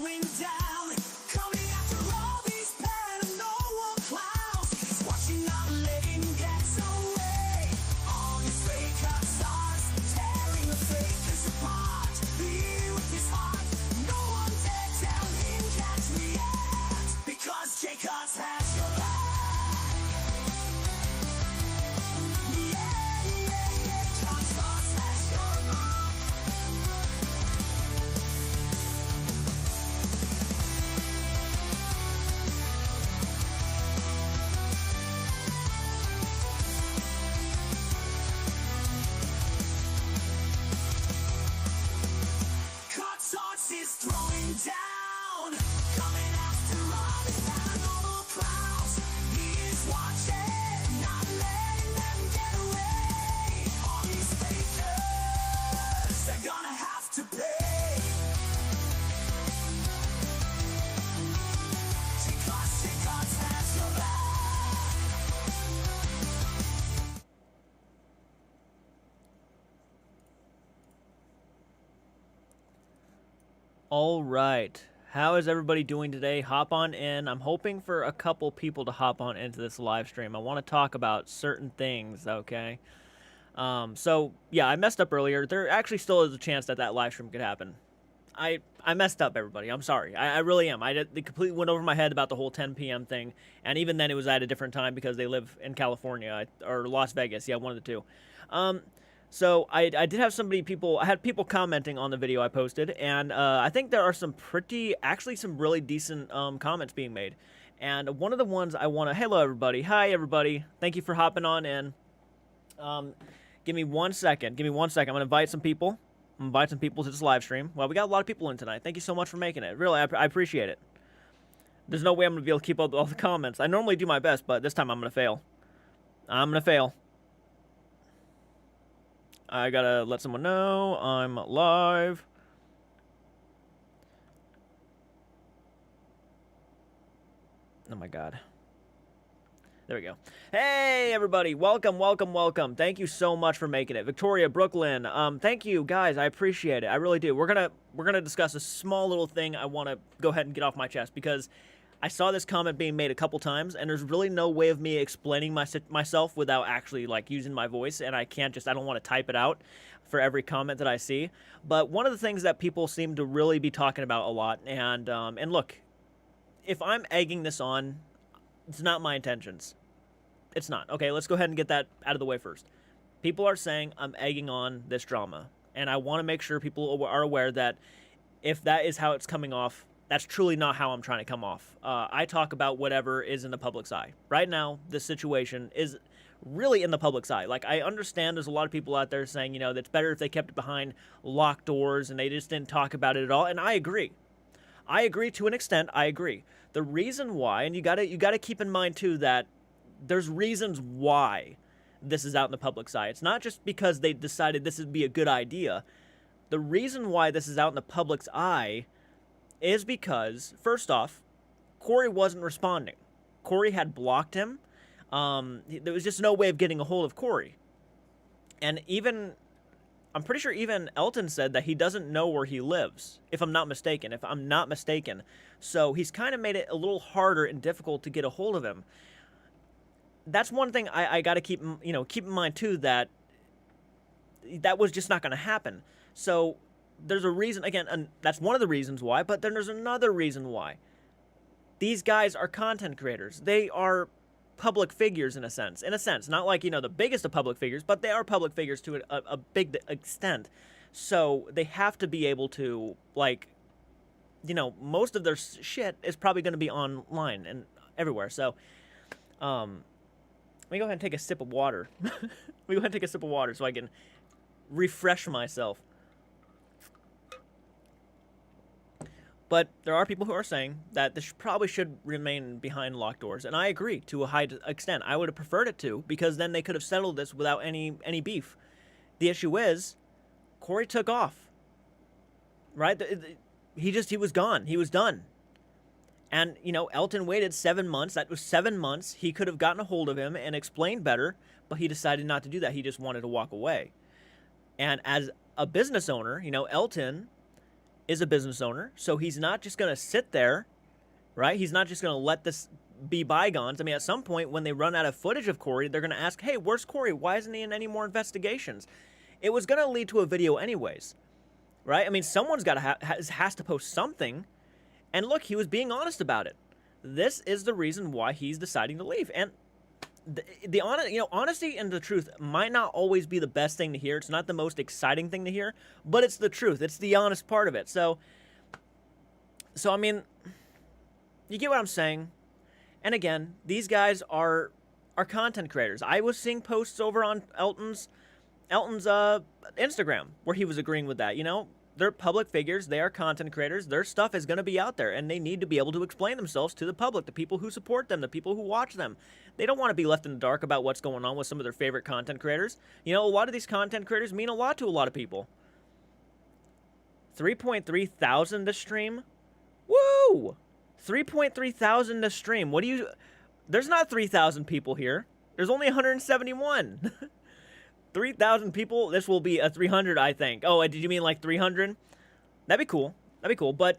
throwing down, coming after all these paranormal clowns. Watching our living gets away. All these fake stars tearing the fakers apart. Be with his heart. No one dare tell him catch me out, because CARTS has your back. Is throwing down, coming after all these paranormal clouds. He is watching, not letting them get away. All these fakers, they're gonna have to pay. CARTS has your back. All right, how is everybody doing today? Hop on in. I'm hoping for a couple people to hop on into this live stream. I want to talk about certain things, okay? So, yeah, I messed up earlier. There actually still is a chance that that live stream could happen. I messed up, everybody. I'm sorry. I really am. It completely went over my head about the whole 10 p.m. thing, and even then it was at a different time because they live in California, or Las Vegas. Yeah, one of the two. So I did have I had people commenting on the video I posted, and I think there are some actually some really decent comments being made. And one of the ones I want to, hello everybody, hi everybody, thank you for hopping on in. Give me 1 second, I'm going to invite some people. To this live stream. Well, we got a lot of people in tonight. Thank you so much for making it. Really, I appreciate it. There's no way I'm going to be able to keep up with all the comments. I normally do my best, but this time I'm going to fail. I gotta let someone know I'm live. Oh my god. There we go. Hey everybody, welcome. Thank you so much for making it. Victoria, Brooklyn, thank you guys. I appreciate it. I really do. We're gonna discuss a small little thing I want to go ahead and get off my chest, because I saw this comment being made a couple times, and there's really no way of me explaining myself without actually, like, using my voice, and I don't want to type it out for every comment that I see. But one of the things that people seem to really be talking about a lot, and look, if I'm egging this on, it's not my intentions. It's not. Okay, let's go ahead and get that out of the way first. People are saying I'm egging on this drama, and I want to make sure people are aware that if that is how it's coming off, that's truly not how I'm trying to come off. I talk about whatever is in the public's eye. Right now, this situation is really in the public's eye. Like, I understand there's a lot of people out there saying, you know, that's better if they kept it behind locked doors and they just didn't talk about it at all, and I agree. I agree to an extent. I agree. The reason why, and you gotta keep in mind too that there's reasons why this is out in the public's eye. It's not just because they decided this would be a good idea. The reason why this is out in the public's eye is because, first off, Cory wasn't responding. Cory had blocked him. There was just no way of getting a hold of Cory. And I'm pretty sure even Elton said that he doesn't know where he lives, if I'm not mistaken. So he's kind of made it a little harder and difficult to get a hold of him. That's one thing I got to keep in mind too, that was just not going to happen. So there's a reason, again, and that's one of the reasons why, but then there's another reason why. These guys are content creators. They are public figures in a sense. Not like, the biggest of public figures, but they are public figures to a big extent. So they have to be able to, most of their shit is probably going to be online and everywhere. So, let me go ahead and take a sip of water. So I can refresh myself. But there are people who are saying that this probably should remain behind locked doors, and I agree to a high extent. I would have preferred it to, because then they could have settled this without any beef. The issue is, Cory took off, right? He was gone. He was done. And, Elton waited 7 months. That was 7 months. He could have gotten a hold of him and explained better, but he decided not to do that. He just wanted to walk away. And as a business owner, Elton is a business owner, so he's not just going to sit there, right? He's not just going to let this be bygones. I mean, at some point when they run out of footage of Cory, they're going to ask, hey, where's Cory? Why isn't he in any more investigations? It was going to lead to a video anyways, right? I mean, someone's got to has to post something. And look, he was being honest about it. This is the reason why he's deciding to leave. And honesty and the truth might not always be the best thing to hear. It's not the most exciting thing to hear, but it's the truth. It's the honest part of it. So I mean, you get what I'm saying? And again, these guys are content creators. I was seeing posts over on Elton's Instagram where he was agreeing with that. You know, they're public figures. They are content creators. Their stuff is going to be out there, and they need to be able to explain themselves to the public, the people who support them, the people who watch them. They don't want to be left in the dark about what's going on with some of their favorite content creators. You know, a lot of these content creators mean a lot to a lot of people. 3.3 thousand to stream? Woo! 3.3 thousand to stream. What do you... There's not 3,000 people here. There's only 171. 3,000 people? This will be a 300, I think. Oh, did you mean like 300? That'd be cool. That'd be cool. But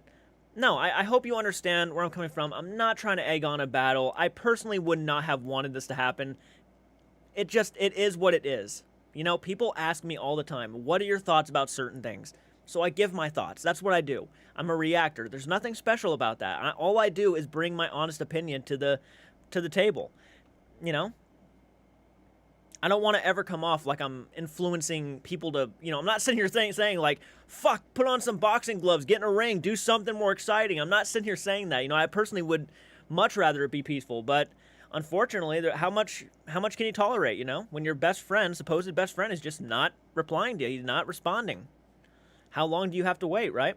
no, I hope you understand where I'm coming from. I'm not trying to egg on a battle. I personally would not have wanted this to happen. It is what it is. You know, people ask me all the time, what are your thoughts about certain things? So I give my thoughts. That's what I do. I'm a reactor. There's nothing special about that. All I do is bring my honest opinion to the table. You know? I don't want to ever come off like I'm influencing people to, you know, I'm not sitting here saying like, fuck, put on some boxing gloves, get in a ring, do something more exciting. I'm not sitting here saying that. You know, I personally would much rather it be peaceful, but unfortunately, how much can you tolerate, you know? When your best friend, supposed best friend, is just not replying to you, he's not responding. How long do you have to wait, right?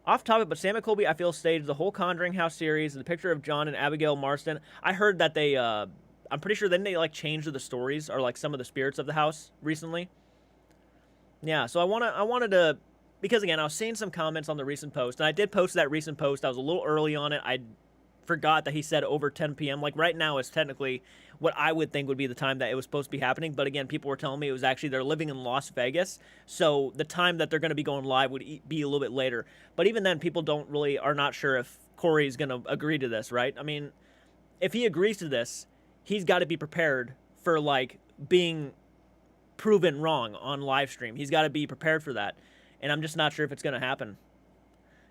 Off topic, but Sam and Colby, I feel, staged the whole Conjuring House series, the picture of John and Abigail Marston. I heard that they, I'm pretty sure then they, like, changed the stories, or, like, some of the spirits of the house recently. Yeah, so I wanted to, because, again, I was seeing some comments on the recent post, and I did post that recent post. I was a little early on it. I forgot that he said over 10 p.m. Like, right now is technically what I would think would be the time that it was supposed to be happening. But again, people were telling me it was actually they're living in Las Vegas, so the time that they're going to be going live would be a little bit later. But even then, people are not sure if Cory's going to agree to this, right? I mean, if he agrees to this, he's got to be prepared for, like, being proven wrong on live stream. He's got to be prepared for that. And I'm just not sure if it's going to happen.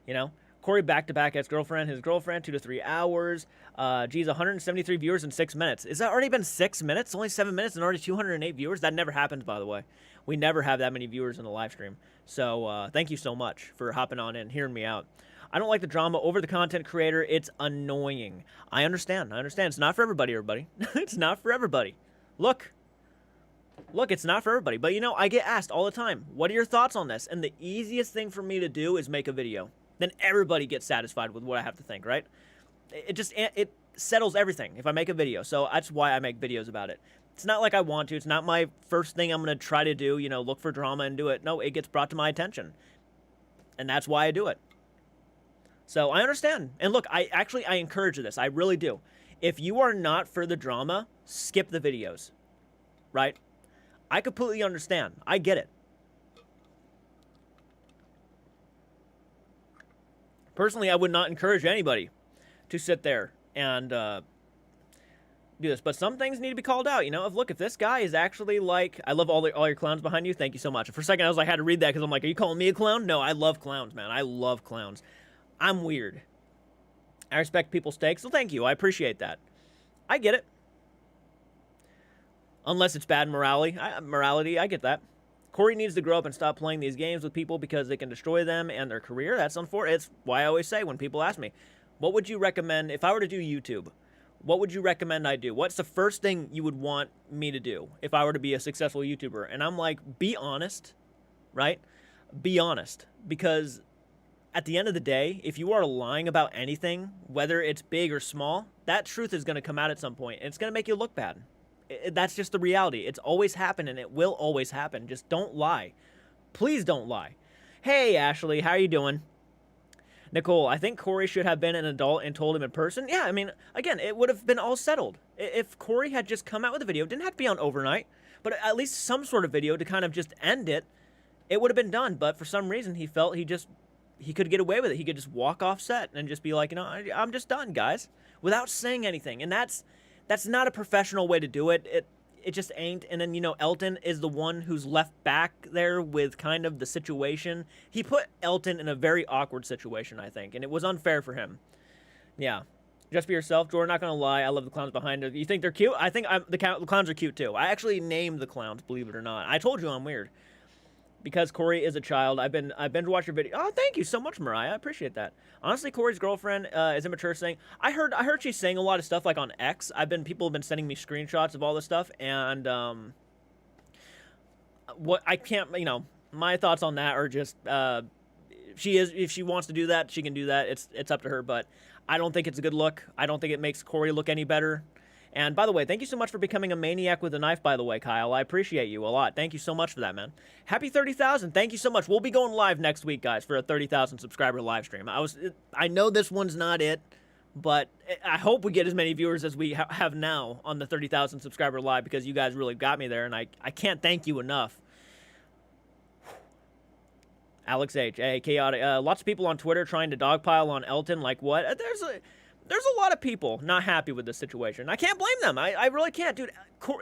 You know? Cory back-to-back his girlfriend, 2 to 3 hours. Geez, 173 viewers in 6 minutes. Is that already been 6 minutes? Only 7 minutes and already 208 viewers? That never happens, by the way. We never have that many viewers in a live stream. So thank you so much for hopping on in, hearing me out. I don't like the drama over the content creator. It's annoying. I understand. It's not for everybody. It's not for everybody. Look, it's not for everybody. But, you know, I get asked all the time, what are your thoughts on this? And the easiest thing for me to do is make a video. Then everybody gets satisfied with what I have to think, right? It settles everything if I make a video. So that's why I make videos about it. It's not like I want to. It's not my first thing I'm going to try to do, you know, look for drama and do it. No, it gets brought to my attention. And that's why I do it. So I understand. And look, I encourage this. I really do. If you are not for the drama, skip the videos, right? I completely understand. I get it. Personally, I would not encourage anybody to sit there and do this. But some things need to be called out, you know? If this guy is actually like... I love all your clowns behind you. Thank you so much. For a second, I was like, I had to read that because I'm like, are you calling me a clown? No, I love clowns, man. I love clowns. I'm weird. I respect people's takes, so thank you. I appreciate that. I get it. Unless it's bad morality. I get that. Cory needs to grow up and stop playing these games with people because they can destroy them and their career. That's unfortunate. It's why I always say when people ask me, what would you recommend, if I were to do YouTube, what would you recommend I do? What's the first thing you would want me to do if I were to be a successful YouTuber? And I'm like, be honest, right? Be honest. Because at the end of the day, if you are lying about anything, whether it's big or small, that truth is going to come out at some point, and it's going to make you look bad. That's just the reality. It's always happened, and it will always happen. Just don't lie. Please don't lie. Hey, Ashley, how are you doing? Nicole, I think Cory should have been an adult and told him in person. Yeah, I mean, again, it would have been all settled. If Cory had just come out with a video, it didn't have to be on overnight, but at least some sort of video to kind of just end it, it would have been done. But for some reason, he felt he just he could get away with it. He could just walk off set and just be like, you know, I'm just done, guys, without saying anything. And that's not a professional way to do it. It just ain't. And then, you know, Elton is the one who's left back there with kind of the situation. He put Elton in a very awkward situation, I think, and it was unfair for him. Yeah. Just be yourself, Jordan. Not gonna lie, I love the clowns behind it. You think they're cute? I think the clowns are cute too. I actually named the clowns, believe it or not. I told you I'm weird. Because Cory is a child. I've been watching your video. Oh, thank you so much, Mariah. I appreciate that. Honestly, Cory's girlfriend is immature saying. I heard she's saying a lot of stuff like on X. People have been sending me screenshots of all this stuff, and what I can't, you know, my thoughts on that are just if she wants to do that, she can do that. It's up to her, but I don't think it's a good look. I don't think it makes Cory look any better. And by the way, thank you so much for becoming a maniac with a knife, by the way, Kyle. I appreciate you a lot. Thank you so much for that, man. Happy 30,000. Thank you so much. We'll be going live next week, guys, for a 30,000 subscriber live stream. I know this one's not it, but I hope we get as many viewers as we have now on the 30,000 subscriber live, because you guys really got me there, and I can't thank you enough. Alex H. Hey, chaotic. Lots of people on Twitter trying to dogpile on Elton. Like what? There's a lot of people not happy with this situation. I can't blame them. I really can't, dude.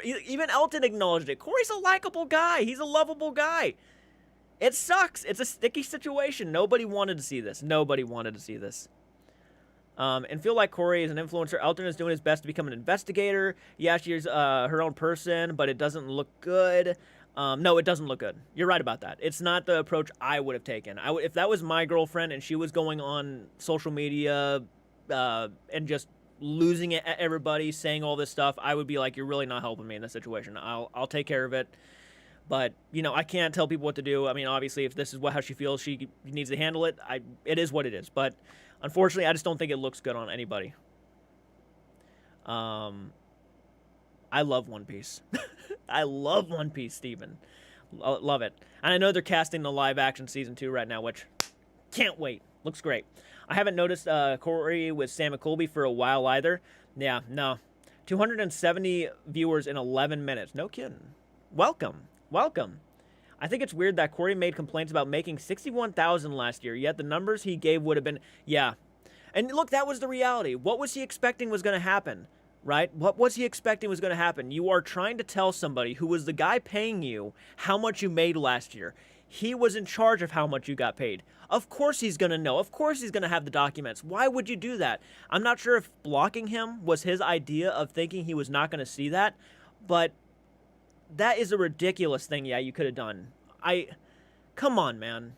Even Elton acknowledged it. Cory's a likable guy. He's a lovable guy. It sucks. It's a sticky situation. Nobody wanted to see this. Nobody wanted to see this. And feel like Cory is an influencer. Elton is doing his best to become an investigator. Yeah, she's her own person, but it doesn't look good. No, it doesn't look good. You're right about that. It's not the approach I would have taken. If that was my girlfriend and she was going on social media and just losing it at everybody, saying all this stuff, I would be like, you're really not helping me in this situation. I'll take care of it. But, you know, I can't tell people what to do. I mean, obviously, if this is how she feels, she needs to handle it. It is what it is. But unfortunately, I just don't think it looks good on anybody. I love One Piece. I love One Piece, Steven. Love it. And I know they're casting the live-action Season 2 right now, which can't wait. Looks great. I haven't noticed Cory with Sam McColby for a while either. Yeah, no. 270 viewers in 11 minutes. No kidding. Welcome. Welcome. I think it's weird that Cory made complaints about making $61,000 last year, yet the numbers he gave would have been... Yeah. And look, that was the reality. What was he expecting was going to happen? Right? What was he expecting was going to happen? You are trying to tell somebody who was the guy paying you how much you made last year. He was in charge of how much you got paid. Of course he's going to know. Of course he's going to have the documents. Why would you do that? I'm not sure if blocking him was his idea of thinking he was not going to see that, but that is a ridiculous thing, yeah, you could have done. Come on, man.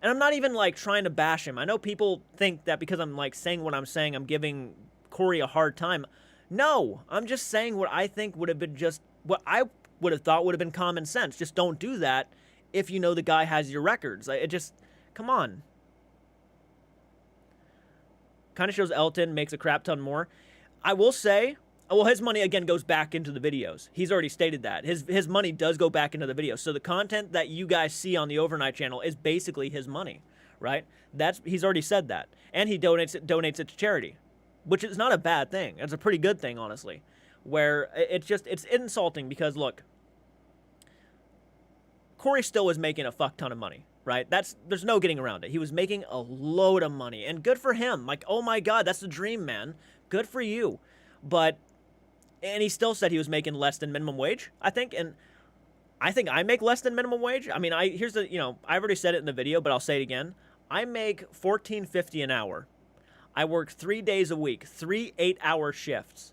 And I'm not even, like, trying to bash him. I know people think that because I'm, like, saying what I'm saying, I'm giving Cory a hard time. No, I'm just saying what I think would have been just what I would have thought would have been common sense. Just don't do that if you know the guy has your records. It just, come on. Kind of shows Elton makes a crap ton more. I will say, well, his money, again, goes back into the videos. He's already stated that. His money does go back into the videos. So the content that you guys see on the Overnight channel is basically his money, right? He's already said that. And he donates it to charity, which is not a bad thing. It's a pretty good thing, honestly, where it's insulting because, look, Cory still was making a fuck ton of money, right? There's no getting around it. He was making a load of money, and good for him. Like, oh my God, that's the dream, man. Good for you. And he still said he was making less than minimum wage, I think, and I think I make less than minimum wage. I mean, I've already said it in the video, but I'll say it again. I make $14.50 an hour. I work 3 days a week, 3 8-hour shifts.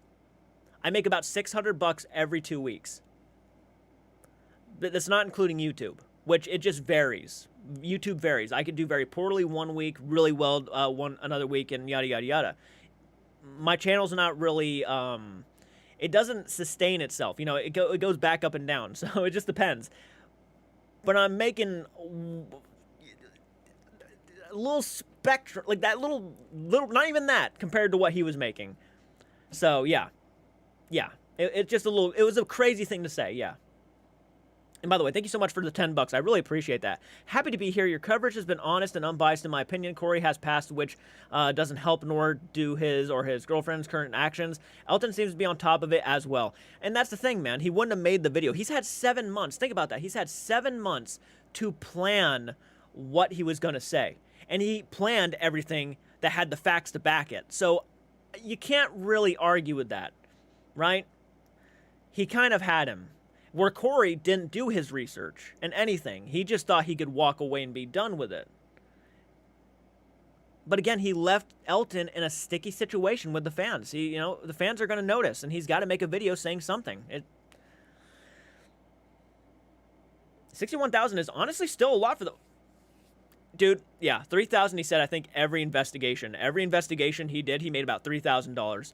I make about $600 every 2 weeks. But that's not including YouTube, which it just varies. YouTube varies. I could do very poorly one week, really well another week, and yada, yada, yada. My channel's not really, it doesn't sustain itself. You know, it goes back up and down, so it just depends. But I'm making a little spectrum, like that little, not even that, compared to what he was making. So, yeah. Yeah. It's just it was a crazy thing to say, yeah. And by the way, thank you so much for the $10. I really appreciate that. Happy to be here. Your coverage has been honest and unbiased in my opinion. Cory has passed, which doesn't help, nor do his or his girlfriend's current actions. Elton seems to be on top of it as well. And that's the thing, man. He wouldn't have made the video. He's had 7 months. Think about that. He's had 7 months to plan what he was going to say. And he planned everything that had the facts to back it. So you can't really argue with that, right? He kind of had him. Where Cory didn't do his research and anything. He just thought he could walk away and be done with it. But again, he left Elton in a sticky situation with the fans. The fans are going to notice, and he's got to make a video saying something. 61,000 is honestly still a lot for the... Dude, yeah, 3,000 he said, I think, every investigation. Every investigation he did, he made about $3,000.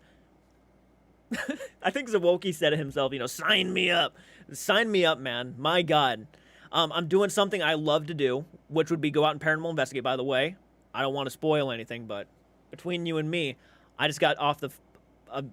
I think Zawoki said it himself, sign me up. Sign me up, man. My God. I'm doing something I love to do, which would be go out and paranormal investigate, by the way. I don't want to spoil anything, but between you and me, I just got off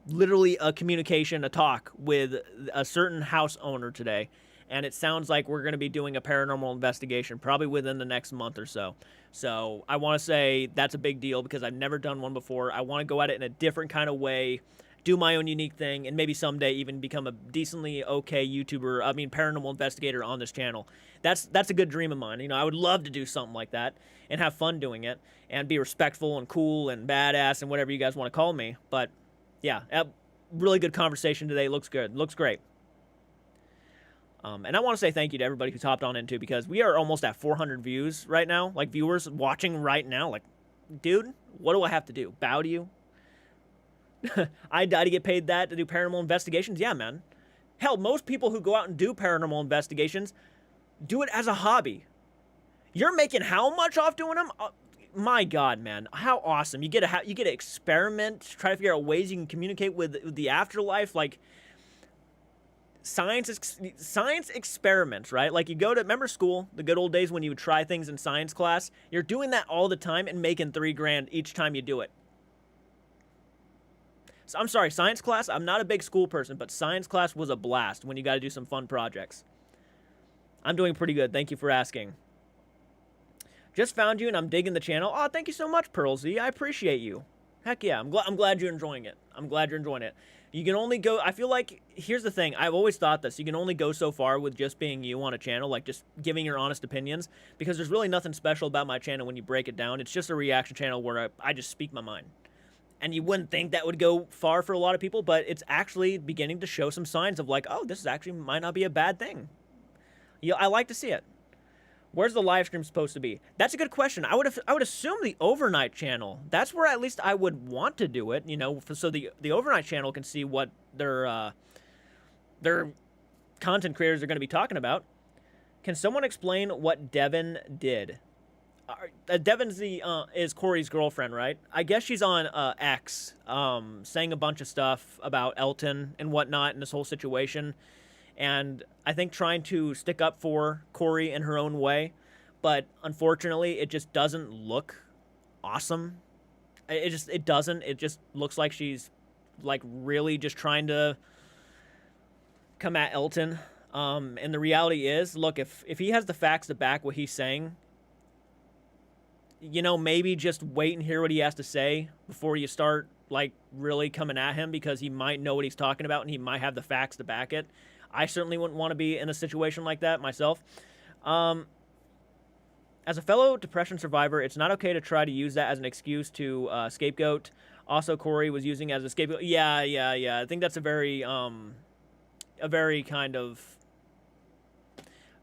literally a communication, a talk with a certain house owner today, and it sounds like we're going to be doing a paranormal investigation probably within the next month or so. So I want to say that's a big deal because I've never done one before. I want to go at it in a different kind of way, do my own unique thing, and maybe someday even become a decently okay paranormal investigator on this channel. That's a good dream of mine. I would love to do something like that and have fun doing it and be respectful and cool and badass and whatever you guys want to call me. But yeah, a really good conversation today. Looks good. Looks great. And I want to say thank you to everybody who's hopped on in too, because we are almost at 400 views right now, like viewers watching right now. Like, dude, what do I have to do? Bow to you? I die to get paid that to do paranormal investigations? Yeah, man. Hell, most people who go out and do paranormal investigations do it as a hobby. You're making how much off doing them? My God, man. How awesome. You get to experiment, try to figure out ways you can communicate with the afterlife, like science experiments, right? Like you remember school, the good old days when you would try things in science class? You're doing that all the time and making $3,000 each time you do it. So I'm sorry, science class, I'm not a big school person, but science class was a blast when you got to do some fun projects. I'm doing pretty good. Thank you for asking. Just found you and I'm digging the channel. Oh, thank you so much, Pearl Z. I appreciate you. Heck yeah, I'm glad you're enjoying it. I'm glad you're enjoying it. You can only go, I feel like, here's the thing. I've always thought this. You can only go so far with just being you on a channel, like just giving your honest opinions, because there's really nothing special about my channel when you break it down. It's just a reaction channel where I just speak my mind. And you wouldn't think that would go far for a lot of people, but it's actually beginning to show some signs of like, oh, this is actually might not be a bad thing. I like to see it. Where's the live stream supposed to be? That's a good question. I would assume the overnight channel. That's where at least I would want to do it, so the overnight channel can see what their content creators are going to be talking about. Can someone explain what Devon did? Devon's is Cory's girlfriend, right? I guess she's on X, saying a bunch of stuff about Elton and whatnot and this whole situation. And I think trying to stick up for Cory in her own way. But unfortunately, it just doesn't look awesome. It doesn't. It just looks like she's like really just trying to come at Elton. And the reality is, look, if he has the facts to back what he's saying, maybe just wait and hear what he has to say before you start, like, really coming at him, because he might know what he's talking about and he might have the facts to back it. I certainly wouldn't want to be in a situation like that myself. As a fellow depression survivor, it's not okay to try to use that as an excuse to scapegoat. Also, Cory was using it as a scapegoat. Yeah. I think that's a very kind of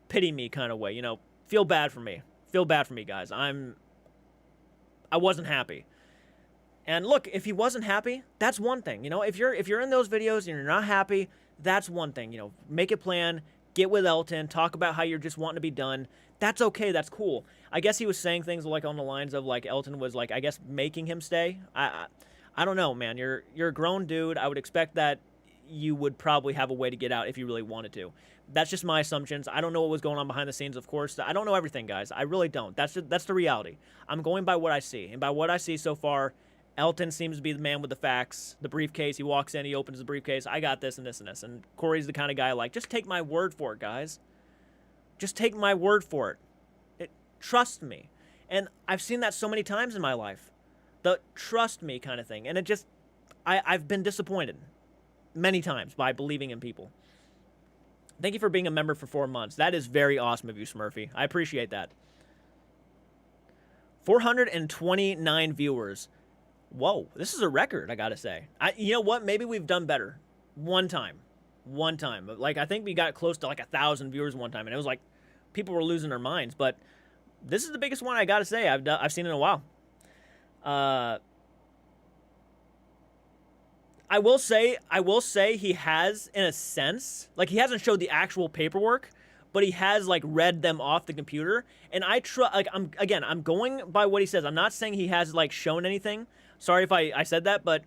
pity me kind of way. Feel bad for me. Feel bad for me, guys. I wasn't happy. And look, if he wasn't happy, that's one thing. If you're in those videos and you're not happy, that's one thing. Make a plan, get with Elton, talk about how you're just wanting to be done. That's okay. That's cool. I guess he was saying things like on the lines of like Elton was like, I guess, making him stay. I don't know, man. You're a grown dude. I would expect that you would probably have a way to get out if you really wanted to. That's just my assumptions. I don't know what was going on behind the scenes, of course. I don't know everything, guys. I really don't. That's the reality. I'm going by what I see. And by what I see so far, Elton seems to be the man with the facts. The briefcase, he walks in, he opens the briefcase. I got this and this and this. And Cory's the kind of guy like, just take my word for it, guys. Just take my word for it. Trust me. And I've seen that so many times in my life. The trust me kind of thing. And it just, I've been disappointed many times by believing in people. Thank you for being a member for 4 months. That is very awesome of you, Smurfy. I appreciate that. 429 viewers. Whoa, this is a record, I gotta say. You know what? Maybe we've done better. One time. Like, I think we got close to like 1,000 viewers one time, and it was like people were losing their minds. But this is the biggest one I gotta say I've seen in a while. I will say he has, in a sense, like, he hasn't showed the actual paperwork, but he has, like, read them off the computer. And I'm going by what he says. I'm not saying he has, like, shown anything. Sorry if I said that, but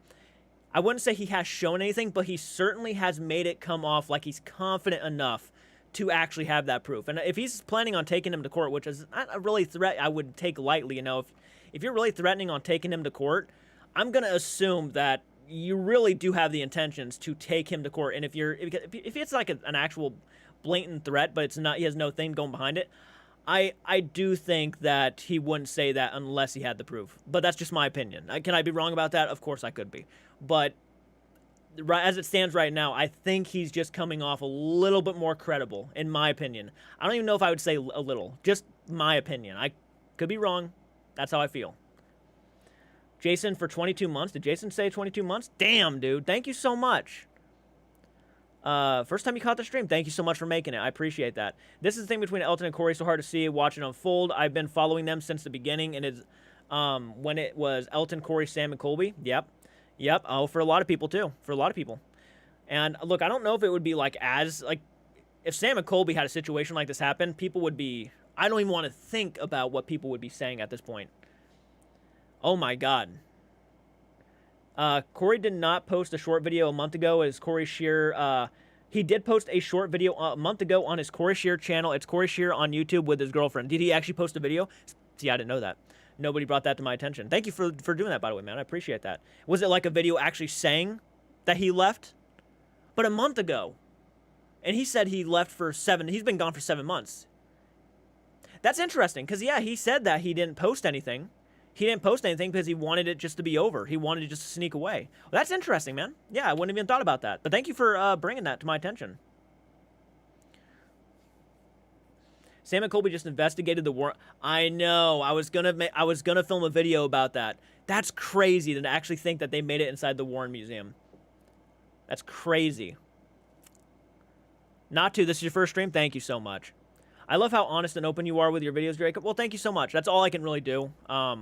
I wouldn't say he has shown anything, but he certainly has made it come off like he's confident enough to actually have that proof. And if he's planning on taking him to court, which is not a really threat I would take lightly, you know, if you're really threatening on taking him to court, I'm going to assume that you really do have the intentions to take him to court. And if it's like an actual blatant threat, but it's not, he has no thing going behind it, I do think that he wouldn't say that unless he had the proof. But that's just my opinion. Can I be wrong about that? Of course I could be. But as it stands right now, I think he's just coming off a little bit more credible, in my opinion. I don't even know if I would say a little. Just my opinion. I could be wrong. That's how I feel. Jason for 22 months. Did Jason say 22 months? Damn, dude. Thank you so much. First time you caught the stream. Thank you so much for making it. I appreciate that. This is the thing between Elton and Cory. So hard to see. Watch it unfold. I've been following them since the beginning. And it's when it was Elton, Cory, Sam, and Colby. Yep. Oh, for a lot of people, too. For a lot of people. And, look, I don't know if it would be like if Sam and Colby had a situation like this happen, people would be... I don't even want to think about what people would be saying at this point. Oh my God. Cory did not post a short video a month ago as Cory Shear. He did post a short video a month ago on his Cory Shear channel. It's Cory Shear on YouTube with his girlfriend. Did he actually post a video? See, I didn't know that. Nobody brought that to my attention. Thank you for doing that, by the way, man. I appreciate that. Was it like a video actually saying that he left? But a month ago. And he said he left for he's been gone for 7 months. That's interesting, because, yeah, he said that he didn't post anything. He didn't post anything because he wanted it just to be over. He wanted it just to sneak away. Well, that's interesting, man. Yeah, I wouldn't have even thought about that. But thank you for bringing that to my attention. Sam and Colby just investigated the war. I know. I was gonna film a video about that. That's crazy to actually think that they made it inside the Warren Museum. That's crazy. Not to. This is your first stream. Thank you so much. I love how honest and open you are with your videos, Jacob. Well, thank you so much. That's all I can really do. I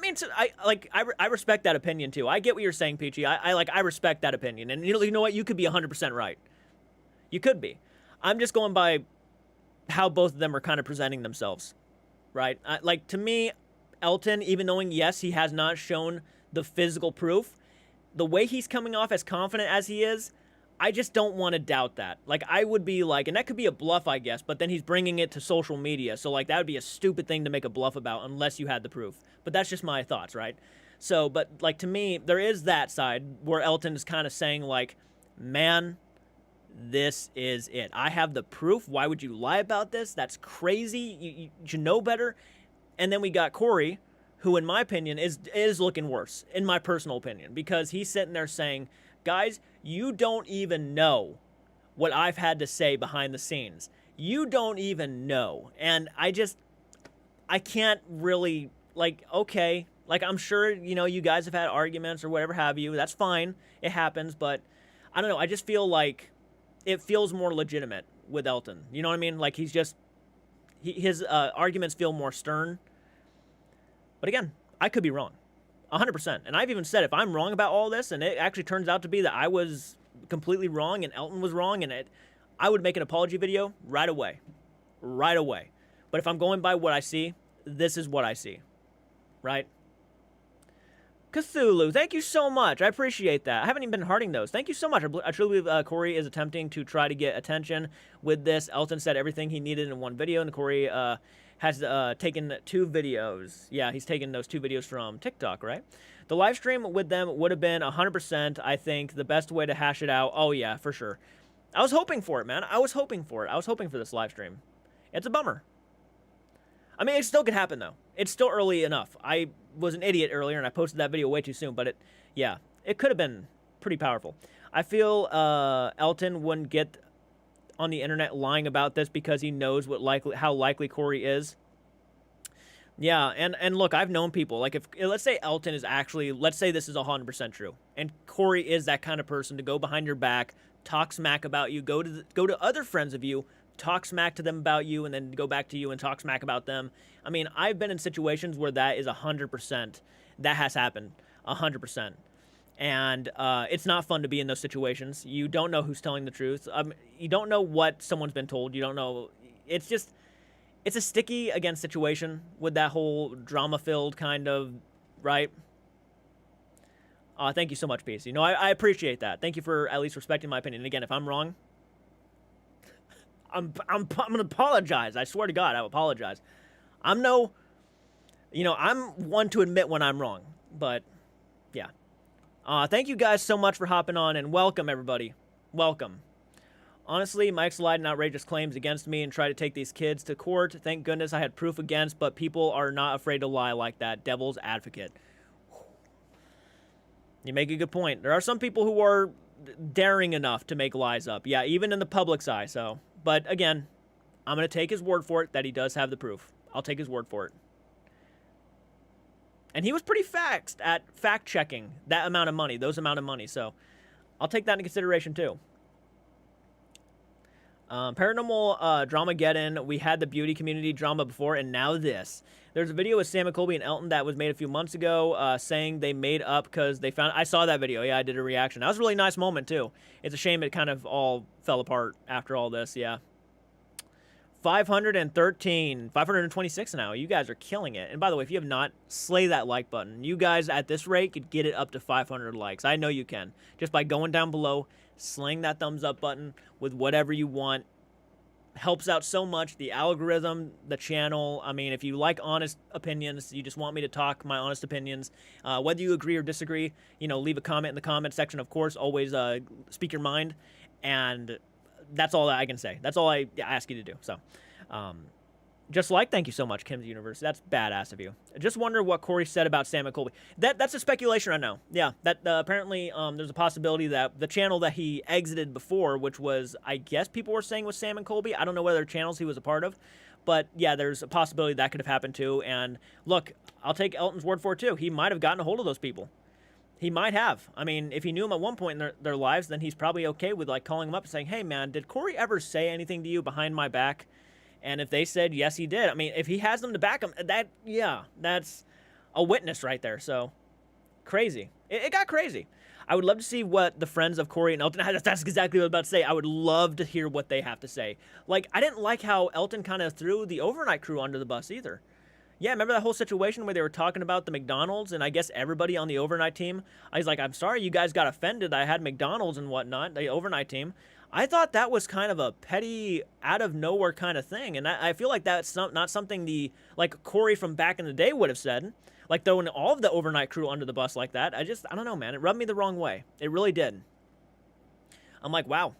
mean, I respect that opinion too. I get what you're saying, Peachy. I respect that opinion, and you know what? You could be 100% right. You could be. I'm just going by how both of them are kind of presenting themselves, right? Like, to me, Elton, even knowing, yes, he has not shown the physical proof, the way he's coming off as confident as he is, I just don't want to doubt that. Like, I would be like, and that could be a bluff, I guess, but then he's bringing it to social media, so, like, that would be a stupid thing to make a bluff about unless you had the proof. But that's just my thoughts, right? So, but, like, to me, there is that side where Elton is kind of saying, like, man, this is it. I have the proof. Why would you lie about this? That's crazy. You should know better. And then we got Cory, who, in my opinion, is looking worse, in my personal opinion, because he's sitting there saying, guys, you don't even know what I've had to say behind the scenes. You don't even know. And I can't really, like, okay, like, I'm sure, you know, you guys have had arguments or whatever have you. That's fine. It happens. But I don't know. I just feel like it feels more legitimate with Elton. You know what I mean? Like, his arguments feel more stern. But again, I could be wrong. 100%. And I've even said if I'm wrong about all this and it actually turns out to be that I was completely wrong and Elton was wrong, I would make an apology video right away. Right away. But if I'm going by what I see, this is what I see. Right? Cthulhu, thank you so much. I appreciate that. I haven't even been hearting those. Thank you so much. I truly believe Cory is attempting to try to get attention with this. Elton said everything he needed in one video, and Cory has taken 2 videos. Yeah, he's taken those 2 videos from TikTok, right? The live stream with them would have been 100%, I think, the best way to hash it out. Oh, yeah, for sure. I was hoping for it, man. I was hoping for it. I was hoping for this live stream. It's a bummer. I mean, it still could happen, though. It's still early enough. I was an idiot earlier, and I posted that video way too soon, but yeah, it could have been pretty powerful. I feel Elton wouldn't get on the internet lying about this because he knows how likely Cory is. Yeah, and look, I've known people, like, if let's say Elton is actually, let's say this is 100% true, and Cory is that kind of person to go behind your back, talk smack about you, go to other friends of you, talk smack to them about you, and then go back to you and talk smack about them. I mean, I've been in situations where that is 100%. That has happened 100%. And it's not fun to be in those situations. You don't know who's telling the truth. You don't know what someone's been told. You don't know. It's a sticky, again, situation with that whole drama-filled kind of, right? Thank you so much, Peace. You know, I appreciate that. Thank you for at least respecting my opinion. And again, if I'm wrong, I'm gonna apologize. I swear to God, I will apologize. I'm one to admit when I'm wrong. But yeah. Thank you guys so much for hopping on, and welcome, everybody. Welcome. Honestly, Mike's lied and outrageous claims against me and tried to take these kids to court. Thank goodness I had proof against, but people are not afraid to lie like that. Devil's advocate. You make a good point. There are some people who are daring enough to make lies up. Yeah, even in the public's eye, so. But again, I'm going to take his word for it that he does have the proof. I'll take his word for it. And he was pretty fast at fact-checking that amount of money, those amount of money. So I'll take that into consideration, too. Paranormal Dramageddon. We had the beauty community drama before, and now this. There's a video with Sam and Colby and Elton that was made a few months ago saying they made up because they found... I saw that video. Yeah, I did a reaction. That was a really nice moment, too. It's a shame it kind of all fell apart after all this, yeah. 513, 526 now. You guys are killing it. And by the way, if you have not, slay that like button. You guys, at this rate, could get it up to 500 likes. I know you can. Just by going down below, slaying that thumbs up button with whatever you want. Helps out so much. The algorithm, the channel. I mean, if you like honest opinions, you just want me to talk my honest opinions. Whether you agree or disagree, leave a comment in the comment section. Of course, always speak your mind. And... that's all that I can say. That's all I ask you to do. So, thank you so much, Kim's Universe. That's badass of you. I just wonder what Cory said about Sam and Colby. That's a speculation right now. Yeah, that apparently there's a possibility that the channel that he exited before, which was, I guess people were saying was Sam and Colby. I don't know whether channels he was a part of. But, yeah, there's a possibility that could have happened, too. And, look, I'll take Elton's word for it, too. He might have gotten a hold of those people. He might have. I mean, if he knew him at one point in their lives, then he's probably okay with, like, calling him up and saying, hey, man, did Cory ever say anything to you behind my back? And if they said, yes, he did. I mean, if he has them to back him, that's a witness right there. So, crazy. It got crazy. I would love to see what the friends of Cory and Elton, that's exactly what I was about to say. I would love to hear what they have to say. Like, I didn't like how Elton kind of threw the overnight crew under the bus either. Yeah, remember that whole situation where they were talking about the McDonald's and I guess everybody on the overnight team? I was like, I'm sorry you guys got offended. I had McDonald's and whatnot, the overnight team. I thought that was kind of a petty, out of nowhere kind of thing. And I feel like that's not something like Cory from back in the day would have said. Like throwing all of the overnight crew under the bus like that. I don't know, man. It rubbed me the wrong way. It really did. I'm like, wow.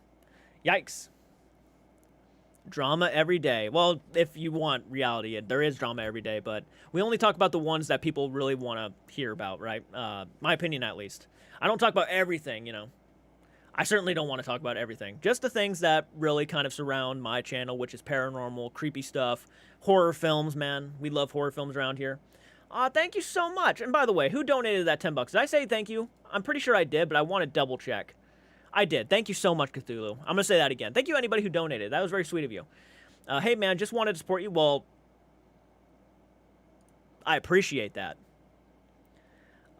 Yikes. Drama every day. Well, if you want reality, there is drama every day, but we only talk about the ones that people really want to hear about, right? My opinion, at least. I don't talk about everything, I certainly don't want to talk about everything. Just the things that really kind of surround my channel, which is paranormal, creepy stuff, horror films, man. We love horror films around here. Thank you so much. And by the way, who donated that $10? Did I say thank you? I'm pretty sure I did, but I want to double check. I did. Thank you so much, Cthulhu. I'm going to say that again. Thank you, anybody who donated. That was very sweet of you. Hey, man, just wanted to support you. Well, I appreciate that.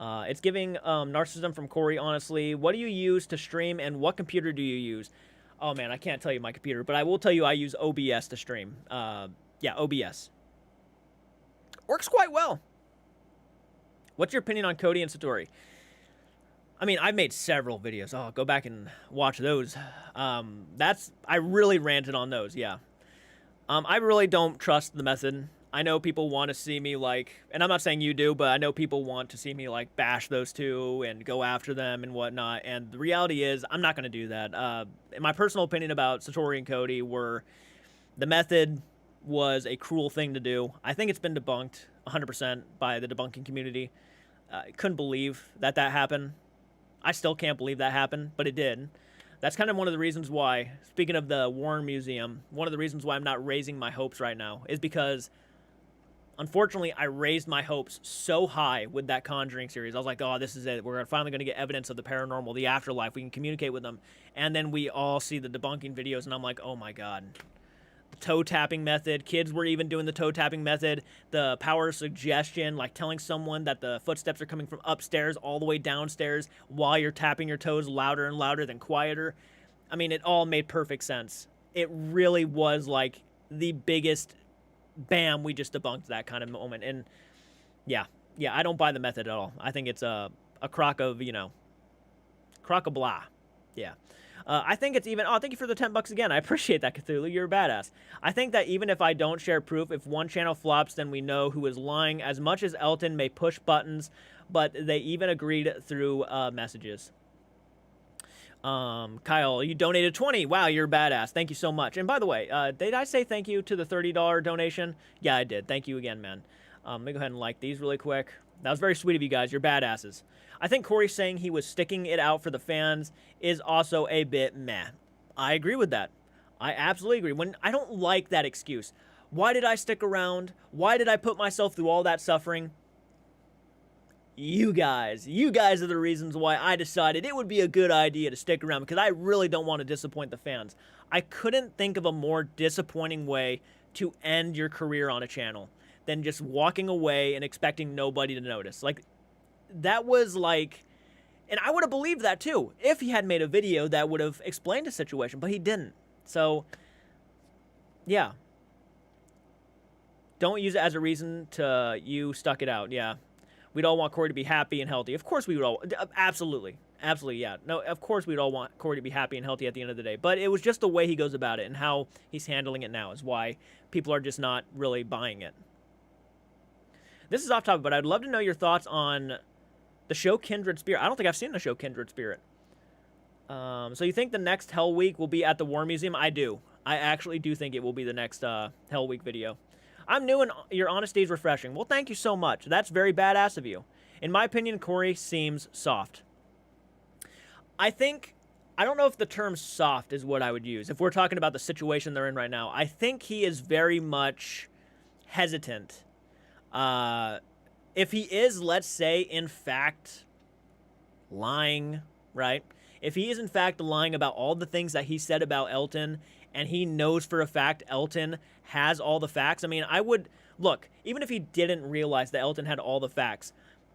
It's giving narcissism from Cory, honestly. What do you use to stream, and what computer do you use? Oh, man, I can't tell you my computer, but I will tell you I use OBS to stream. Yeah, OBS. Works quite well. What's your opinion on Cody and Satori? I mean, I've made several videos. Oh, go back and watch those. I really ranted on those, yeah. I really don't trust the method. I know people want to see me, and I'm not saying you do, but I know people want to see me, bash those two and go after them and whatnot. And the reality is, I'm not going to do that. In my personal opinion about Satori and Cody the method was a cruel thing to do. I think it's been debunked 100% by the debunking community. I couldn't believe that happened. I still can't believe that happened, but it did. That's kind of one of the reasons why, speaking of the Warren Museum, one of the reasons why I'm not raising my hopes right now is because, unfortunately, I raised my hopes so high with that Conjuring series. I was like, oh, this is it. We're finally going to get evidence of the paranormal, the afterlife. We can communicate with them. And then we all see the debunking videos, and I'm like, oh my God. The toe tapping method. Kids were even doing the toe tapping method. The power of suggestion, like telling someone that the footsteps are coming from upstairs all the way downstairs while you're tapping your toes louder and louder than quieter. I mean, it all made perfect sense. It really was like the biggest bam, we just debunked that kind of moment. And yeah, I don't buy the method at all. I think it's a crock of, crock of blah. Yeah. I think it's even, oh, thank you for the $10 again. I appreciate that, Cthulhu. You're a badass. I think that even if I don't share proof, if one channel flops, then we know who is lying. As much as Elton may push buttons, but they even agreed through messages. Kyle, you donated 20. Wow, you're a badass. Thank you so much. And by the way, did I say thank you to the $30 donation? Yeah, I did. Thank you again, man. Let me go ahead and like these really quick. That was very sweet of you guys. You're badasses. I think Cory saying he was sticking it out for the fans is also a bit meh. I agree with that. I absolutely agree. When I don't like that excuse. Why did I stick around? Why did I put myself through all that suffering? You guys are the reasons why I decided it would be a good idea to stick around, because I really don't want to disappoint the fans. I couldn't think of a more disappointing way to end your career on a channel than just walking away and expecting nobody to notice. Like, that was like, and I would have believed that too if he had made a video that would have explained the situation, but he didn't. So, yeah. Don't use it as a reason to you stuck it out. Yeah. We'd all want Cory to be happy and healthy. Of course we would all, absolutely. Absolutely, yeah. No, of course we'd all want Cory to be happy and healthy at the end of the day. But it was just the way he goes about it and how he's handling it now is why people are just not really buying it. This is off topic, but I'd love to know your thoughts on the show Kindred Spirit. I don't think I've seen the show Kindred Spirit. So you think the next Hell Week will be at the War Museum? I do. I actually do think it will be the next Hell Week video. I'm new and your honesty is refreshing. Well, thank you so much. That's very badass of you. In my opinion, Cory seems soft. I don't know if the term soft is what I would use. If we're talking about the situation they're in right now, I think he is very much hesitant. If he is, let's say, in fact, lying, right? If he is, in fact, lying about all the things that he said about Elton, and he knows for a fact Elton has all the facts, I mean, I would, look, even if he didn't realize that Elton had all the facts,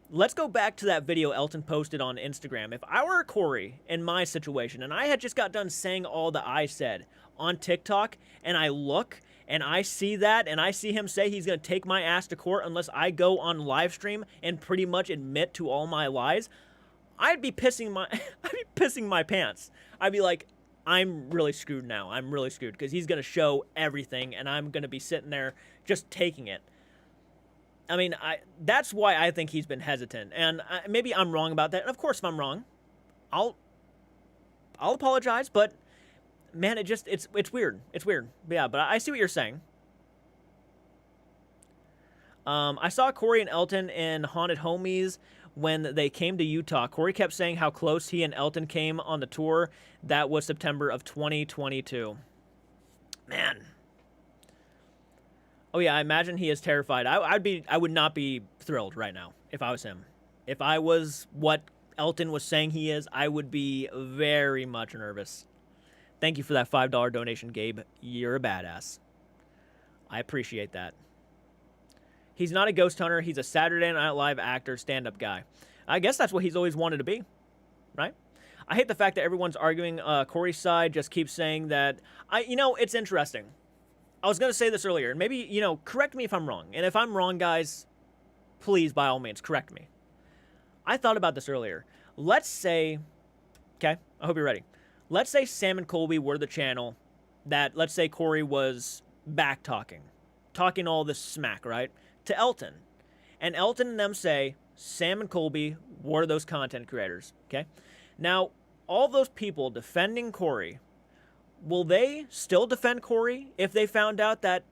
let's go back to that video Elton posted on Instagram. If I were Cory in my situation, and I had just got done saying all that I said on TikTok, and I look, and I see that, and I see him say he's going to take my ass to court unless I go on live stream and pretty much admit to all my lies, I'd be pissing my pants. I'd be like, I'm really screwed now. I'm really screwed because he's going to show everything, and I'm going to be sitting there just taking it. I mean, that's why I think he's been hesitant, and maybe I'm wrong about that. And of course, if I'm wrong, I'll apologize. But man, it's weird. It's weird. But yeah, but I see what you're saying. I saw Cory and Elton in Haunted Homies when they came to Utah. Cory kept saying how close he and Elton came on the tour. That was September of 2022. Man. Oh yeah, I imagine he is terrified. I would not be thrilled right now if I was him. If I was what Elton was saying he is, I would be very much nervous. Thank you for that $5 donation, Gabe. You're a badass. I appreciate that. He's not a ghost hunter. He's a Saturday Night Live actor, stand-up guy. I guess that's what he's always wanted to be, right? I hate the fact that everyone's arguing Cory's side, just keeps saying that. It's interesting. I was going to say this earlier, and maybe, correct me if I'm wrong. And if I'm wrong, guys, please, by all means, correct me. I thought about this earlier. Let's say, okay, I hope you're ready. Let's say Sam and Colby were the channel that, let's say Cory was back-talking all this smack, right, to Elton. And Elton and them say Sam and Colby were those content creators, okay? Now, all those people defending Cory, will they still defend Cory if they found out that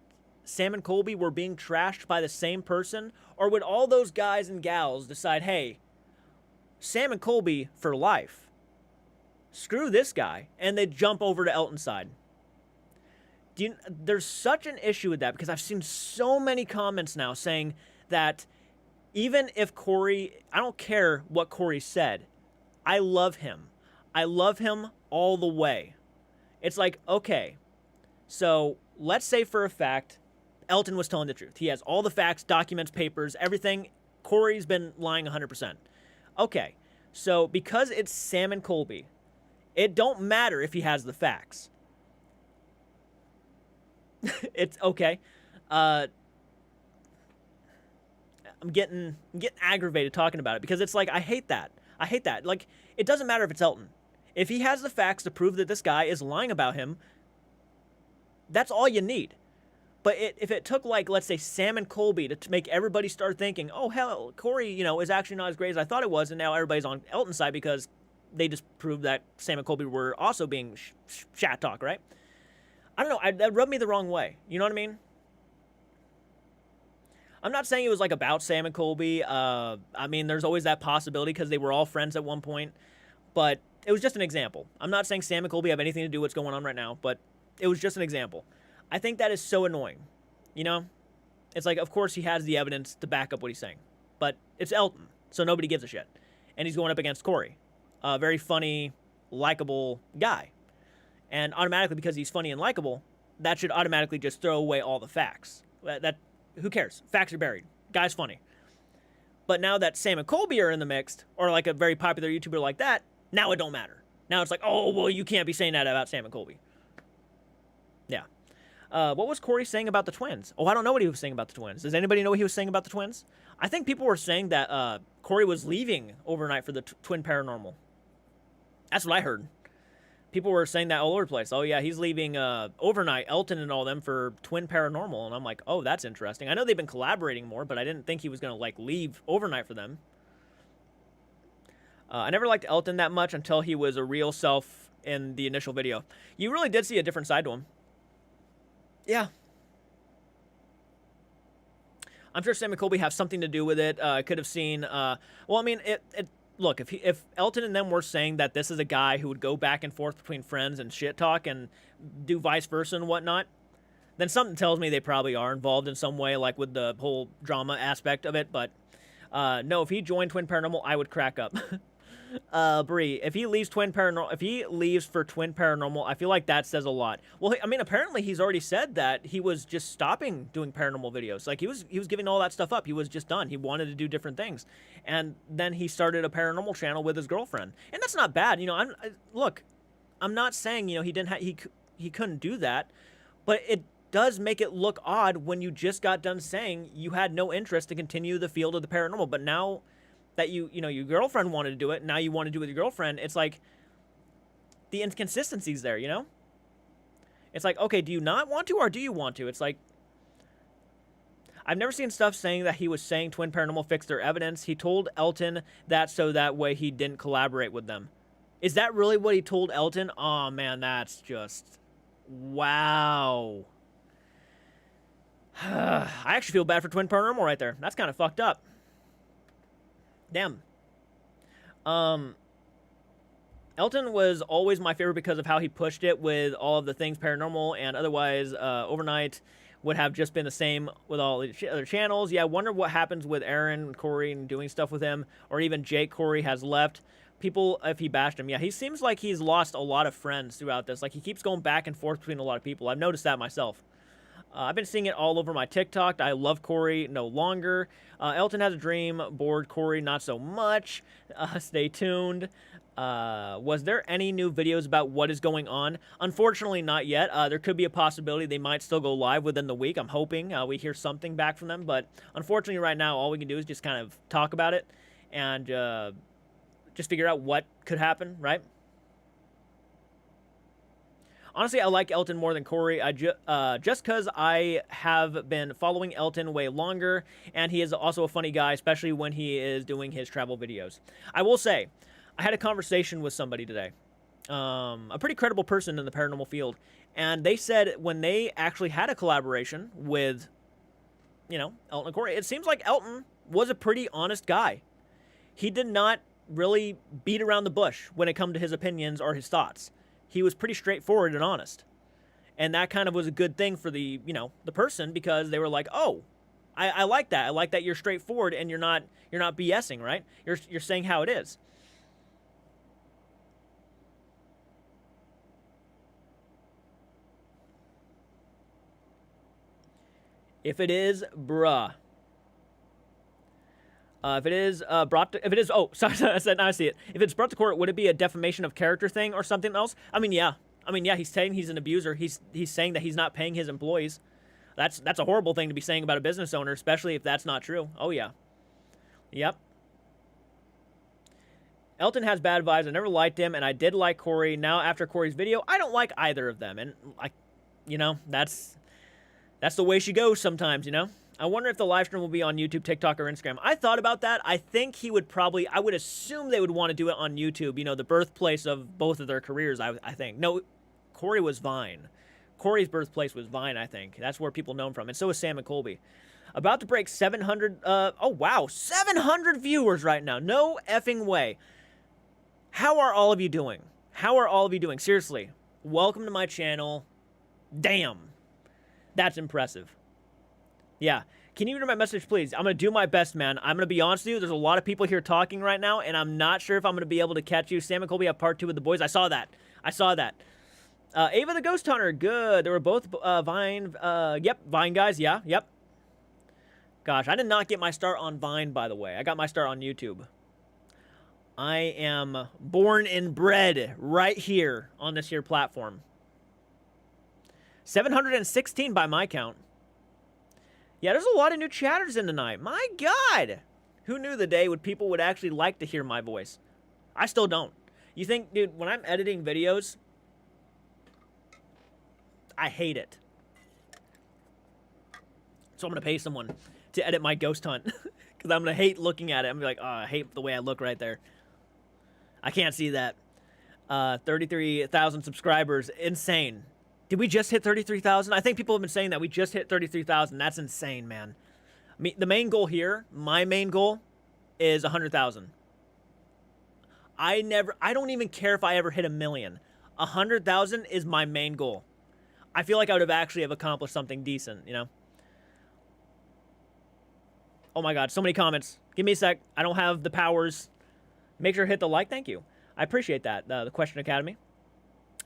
Sam and Colby were being trashed by the same person? Or would all those guys and gals decide, hey, Sam and Colby for life. Screw this guy. And they jump over to Elton's side. There's such an issue with that because I've seen so many comments now saying that even if Cory, I don't care what Cory said, I love him. I love him all the way. It's like, okay, so let's say for a fact Elton was telling the truth. He has all the facts, documents, papers, everything. Cory's been lying 100%. Okay, so because it's Sam and Colby, it don't matter if he has the facts. It's okay. I'm getting aggravated talking about it because it's like I hate that. I hate that. Like, it doesn't matter if it's Elton. If he has the facts to prove that this guy is lying about him, that's all you need. But if it took, like, let's say Sam and Colby to make everybody start thinking, oh, hell, Cory, is actually not as great as I thought it was, and now everybody's on Elton's side because they just proved that Sam and Colby were also being chat talk, right? I don't know. That rubbed me the wrong way. You know what I mean? I'm not saying it was, like, about Sam and Colby. I mean, there's always that possibility because they were all friends at one point. But it was just an example. I'm not saying Sam and Colby have anything to do with what's going on right now, but it was just an example. I think that is so annoying. It's like, of course he has the evidence to back up what he's saying. But it's Elton, so nobody gives a shit. And he's going up against Cory. A very funny, likable guy. And automatically, because he's funny and likable, that should automatically just throw away all the facts. Who cares? Facts are buried. Guy's funny. But now that Sam and Colby are in the mix, or like a very popular YouTuber like that, now it don't matter. Now it's like, oh, well, you can't be saying that about Sam and Colby. Yeah. What was Cory saying about the twins? Oh, I don't know what he was saying about the twins. Does anybody know what he was saying about the twins? I think people were saying that Cory was leaving overnight for the twin paranormal. That's what I heard. People were saying that all over the place. Oh, yeah, he's leaving overnight, Elton and all them for twin paranormal. And I'm like, oh, that's interesting. I know they've been collaborating more, but I didn't think he was going to, like, leave overnight for them. I never liked Elton that much until he was a real self in the initial video. You really did see a different side to him. Yeah. I'm sure Sam and Colby have something to do with it. Could have seen, well, I mean, look, if Elton and them were saying that this is a guy who would go back and forth between friends and shit talk and do vice versa and whatnot, then something tells me they probably are involved in some way, like with the whole drama aspect of it. But no, if he joined Twin Paranormal, I would crack up. Bree, if he leaves for Twin Paranormal, I feel like that says a lot. Well, I mean, apparently he's already said that he was just stopping doing paranormal videos. Like he was giving all that stuff up. He was just done. He wanted to do different things, and then he started a paranormal channel with his girlfriend, and that's not bad. Look, I'm not saying he couldn't do that, but it does make it look odd when you just got done saying you had no interest to continue the field of the paranormal, but now that your girlfriend wanted to do it, now you want to do it with your girlfriend. It's like the inconsistencies there, It's like, okay, do you not want to or do you want to? It's like, I've never seen stuff saying that he was saying Twin Paranormal fixed their evidence. He told Elton that so that way he didn't collaborate with them. Is that really what he told Elton? Oh, man, that's just, wow. I actually feel bad for Twin Paranormal right there. That's kind of fucked up. Damn. Elton was always my favorite because of how he pushed it with all of the things paranormal, and otherwise, overnight would have just been the same with all the other channels. Yeah, I wonder what happens with Aaron and Cory and doing stuff with him, or even Jake Cory has left. People, if he bashed him, yeah, he seems like he's lost a lot of friends throughout this. Like, he keeps going back and forth between a lot of people. I've noticed that myself. I've been seeing it all over my TikTok. I love Cory no longer. Elton has a dream board. Cory, not so much. Stay tuned. Was there any new videos about what is going on? Unfortunately, not yet. There could be a possibility they might still go live within the week. I'm hoping we hear something back from them. But unfortunately, right now, all we can do is just kind of talk about it and just figure out what could happen, right? Honestly, I like Elton more than Cory. Just because I have been following Elton way longer, and he is also a funny guy, especially when he is doing his travel videos. I will say, I had a conversation with somebody today, a pretty credible person in the paranormal field, and they said when they actually had a collaboration with, Elton and Cory, it seems like Elton was a pretty honest guy. He did not really beat around the bush when it come to his opinions or his thoughts. He was pretty straightforward and honest. And that kind of was a good thing for the, you know, the person, because they were like, oh, I like that. I like that you're straightforward and you're not BSing, right? You're saying how it is. If it is, bruh. If it is oh, sorry, I said, now I see it. If it's brought to court, would it be a defamation of character thing or something else? I mean, yeah. He's saying he's an abuser. He's saying that he's not paying his employees. That's a horrible thing to be saying about a business owner, especially if that's not true. Oh, yeah. Yep. Elton has bad vibes. I never liked him, and I did like Cory. Now, after Cory's video, I don't like either of them. And, you know, that's the way she goes sometimes, you know? I wonder if the live stream will be on YouTube, TikTok, or Instagram. I thought about that. I think he would probably, I would assume they would want to do it on YouTube, you know, the birthplace of both of their careers, I think. No, Cory was Vine. Cory's birthplace was Vine, I think. That's where people know him from. And so is Sam and Colby. About to break 700, oh, wow, 700 viewers right now. No effing way. How are all of you doing? How are all of you doing? Seriously, welcome to my channel. Damn. That's impressive. Yeah. Can you read my message, please? I'm going to do my best, man. I'm going to be honest with you. There's a lot of people here talking right now, and I'm not sure if I'm going to be able to catch you. Sam and Colby have part 2 with the boys. I saw that. Ava the Ghost Hunter. Good. They were both Vine. Yep. Vine guys. Yeah. Yep. Gosh, I did not get my start on Vine, by the way. I got my start on YouTube. I am born and bred right here on this here platform. 716 by my count. Yeah, there's a lot of new chatters in tonight. My God. Who knew the day when people would actually like to hear my voice? I still don't. You think, dude, when I'm editing videos, I hate it. So I'm going to pay someone to edit my ghost hunt. Because I'm going to hate looking at it. I'm going to be like, oh, I hate the way I look right there. I can't see that. 33,000 subscribers. Insane. Did we just hit 33,000? I think people have been saying that we just hit 33,000. That's insane, man. I mean, the main goal here, my main goal, is 100,000. I don't even care if I ever hit 1 million. 100,000 is my main goal. I feel like I would have actually have accomplished something decent, you know? Oh my God, so many comments. Give me a sec. I don't have the powers. Make sure to hit the like. Thank you. I appreciate that. The Question Academy.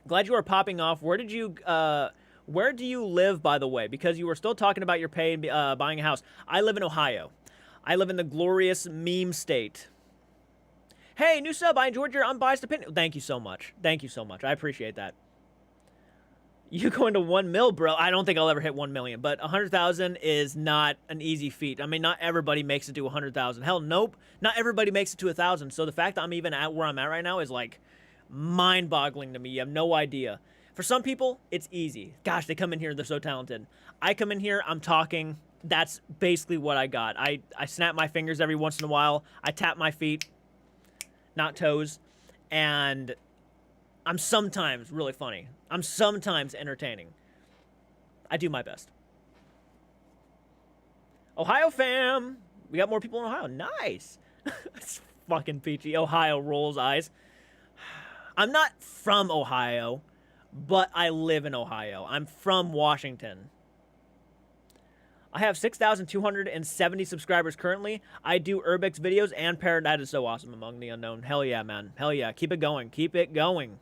Glad you are popping off. Where do you live, by the way? Because you were still talking about your pay and buying a house. I live in Ohio. I live in the glorious meme state. Hey, new sub. I enjoyed your unbiased opinion. Thank you so much. Thank you so much. I appreciate that. You going to 1 mil, bro? I don't think I'll ever hit 1 million, but 100,000 is not an easy feat. I mean, not everybody makes it to 100,000. Hell, nope. Not everybody makes it to 1,000. So the fact that I'm even at where I'm at right now is like mind-boggling to me. You have no idea. For some people, it's easy. Gosh, they come in here, they're so talented. I come in here, I'm talking. That's basically what I got. I snap my fingers every once in a while. I tap my feet, not toes, and I'm sometimes really funny. I'm sometimes entertaining. I do my best. Ohio fam! We got more people in Ohio. Nice! It's fucking peachy. Ohio rolls eyes. I'm not from Ohio, but I live in Ohio. I'm from Washington. I have 6,270 subscribers currently. I do Urbex videos and Parrot. That is so awesome. Among the Unknown. Hell yeah, man. Hell yeah. Keep it going. Keep it going.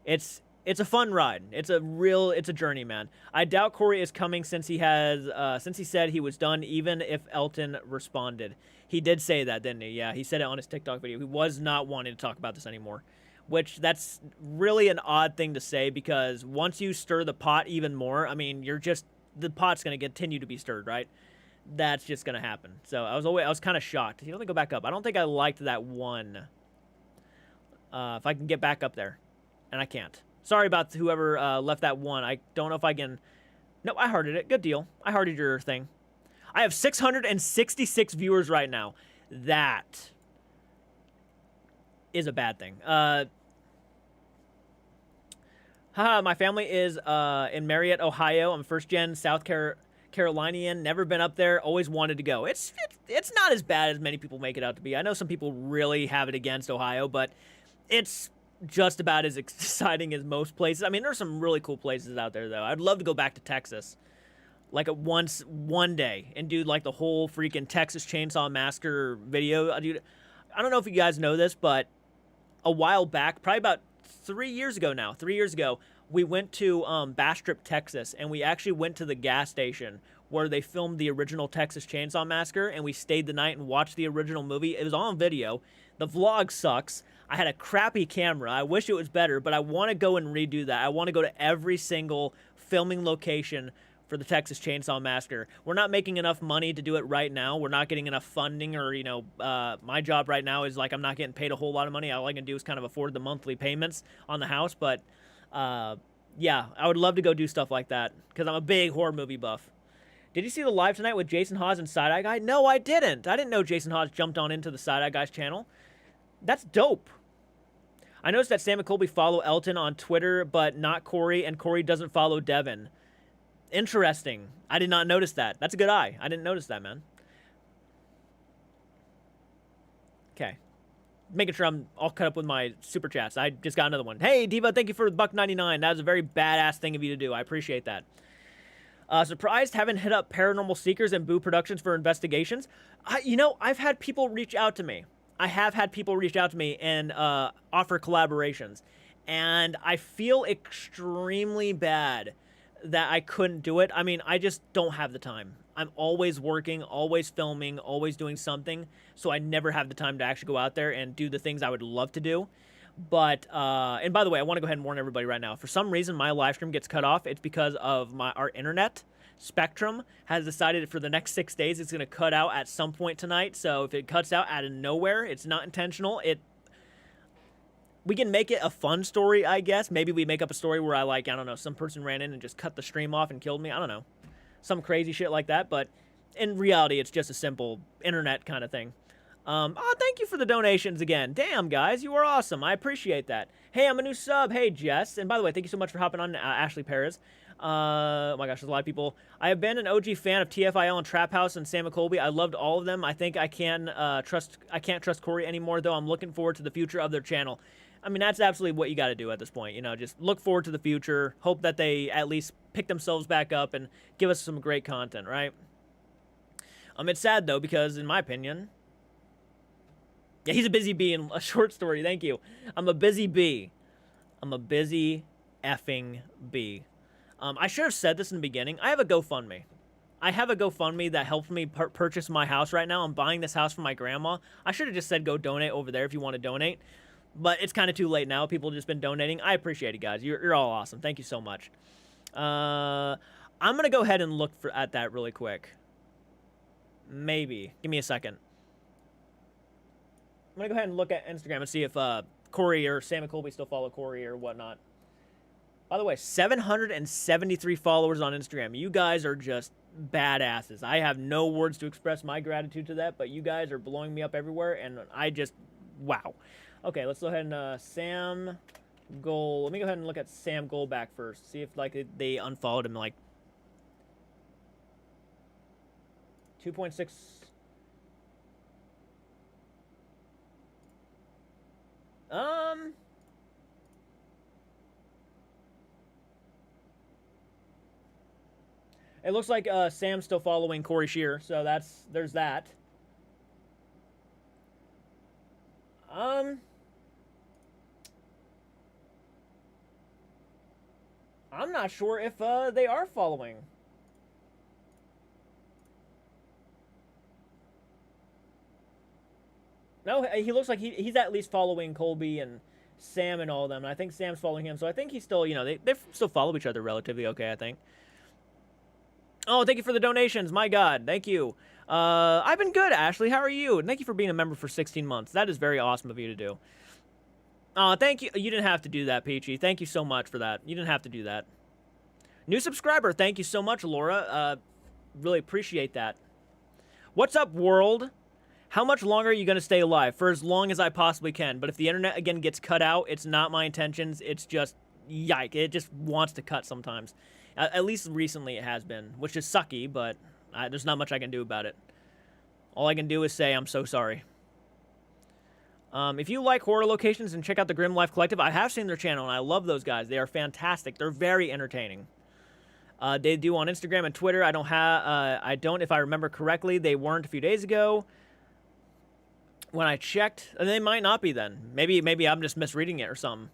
It's a fun ride. It's a journey, man. I doubt Cory is coming since he said he was done, even if Elton responded. He did say that, didn't he? Yeah, he said it on his TikTok video. He was not wanting to talk about this anymore. Which, that's really an odd thing to say, because once you stir the pot even more, I mean, the pot's going to continue to be stirred, right? That's just going to happen. So I was kind of shocked. Let me go back up. I don't think I liked that one. If I can get back up there. And I can't. Sorry about whoever left that one. I don't know if I can. No, I hearted it. Good deal. I hearted your thing. I have 666 viewers right now. That is a bad thing. Haha, my family is in Marietta, Ohio. I'm first gen South Carolinian, never been up there, always wanted to go. It's not as bad as many people make it out to be. I know some people really have it against Ohio, but it's just about as exciting as most places. I mean, there's some really cool places out there, though. I'd love to go back to Texas, like one day, and do like the whole freaking Texas Chainsaw Massacre video. Dude, I don't know if you guys know this, but a while back, probably about 3 years ago now, we went to Bastrop, Texas, and we actually went to the gas station where they filmed the original Texas Chainsaw Massacre, and we stayed the night and watched the original movie. It was on video. The vlog sucks. I had a crappy camera. I wish it was better, but I want to go and redo that. I want to go to every single filming location for the Texas Chainsaw Massacre. We're not making enough money to do it right now. We're not getting enough funding, or, my job right now is like I'm not getting paid a whole lot of money. All I can do is kind of afford the monthly payments on the house, but yeah, I would love to go do stuff like that because I'm a big horror movie buff. Did you see the live tonight with Jason Hawes and Side Eye Guy? No, I didn't. I didn't know Jason Hawes jumped on into the Side Eye Guy's channel. That's dope. I noticed that Sam and Colby follow Elton on Twitter, but not Cory, and Cory doesn't follow Devon. Interesting. I did not notice that. That's a good eye. I didn't notice that, man. Okay. Making sure I'm all cut up with my super chats. I just got another one. Hey, Diva, thank you for the $1.99. That was a very badass thing of you to do. I appreciate that. Surprised haven't hit up Paranormal Seekers and Boo Productions for investigations. I've had people reach out to me. I have had people reach out to me and offer collaborations. And I feel extremely bad that I couldn't do it. I mean, I just don't have the time. I'm always working, always filming, always doing something. So I never have the time to actually go out there and do the things I would love to do. But, and by the way, I want to go ahead and warn everybody right now. For some reason, my live stream gets cut off. It's because of our internet. Spectrum has decided for the next 6 days it's going to cut out at some point tonight. So if it cuts out out of nowhere, it's not intentional. We can make it a fun story, I guess. Maybe we make up a story where I don't know, some person ran in and just cut the stream off and killed me. I don't know. Some crazy shit like that. But in reality, it's just a simple internet kind of thing. Thank you for the donations again. Damn, guys, you are awesome. I appreciate that. Hey, I'm a new sub. Hey, Jess. And by the way, thank you so much for hopping on, Ashley Perez. Oh my gosh, there's a lot of people. I have been an OG fan of TFIL and Trap House and Sam and Colby. I loved all of them. I think I can't trust Cory anymore, though. I'm looking forward to the future of their channel. I mean, that's absolutely what you got to do at this point. Just look forward to the future. Hope that they at least pick themselves back up and give us some great content, right? It's sad, though, because in my opinion... Yeah, he's a busy bee in a short story. Thank you. I'm a busy bee. I'm a busy effing bee. I should have said this in the beginning. I have a GoFundMe. I have a GoFundMe that helped me purchase my house right now. I'm buying this house for my grandma. I should have just said go donate over there if you want to donate. But it's kind of too late now. People have just been donating. I appreciate it, guys. You're all awesome. Thank you so much. I'm going to go ahead and look at that really quick. Maybe. Give me a second. I'm going to go ahead and look at Instagram and see if Cory or Sam and Colby still follow Cory or whatnot. By the way, 773 followers on Instagram. You guys are just badasses. I have no words to express my gratitude to that, but you guys are blowing me up everywhere, and I just, wow. Okay, let's go ahead and Sam Goal. Let me go ahead and look at Sam Goldback first. See if they unfollowed him 2.6. It looks like Sam's still following Cory Shear, so there's that. I'm not sure if they are following. No, he looks like he's at least following Colby and Sam and all of them. And I think Sam's following him, so I think he's still, they still follow each other relatively okay, I think. Oh, thank you for the donations. My God, thank you. I've been good, Ashley. How are you? And thank you for being a member for 16 months. That is very awesome of you to do. Oh, thank you. You didn't have to do that, Peachy. Thank you so much for that. You didn't have to do that. New subscriber. Thank you so much, Laura. Really appreciate that. What's up, world? How much longer are you going to stay alive? For as long as I possibly can. But if the internet, again, gets cut out, it's not my intentions. It's just, yike. It just wants to cut sometimes. At least recently it has been, which is sucky, but there's not much I can do about it. All I can do is say I'm so sorry. If you like horror locations, and check out the Grim Life Collective. I have seen their channel, and I love those guys. They are fantastic. They're very entertaining. They do on Instagram and Twitter. I don't, if I remember correctly. They weren't a few days ago. When I checked, and they might not be then. Maybe I'm just misreading it or something.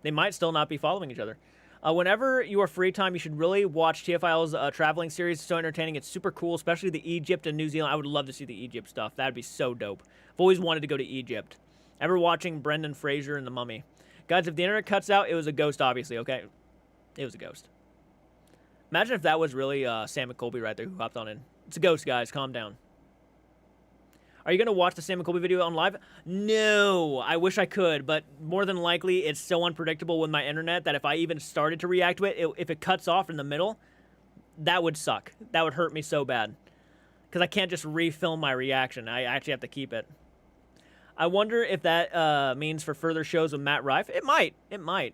They might still not be following each other. Whenever you are free time, you should really watch TFIL's traveling series. It's so entertaining. It's super cool, especially the Egypt and New Zealand. I would love to see the Egypt stuff. That'd be so dope. I've always wanted to go to Egypt. Ever watching Brendan Fraser and The Mummy? Guys, if the internet cuts out, it was a ghost, obviously, okay? It was a ghost. Imagine if that was really Sam McColby right there who hopped on in. It's a ghost, guys. Calm down. Are you going to watch the Sam McColby video on live? No. I wish I could, but more than likely, it's so unpredictable with my internet that if I even started to react to it, if it cuts off in the middle, that would suck. That would hurt me so bad. Because I can't just refilm my reaction. I actually have to keep it. I wonder if that means for further shows with Matt Rife. It might. It might.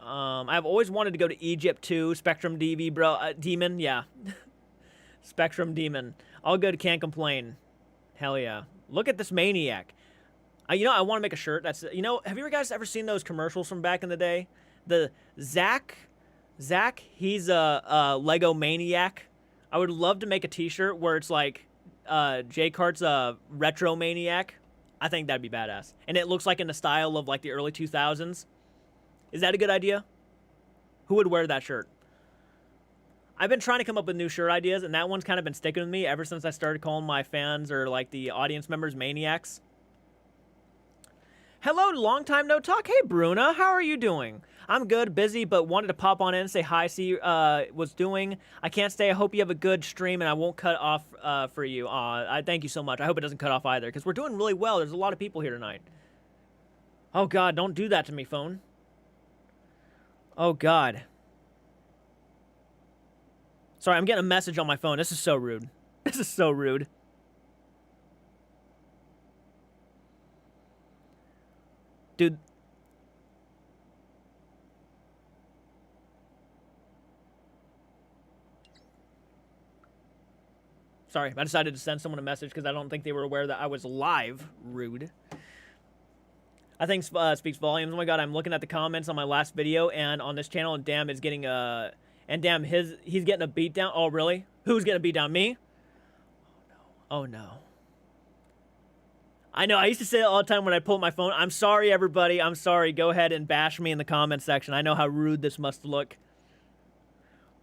I've always wanted to go to Egypt too. Spectrum DV, bro. Demon, yeah. Spectrum Demon. All good, can't complain. Hell yeah. Look at this maniac. You know, I want to make a shirt. That's, you know, have you guys ever seen those commercials from back in the day? The Zach, he's a Lego maniac. I would love to make a t-shirt where it's like J-Cart's a retro maniac. I think that'd be badass. And it looks like in the style of like the early 2000s. Is that a good idea? Who would wear that shirt? I've been trying to come up with new shirt ideas, and that one's kind of been sticking with me ever since I started calling my fans or like the audience members maniacs. Hello, long time no talk. Hey, Bruna, how are you doing? I'm good, busy, but wanted to pop on in and say hi, see what's doing. I can't stay. I hope you have a good stream, and I won't cut off for you. I thank you so much. I hope it doesn't cut off either, because we're doing really well. There's a lot of people here tonight. Oh, God, don't do that to me, phone. Oh, God. Sorry, I'm getting a message on my phone. This is so rude. This is so rude. Dude. Sorry, I decided to send someone a message because I don't think they were aware that I was live. Rude. I think speaks volumes. Oh my God, I'm looking at the comments on my last video and on this channel, and damn, is getting and damn, he's getting a beat down. Oh, really? Who's getting a beat down? Me? Oh, no. Oh, no. I know. I used to say it all the time when I pull up my phone. I'm sorry, everybody. I'm sorry. Go ahead and bash me in the comment section. I know how rude this must look.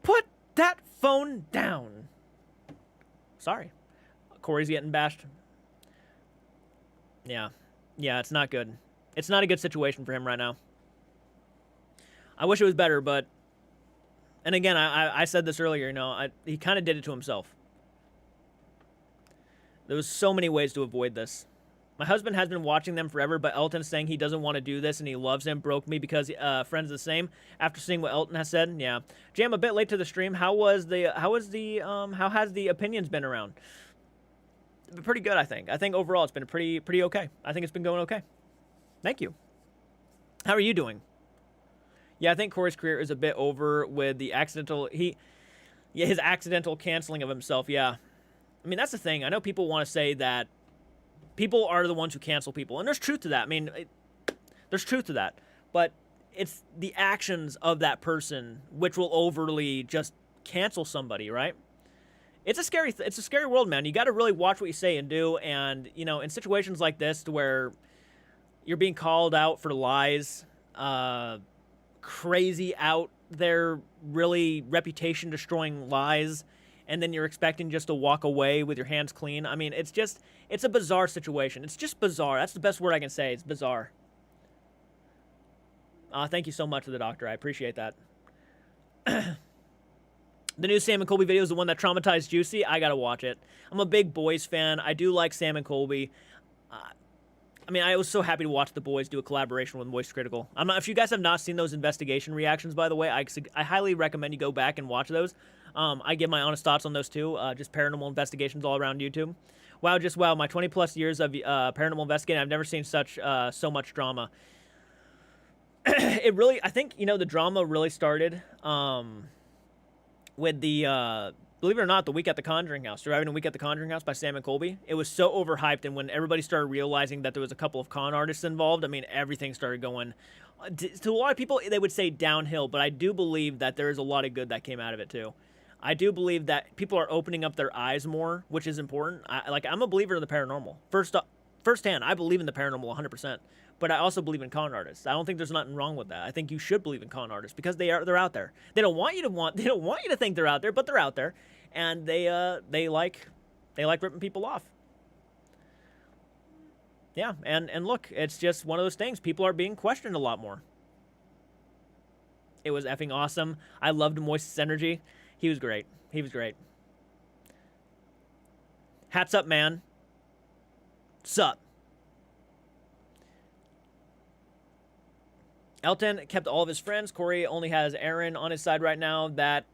Put that phone down. Sorry. Cory's getting bashed. Yeah. Yeah, it's not good. It's not a good situation for him right now. I wish it was better, but... And again, I said this earlier, you know, he kind of did it to himself. There was so many ways to avoid this. My husband has been watching them forever, but Elton saying he doesn't want to do this and he loves him broke me because friends the same. After seeing what Elton has said, yeah. Jam, a bit late to the stream. How has the opinions been around? Pretty good, I think. I think overall it's been pretty okay. I think it's been going okay. Thank you. How are you doing? Yeah, I think Cory's career is a bit over with the his accidental canceling of himself. Yeah. I mean, that's the thing. I know people want to say that people are the ones who cancel people, and there's truth to that. I mean, there's truth to that, but it's the actions of that person which will overly just cancel somebody, right? It's a scary world, man. You got to really watch what you say and do, and you know, in situations like this, to where you're being called out for lies, crazy out there, really reputation destroying lies, and then you're expecting just to walk away with your hands clean. I mean, it's a bizarre situation. It's just bizarre. That's the best word I can say. It's bizarre. Thank you so much to the doctor. I appreciate that. The new Sam and Colby video is the one that traumatized Juicy. I gotta watch it. I'm a big Boys fan. I do like Sam and Colby. I mean, I was so happy to watch the boys do a collaboration with Moist Critical. If you guys have not seen those investigation reactions, by the way, I highly recommend you go back and watch those. I give my honest thoughts on those too. Just paranormal investigations all around YouTube. Wow, just wow. My 20+ years of paranormal investigating, I've never seen so much drama. It really, I think, you know, the drama really started. with the believe it or not, the Week at the Conjuring House, Surviving a Week at the Conjuring House by Sam and Colby. It was so overhyped, and when everybody started realizing that there was a couple of con artists involved, I mean, everything started going. To a lot of people, they would say downhill, but I do believe that there is a lot of good that came out of it too. I do believe that people are opening up their eyes more, which is important. I'm a believer in the paranormal. Firsthand, I believe in the paranormal 100%. But I also believe in con artists. I don't think there's nothing wrong with that. I think you should believe in con artists because they're out there. They don't want you to think they're out there, but they're out there, and they like ripping people off. Yeah, and look, it's just one of those things. People are being questioned a lot more. It was effing awesome. I loved Moist's energy. He was great. He was great. Hats up, man. Sup. Elton kept all of his friends. Cory only has Aaron on his side right now. That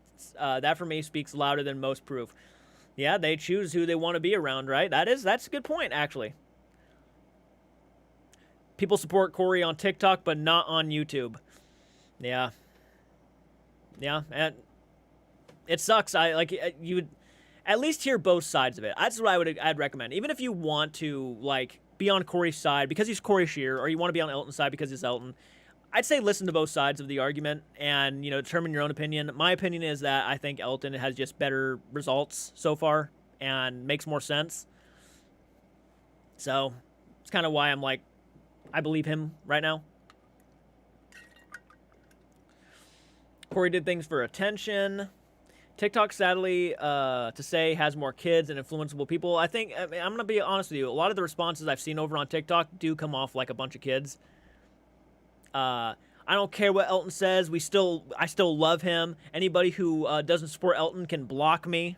for me speaks louder than most proof. Yeah, they choose who they want to be around, right? That's a good point, actually. People support Cory on TikTok, but not on YouTube. Yeah. Yeah, and it sucks. You would at least hear both sides of it. That's what I'd recommend. Even if you want to be on Cory's side because he's Cory Shear, or you want to be on Elton's side because he's Elton, I'd say listen to both sides of the argument and, determine your own opinion. My opinion is that I think Elton has just better results so far and makes more sense. So it's kind of why I'm I believe him right now. Cory did things for attention. TikTok, sadly, to say, has more kids and influenceable people. I'm going to be honest with you. A lot of the responses I've seen over on TikTok do come off like a bunch of kids. I don't care what Elton says. I still love him. Anybody who doesn't support Elton can block me.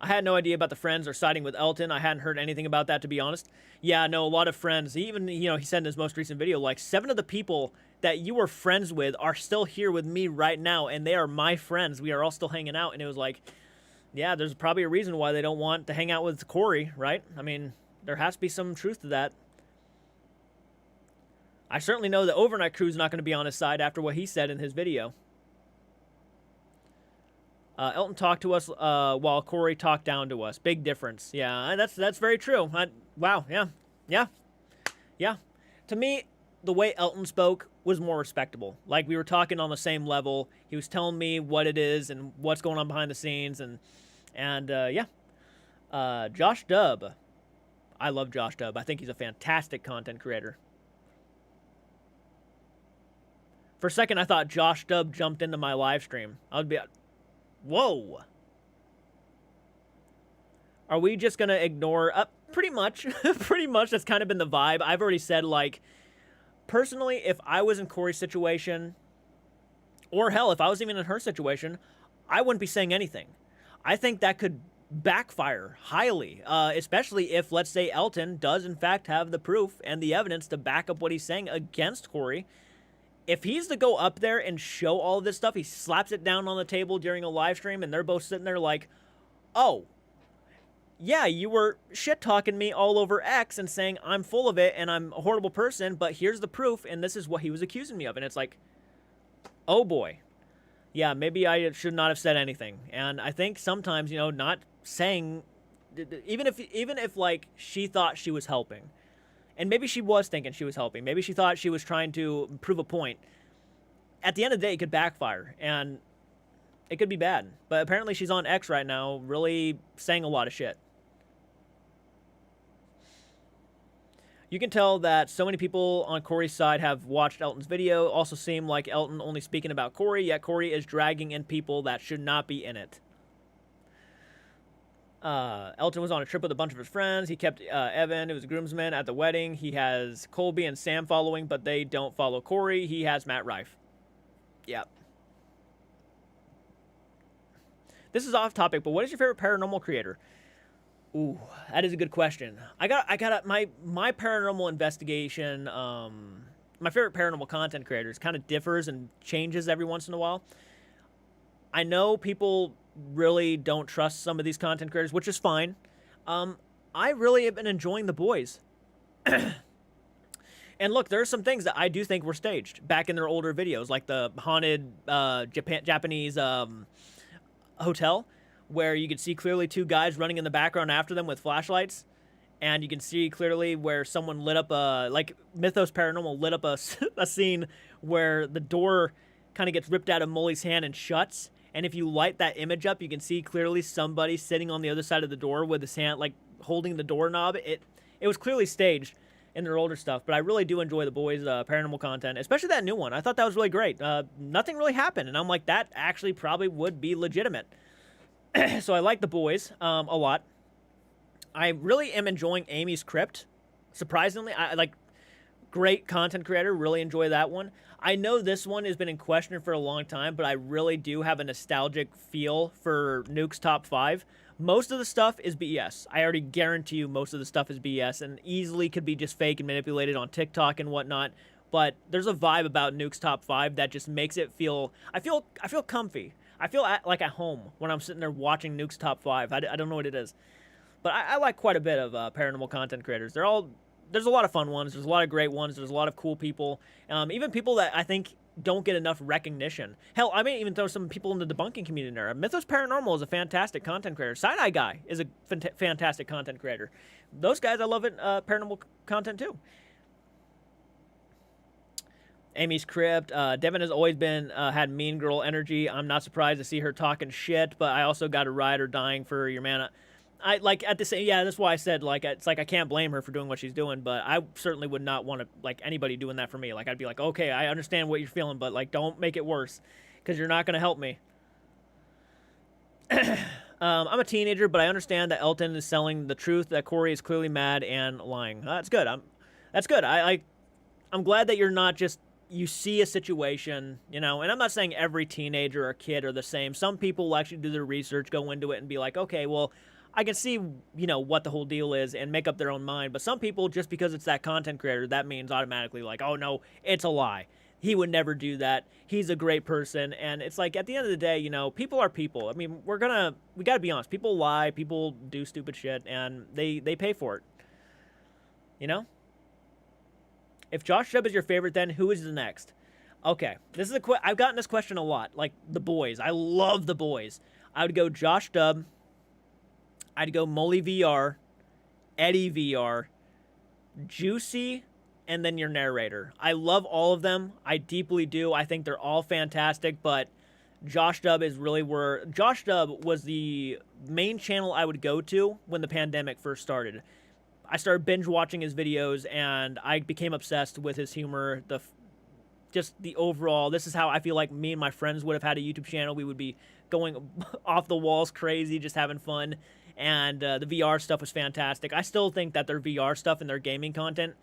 I had no idea about the friends or siding with Elton. I hadn't heard anything about that, to be honest. Yeah, no, a lot of friends. Even, he said in his most recent video, 7 of the people that you were friends with are still here with me right now, and they are my friends. We are all still hanging out. And it was yeah, there's probably a reason why they don't want to hang out with Cory, right? I mean, there has to be some truth to that. I certainly know the Overnight Crew's not going to be on his side after what he said in his video. Elton talked to us while Cory talked down to us. Big difference. Yeah, that's very true. Wow, yeah. To me, the way Elton spoke was more respectable. We were talking on the same level. He was telling me what it is and what's going on behind the scenes, and yeah. Josh Dub. I love Josh Dub. I think he's a fantastic content creator. For a second, I thought Josh Dub jumped into my live stream. I would be, whoa. Are we just going to ignore? Pretty much. Pretty much. That's kind of been the vibe. I've already said, personally, if I was in Cory's situation, or hell, if I was even in her situation, I wouldn't be saying anything. I think that could backfire highly, especially if, let's say, Elton does, in fact, have the proof and the evidence to back up what he's saying against Cory. If he's to go up there and show all of this stuff, he slaps it down on the table during a live stream, and they're both sitting there oh, yeah, you were shit-talking me all over X and saying I'm full of it and I'm a horrible person, but here's the proof, and this is what he was accusing me of. And it's oh boy. Yeah, maybe I should not have said anything. And I think sometimes, not saying, even if she thought she was helping, and maybe she was thinking she was helping. Maybe she thought she was trying to prove a point. At the end of the day, it could backfire, and it could be bad. But apparently she's on X right now, really saying a lot of shit. You can tell that so many people on Cory's side have watched Elton's video. Also seem like Elton only speaking about Cory, yet Cory is dragging in people that should not be in it. Elton was on a trip with a bunch of his friends. He kept Evan, who was a groomsman, at the wedding. He has Colby and Sam following, but they don't follow Cory. He has Matt Rife. Yep. This is off topic, but what is your favorite paranormal creator? Ooh, that is a good question. I got my paranormal investigation. My favorite paranormal content creators kind of differs and changes every once in a while. I know people really don't trust some of these content creators, which is fine. I really have been enjoying the boys. And look, there are some things that I do think were staged back in their older videos, like the haunted Japanese hotel, where you could see clearly two guys running in the background after them with flashlights. And you can see clearly where someone lit up like Mythos Paranormal lit up a scene where the door kind of gets ripped out of Molly's hand and shuts. And if you light that image up, you can see clearly somebody sitting on the other side of the door with his hand, like, holding the doorknob. It was clearly staged in their older stuff, but I really do enjoy the boys' paranormal content, especially that new one. I thought that was really great. Nothing really happened, and I'm like, that actually probably would be legitimate. So I like the boys a lot. I really am enjoying Amy's Crypt. Surprisingly, I like, great content creator. Really enjoy that one. I know this one has been in question for a long time, but I really do have a nostalgic feel for Nuke's Top 5. Most of the stuff is BS. I already guarantee you most of the stuff is BS and easily could be just fake and manipulated on TikTok and whatnot. But there's a vibe about Nuke's Top 5 that just makes it feel... I feel comfy. I feel like at home when I'm sitting there watching Nuke's Top 5. I don't know what it is. But I like quite a bit of paranormal content creators. There's a lot of fun ones. There's a lot of great ones. There's a lot of cool people. Even people that I think don't get enough recognition. Hell, I may even throw some people in the debunking community there. Mythos Paranormal is a fantastic content creator. Side-Eye Guy is a fantastic content creator. Those guys, I love it. Paranormal content too. Amy's Crypt. Devon has always been had mean girl energy. I'm not surprised to see her talking shit, but I also got a ride or dying for your man. I like at the same, yeah, that's why I said, like, it's like I can't blame her for doing what she's doing, but I certainly would not want to, like, anybody doing that for me. Like, I'd be like, okay, I understand what you're feeling, but, like, don't make it worse because you're not going to help me. I'm a teenager, but I understand that Elton is selling the truth that Cory is clearly mad and lying. That's good. That's good. I'm glad that you're not just, you see a situation, you know, and I'm not saying every teenager or kid are the same. Some people will actually do their research, go into it and be like, okay, well, I can see, you know, what the whole deal is and make up their own mind. But some people, just because it's that content creator, that means automatically like, oh, no, it's a lie. He would never do that. He's a great person. And it's like, at the end of the day, you know, people are people. I mean, we got to be honest. People lie. People do stupid shit. And they pay for it. You know? If Josh Dub is your favorite, then who is the next? Okay. This is I've gotten this question a lot. Like, the boys. I love the boys. I would go Josh Dub. I'd go Molly VR, Eddie VR, Juicy, and then your narrator. I love all of them. I deeply do. I think they're all fantastic, but Josh Dub is really where... Josh Dub was the main channel I would go to when the pandemic first started. I started binge watching his videos, and I became obsessed with his humor, just the overall... This is how I feel like me and my friends would have had a YouTube channel. We would be going off the walls crazy, just having fun. And the VR stuff was fantastic. I still think that their VR stuff and their gaming content,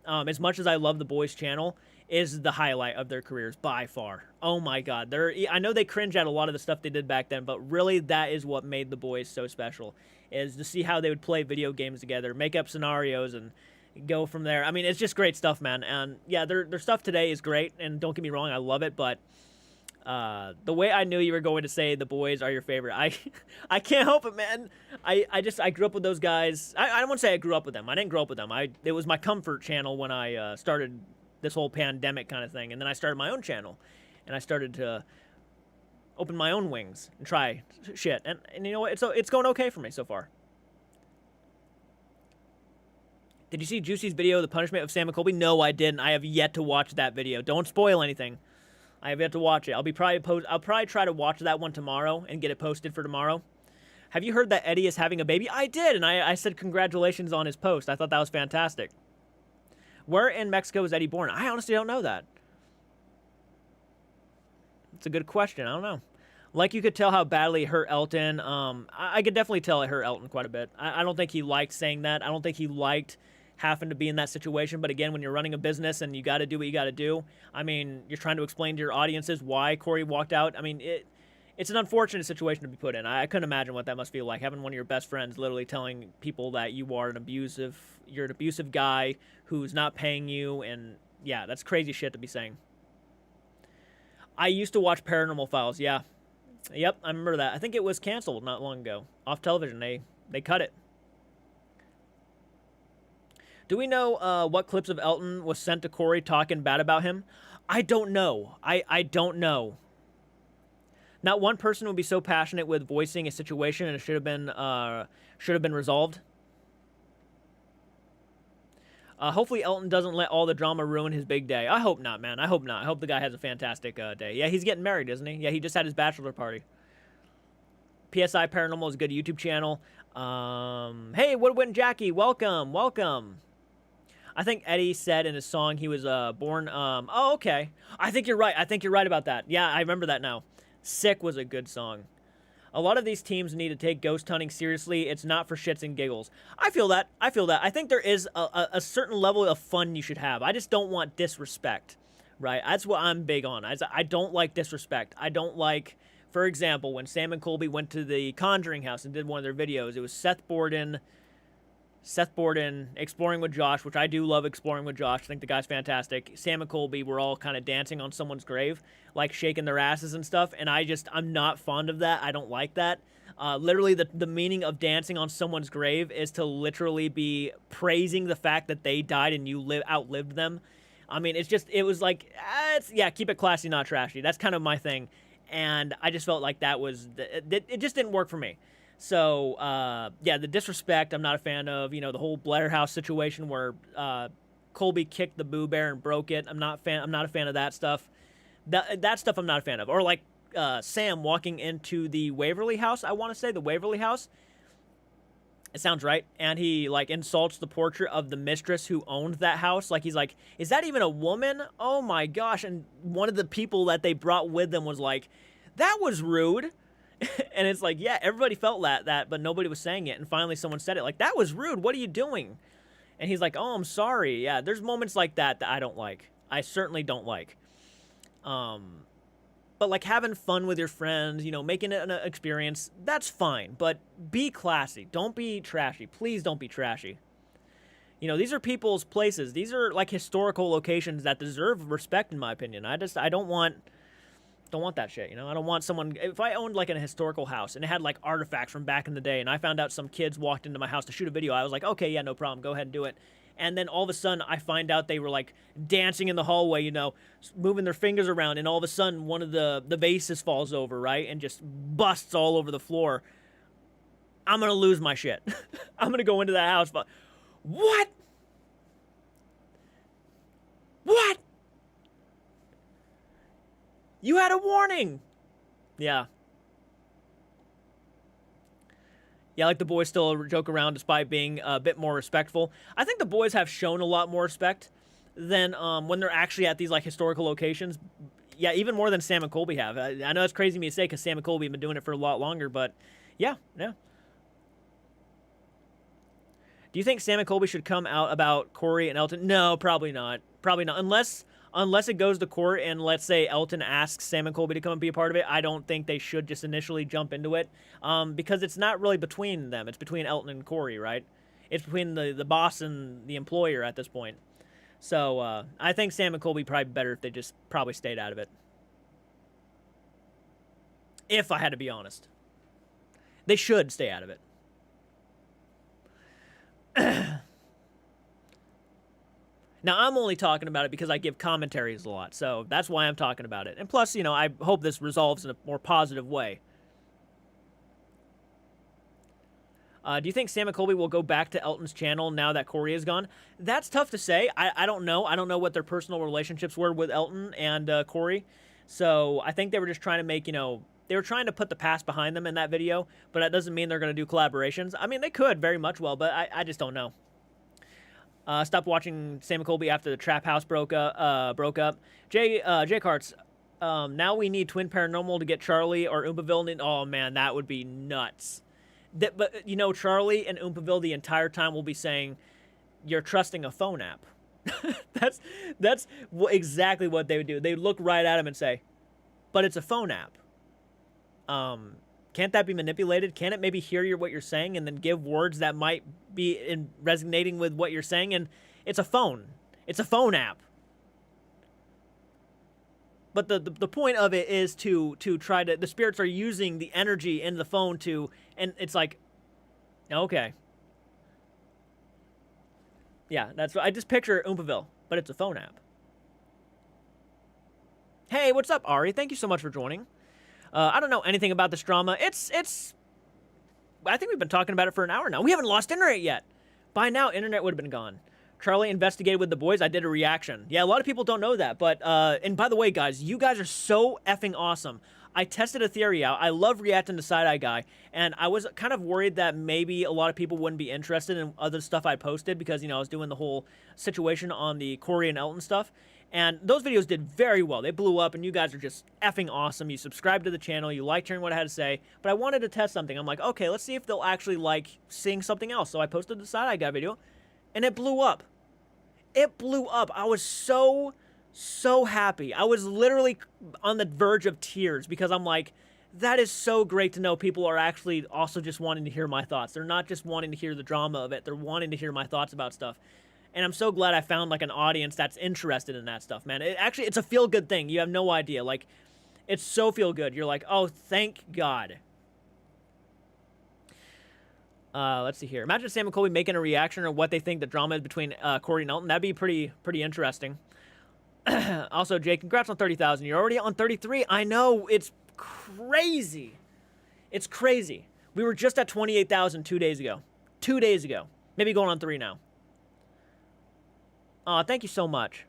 as much as I love the boys' channel, is the highlight of their careers by far. Oh my God. I know they cringe at a lot of the stuff they did back then, but really that is what made the boys so special, is to see how they would play video games together, make up scenarios, and go from there. I mean, it's just great stuff, man. And yeah, their stuff today is great, and don't get me wrong, I love it, but... the way I knew you were going to say the boys are your favorite, I can't help it, man. I grew up with those guys. I don't want to say I grew up with them. I didn't grow up with them. It was my comfort channel when I started this whole pandemic kind of thing, and then I started my own channel, and I started to open my own wings and try shit, and you know what? It's going okay for me so far. Did you see Juicy's video, The Punishment of Sam and Colby? No, I didn't. I have yet to watch that video. Don't spoil anything. I have yet to watch it. I'll probably try to watch that one tomorrow and get it posted for tomorrow. Have you heard that Eddie is having a baby? I did, and I said congratulations on his post. I thought that was fantastic. Where in Mexico was Eddie born? I honestly don't know that. It's a good question. I don't know. Like, you could tell how badly it hurt Elton. I could definitely tell it hurt Elton quite a bit. I don't think he liked saying that. I don't think he liked having to be in that situation. But again, when you're running a business and you got to do what you got to do, I mean, you're trying to explain to your audiences why Cory walked out. I mean, it's an unfortunate situation to be put in. I couldn't imagine what that must feel like, having one of your best friends literally telling people that you're an abusive guy who's not paying you. And yeah, that's crazy shit to be saying. I used to watch Paranormal Files. Yeah. Yep, I remember that. I think it was canceled not long ago. Off television. They cut it. Do we know what clips of Elton was sent to Cory talking bad about him? I don't know. I don't know. Not one person would be so passionate with voicing a situation, and it should have been resolved. Hopefully Elton doesn't let all the drama ruin his big day. I hope not, man. I hope not. I hope the guy has a fantastic day. Yeah, he's getting married, isn't he? Yeah, he just had his bachelor party. PSI Paranormal is a good YouTube channel. Hey, Woodwind Jackie, welcome, welcome. I think Eddie said in his song he was born. Oh, okay. I think you're right. I think you're right about that. Yeah, I remember that now. Sick was a good song. A lot of these teams need to take ghost hunting seriously. It's not for shits and giggles. I feel that. I feel that. I think there is a certain level of fun you should have. I just don't want disrespect, right? That's what I'm big on. I don't like disrespect. I don't like, for example, when Sam and Colby went to the Conjuring house and did one of their videos, it was Seth Borden, Exploring with Josh, which I do love Exploring with Josh. I think the guy's fantastic. Sam and Colby were all kind of dancing on someone's grave, like shaking their asses and stuff, and I'm not fond of that. I don't like that. Literally, the meaning of dancing on someone's grave is to literally be praising the fact that they died and you outlived them. I mean, it was like, keep it classy, not trashy. That's kind of my thing, and I just felt like it just didn't work for me. So, the disrespect I'm not a fan of. You know, the whole Blair House situation where Colby kicked the Boo Bear and broke it. I'm not a fan of that stuff. That stuff I'm not a fan of. Or like Sam walking into the Waverly House, I want to say, the Waverly House. It sounds right. And he, like, insults the portrait of the mistress who owned that house. Like, he's like, is that even a woman? Oh, my gosh. And one of the people that they brought with them was like, that was rude. And it's like, yeah, everybody felt that, but nobody was saying it. And finally someone said it, like, that was rude. What are you doing? And he's like, oh, I'm sorry. Yeah, there's moments like that I don't like. I certainly don't like. But, like, having fun with your friends, you know, making it an experience, that's fine. But be classy. Don't be trashy. Please don't be trashy. You know, these are people's places. These are, like, historical locations that deserve respect, in my opinion. I don't want that shit, you know? I don't want someone... If I owned, like, a historical house and it had, like, artifacts from back in the day and I found out some kids walked into my house to shoot a video, I was like, okay, yeah, no problem. Go ahead and do it. And then all of a sudden, I find out they were, like, dancing in the hallway, you know, moving their fingers around, and all of a sudden, one of the vases falls over, right? And just busts all over the floor. I'm gonna lose my shit. I'm gonna go into that house, but... What? What? You had a warning! Yeah. Yeah, like the boys still joke around despite being a bit more respectful. I think the boys have shown a lot more respect than when they're actually at these, like, historical locations. Yeah, even more than Sam and Colby have. I know it's crazy me to say because Sam and Colby have been doing it for a lot longer, but yeah. Do you think Sam and Colby should come out about Cory and Elton? No, probably not. Probably not. Unless it goes to court and, let's say, Elton asks Sam and Colby to come and be a part of it, I don't think they should just initially jump into it, because it's not really between them. It's between Elton and Cory, right? It's between the boss and the employer at this point. So I think Sam and Colby probably better if they just probably stayed out of it. If I had to be honest. They should stay out of it. Now, I'm only talking about it because I give commentaries a lot, so that's why I'm talking about it. And plus, you know, I hope this resolves in a more positive way. Do you think Sam and Colby will go back to Elton's channel now that Cory is gone? That's tough to say. I don't know. I don't know what their personal relationships were with Elton and Cory. So I think they were just trying to make, you know, they were trying to put the past behind them in that video, but that doesn't mean they're going to do collaborations. I mean, they could very much well, but I just don't know. Stopped watching Sam and Colby after the Trap House broke up. CARTS. Now we need Twin Paranormal to get Charlie or Oompaville in. Oh man, that would be nuts. But you know, Charlie and Oompaville the entire time will be saying, "You're trusting a phone app." that's exactly what they would do. They would look right at him and say, "But it's a phone app. Can't that be manipulated? Can it maybe hear what you're saying and then give words that might be resonating with what you're saying? And it's a phone. It's a phone app." But the point of it is to try to... The spirits are using the energy in the phone to... And it's like... Okay. Yeah, that's what I just picture Oompaville, but it's a phone app. Hey, what's up, Ari? Thank you so much for joining. I don't know anything about this drama. It's. I think we've been talking about it for an hour now. We haven't lost internet yet. By now, internet would have been gone. Charlie investigated with the boys. I did a reaction. Yeah, a lot of people don't know that. But, and by the way, guys, you guys are so effing awesome. I tested a theory out. I love reacting to Side-Eye Guy. And I was kind of worried that maybe a lot of people wouldn't be interested in other stuff I posted because, you know, I was doing the whole situation on the Cory and Elton stuff. And those videos did very well. They blew up, and you guys are just effing awesome. You subscribed to the channel. You liked hearing what I had to say. But I wanted to test something. I'm like, okay, let's see if they'll actually like seeing something else. So I posted the Side-Eye Guy video, and it blew up. It blew up. I was so happy. I was literally on the verge of tears because I'm like, that is so great to know people are actually also just wanting to hear my thoughts. They're not just wanting to hear the drama of it. They're wanting to hear my thoughts about stuff. And I'm so glad I found, like, an audience that's interested in that stuff, man. It's a feel-good thing. You have no idea. Like, it's so feel-good. You're like, oh, thank God. Let's see here. Imagine Sam and Colby making a reaction or what they think the drama is between Cory and Elton. That'd be pretty interesting. Also, Jake, congrats on 30,000. You're already on 33. I know. It's crazy. It's crazy. We were just at 28,000 2 days ago. 2 days ago. Maybe going on 3 now. Thank you so much.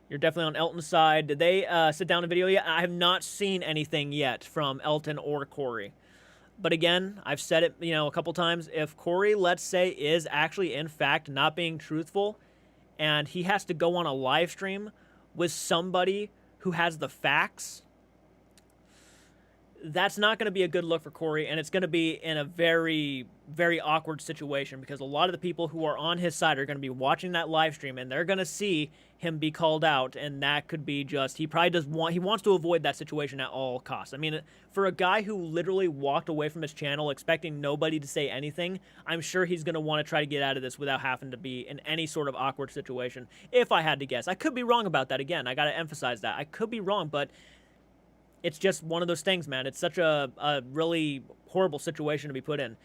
You're definitely on Elton's side. Did they sit down in video yet? I have not seen anything yet from Elton or Cory. But again, I've said it, you know, a couple times. If Cory, let's say, is actually, in fact, not being truthful, and he has to go on a live stream with somebody who has the facts, that's not going to be a good look for Cory, and it's going to be in a very, very awkward situation because a lot of the people who are on his side are going to be watching that live stream, and they're going to see him be called out, and that could be just, he wants to avoid that situation at all costs. I mean, for a guy who literally walked away from his channel expecting nobody to say anything, I'm sure he's going to want to try to get out of this without having to be in any sort of awkward situation, if I had to guess. I could be wrong about that. Again, I got to emphasize that. I could be wrong, but it's just one of those things, man. It's such a really horrible situation to be put in.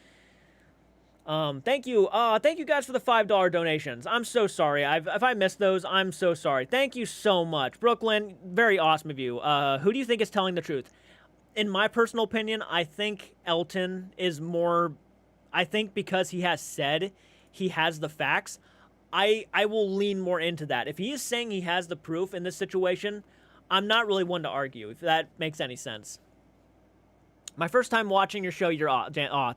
Thank you guys for the $5 donations. I'm so sorry. If I missed those, I'm so sorry. Thank you so much. Brooklyn, very awesome of you. Who do you think is telling the truth? In my personal opinion, I think Elton is more, I think because he has said he has the facts, I will lean more into that. If he is saying he has the proof in this situation, I'm not really one to argue, if that makes any sense. My first time watching your show,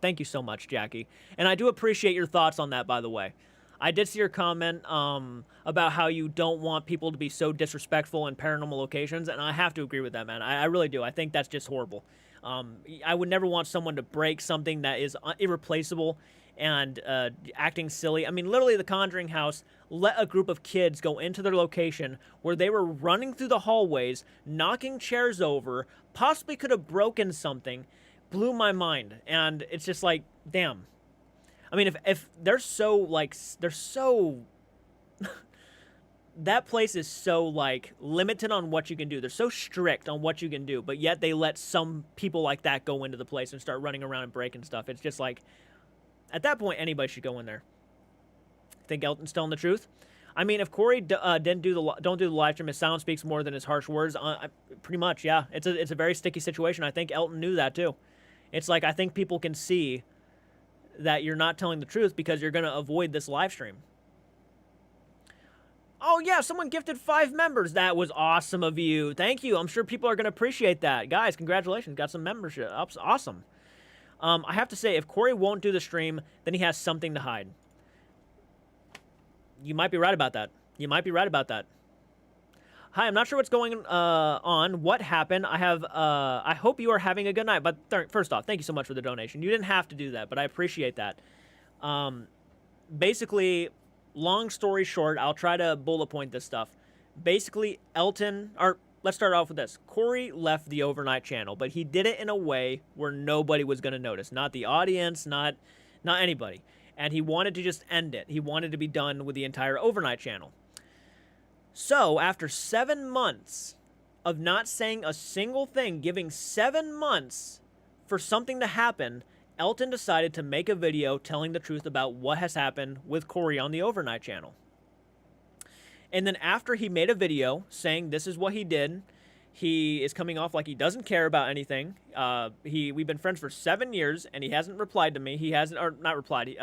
thank you so much, Jackie. And I do appreciate your thoughts on that, by the way. I did see your comment about how you don't want people to be so disrespectful in paranormal locations, and I have to agree with that, man. I really do. I think that's just horrible. I would never want someone to break something that is irreplaceable and acting silly. I mean, literally, the Conjuring house let a group of kids go into their location where they were running through the hallways, knocking chairs over, possibly could have broken something. Blew my mind. And it's just like, damn. I mean, if they're so, like, that place is so, like, limited on what you can do. They're so strict on what you can do, but yet they let some people like that go into the place and start running around and breaking stuff. It's just like, at that point, anybody should go in there. Think Elton's telling the truth? I mean, if Cory don't do the live stream, his sound speaks more than his harsh words. Pretty much, yeah. It's a very sticky situation. I think Elton knew that too. It's like, I think people can see that you're not telling the truth because you're going to avoid this live stream. Oh, yeah, someone gifted 5 members. That was awesome of you. Thank you. I'm sure people are going to appreciate that. Guys, congratulations. Got some membership. Awesome. I have to say, if Cory won't do the stream, then he has something to hide. You might be right about that. You might be right about that. Hi, I'm not sure what's going on. What happened? I hope you are having a good night. But first off, thank you so much for the donation. You didn't have to do that, but I appreciate that. Basically, long story short, I'll try to bullet point this stuff. Basically, let's start off with this. Cory left the overnight channel, but he did it in a way where nobody was going to notice. Not the audience, not anybody. And he wanted to just end it. He wanted to be done with the entire overnight channel. So, after 7 months of not saying a single thing, giving 7 months for something to happen, Elton decided to make a video telling the truth about what has happened with Cory on the Overnight channel. And then after he made a video saying this is what he did, he is coming off like he doesn't care about anything. We've been friends for 7 years, and he hasn't replied to me. He hasn't, or not replied.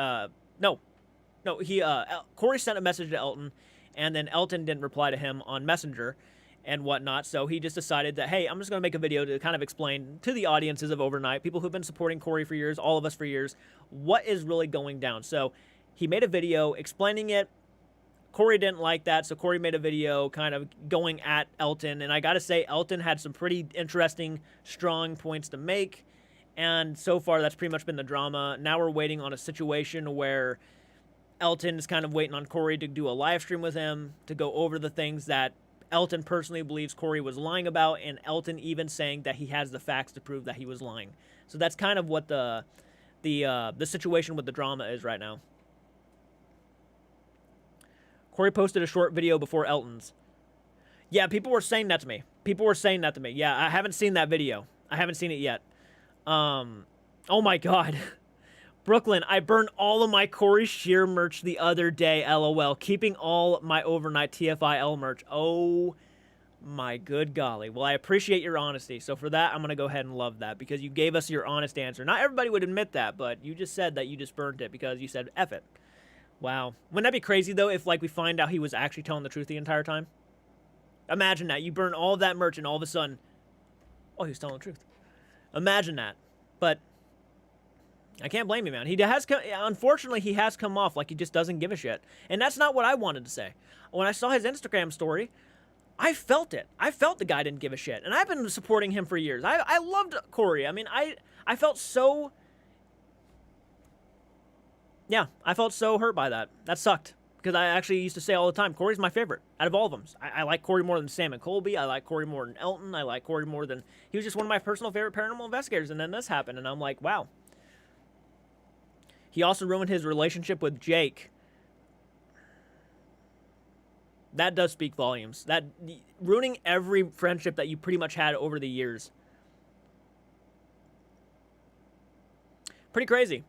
Cory sent a message to Elton, and then Elton didn't reply to him on Messenger and whatnot. So he just decided that, hey, I'm just going to make a video to kind of explain to the audiences of Overnight, people who've been supporting Cory for years, all of us for years, what is really going down. So he made a video explaining it. Cory didn't like that, so Cory made a video kind of going at Elton, and I gotta say, Elton had some pretty interesting, strong points to make, and so far that's pretty much been the drama. Now we're waiting on a situation where Elton is kind of waiting on Cory to do a live stream with him to go over the things that Elton personally believes Cory was lying about, and Elton even saying that he has the facts to prove that he was lying. So that's kind of what the situation with the drama is right now. Cory posted a short video before Elton's. Yeah, people were saying that to me. Yeah, I haven't seen that video. I haven't seen it yet. Oh my God. Brooklyn, I burned all of my Cory Shear merch the other day, LOL. Keeping all my Overnight TFIL merch. Oh my good golly. Well, I appreciate your honesty. So for that, I'm going to go ahead and love that because you gave us your honest answer. Not everybody would admit that, but you just said that you just burned it because you said F it. Wow. Wouldn't that be crazy, though, if, like, we find out he was actually telling the truth the entire time? Imagine that. You burn all of that merch, and all of a sudden, oh, he was telling the truth. Imagine that. But I can't blame you, man. Unfortunately, he has come off like he just doesn't give a shit. And that's not what I wanted to say. When I saw his Instagram story, I felt it. I felt the guy didn't give a shit. And I've been supporting him for years. I loved Cory. I mean, I felt so... Yeah, I felt so hurt by that. That sucked. Because I actually used to say all the time, Cory's my favorite out of all of them. I like Cory more than Sam and Colby. I like Cory more than Elton. I like Cory more than... He was just one of my personal favorite paranormal investigators. And then this happened. And I'm like, wow. He also ruined his relationship with Jake. That does speak volumes. That ruining every friendship that you pretty much had over the years. Pretty crazy.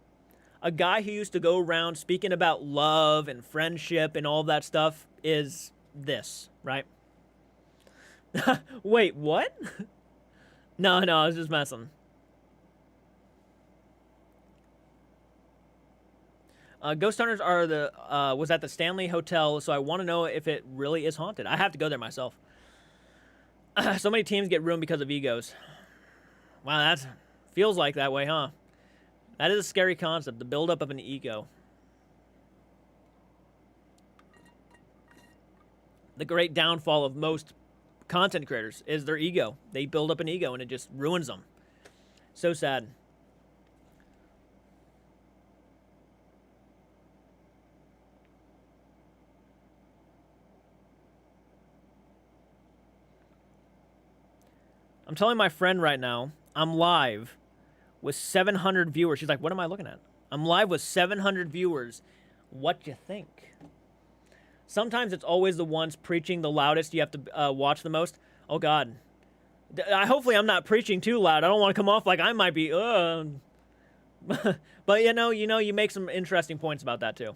A guy who used to go around speaking about love and friendship and all that stuff is this, right? Wait, what? No, I was just messing. Ghost hunters are was at the Stanley Hotel, so I want to know if it really is haunted. I have to go there myself. So many teams get ruined because of egos. Wow, that feels like that way, huh? That is a scary concept, the buildup of an ego. The great downfall of most content creators is their ego. They build up an ego and it just ruins them. So sad. I'm telling my friend right now, I'm live with 700 viewers. She's like, what am I looking at? I'm live with 700 viewers. What you think? Sometimes it's always the ones preaching the loudest you have to watch the most. Oh, God. Hopefully I'm not preaching too loud. I don't want to come off like I might be, But, you make some interesting points about that, too.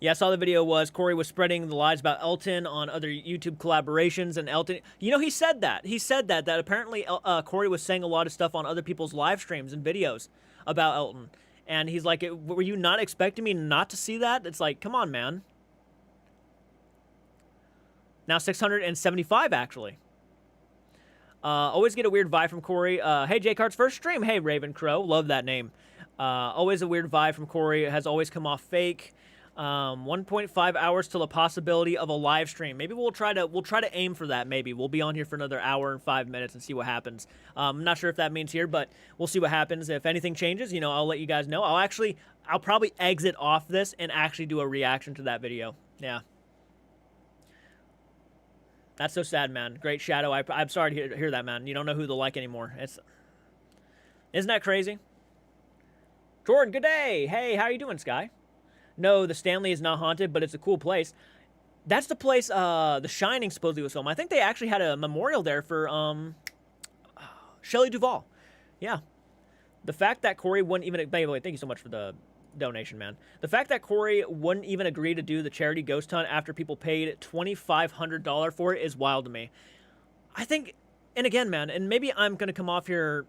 Yeah, I saw the video Cory was spreading the lies about Elton on other YouTube collaborations, and Elton, he said that. He said that apparently Cory was saying a lot of stuff on other people's live streams and videos about Elton. And he's like, were you not expecting me not to see that? It's like, come on, man. Now 675, actually. Always get a weird vibe from Cory. Hey, J-Cart's first stream. Hey, Raven Crow. Love that name. Always a weird vibe from Cory. It has always come off fake. 1.5 hours till a possibility of a live stream. Maybe we'll try to aim for that. Maybe we'll be on here for another hour and 5 minutes and see what happens. I'm not sure if that means here, but we'll see what happens. If anything changes, I'll let you guys know. I'll probably exit off this and actually do a reaction to that video. Yeah. That's so sad, man. Great Shadow. I'm sorry to hear that, man. You don't know who to like anymore. Isn't that crazy? Jordan, good day. Hey, how you doing, Sky? No, the Stanley is not haunted, but it's a cool place. That's the place The Shining supposedly was filmed. I think they actually had a memorial there for Shelley Duvall. Yeah. The fact that Cory wouldn't even, by the way, thank you so much for the donation, man. The fact that Cory wouldn't even agree to do the charity ghost hunt after people paid $2,500 for it is wild to me. I think, and again, man, and maybe I'm going to come off here,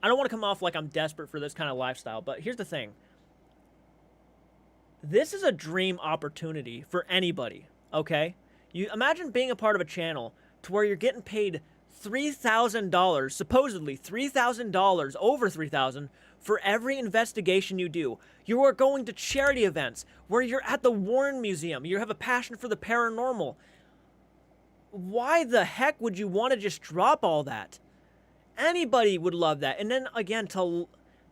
I don't want to come off like I'm desperate for this kind of lifestyle, but here's the thing. This is a dream opportunity for anybody, okay? You imagine being a part of a channel to where you're getting paid $3,000, supposedly $3,000, over $3,000 for every investigation you do. You are going to charity events where you're at the Warren Museum. You have a passion for the paranormal. Why the heck would you want to just drop all that? Anybody would love that. And then again, to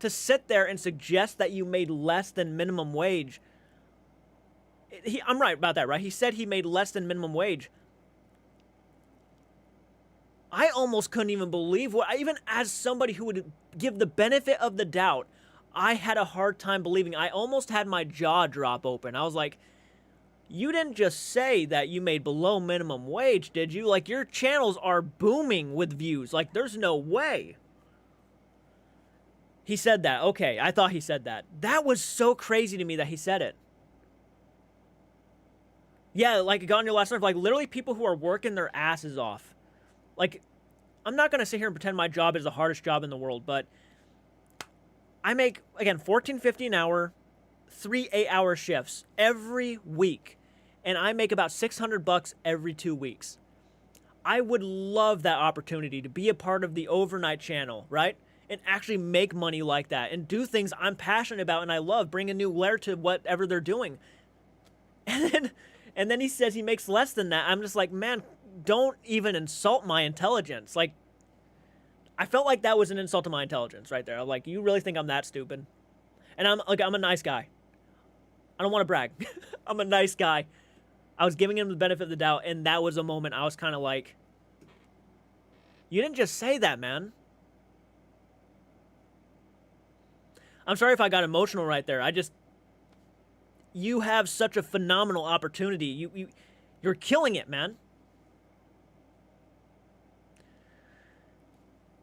sit there and suggest that you made less than minimum wage. I'm right about that, right? He said he made less than minimum wage. I almost couldn't even believe even as somebody who would give the benefit of the doubt, I had a hard time believing. I almost had my jaw drop open. I was like, you didn't just say that you made below minimum wage, did you? Like, your channels are booming with views. Like, there's no way. He said that. Okay, I thought he said that. That was so crazy to me that he said it. Yeah, like, it got on your last nerve. Like, literally people who are working their asses off. Like, I'm not going to sit here and pretend my job is the hardest job in the world, but I make, again, $14.50 an hour, 3 8-hour shifts every week, and I make about $600 every 2 weeks. I would love that opportunity to be a part of the overnight channel, right? And actually make money like that and do things I'm passionate about and I love, bring a new layer to whatever they're doing. And then he says he makes less than that. I'm just like, man, don't even insult my intelligence. Like, I felt like that was an insult to my intelligence right there. I'm like, you really think I'm that stupid? And I'm a nice guy. I don't want to brag. I'm a nice guy. I was giving him the benefit of the doubt, and that was a moment I was kind of like, you didn't just say that, man. I'm sorry if I got emotional right there. You have such a phenomenal opportunity. You're killing it, man.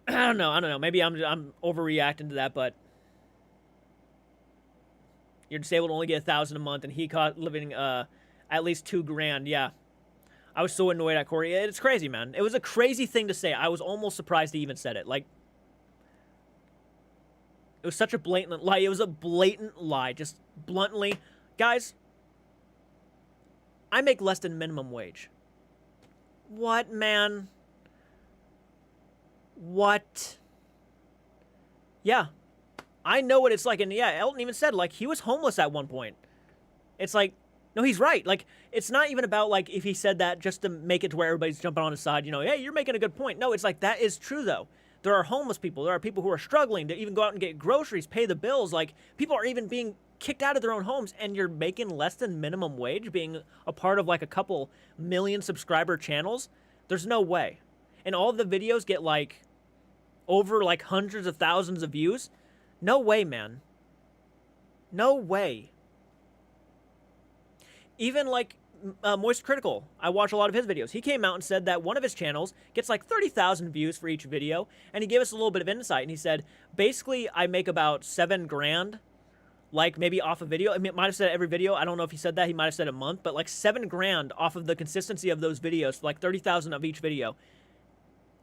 I don't know. Maybe I'm overreacting to that, but you're disabled to only get $1,000 a month, and he caught living at least $2,000. Yeah, I was so annoyed at Cory. It's crazy, man. It was a crazy thing to say. I was almost surprised he even said it. Like, it was such a blatant lie. It was a blatant lie, just bluntly. Guys, I make less than minimum wage. What, man? What? Yeah. I know what it's like. And yeah, Elton even said, like, he was homeless at one point. It's like, no, he's right. Like, it's not even about, like, if he said that just to make it to where everybody's jumping on his side, you know, hey, you're making a good point. No, it's like, that is true, though. There are homeless people. There are people who are struggling to even go out and get groceries, pay the bills. Like, people are even being kicked out of their own homes, and you're making less than minimum wage being a part of, like, a couple million subscriber channels. There's no way. And all the videos get, like, over, like, hundreds of thousands of views. No way, man. No way. Even, like, Moist Critical, I watch a lot of his videos. He came out and said that one of his channels gets, like, 30,000 views for each video, and he gave us a little bit of insight, and he said, basically, I make about $7,000, like, maybe off a video. I mean, it might have said every video. I don't know if he said that. He might have said a month, but, like, $7,000 off of the consistency of those videos, like, 30,000 of each video.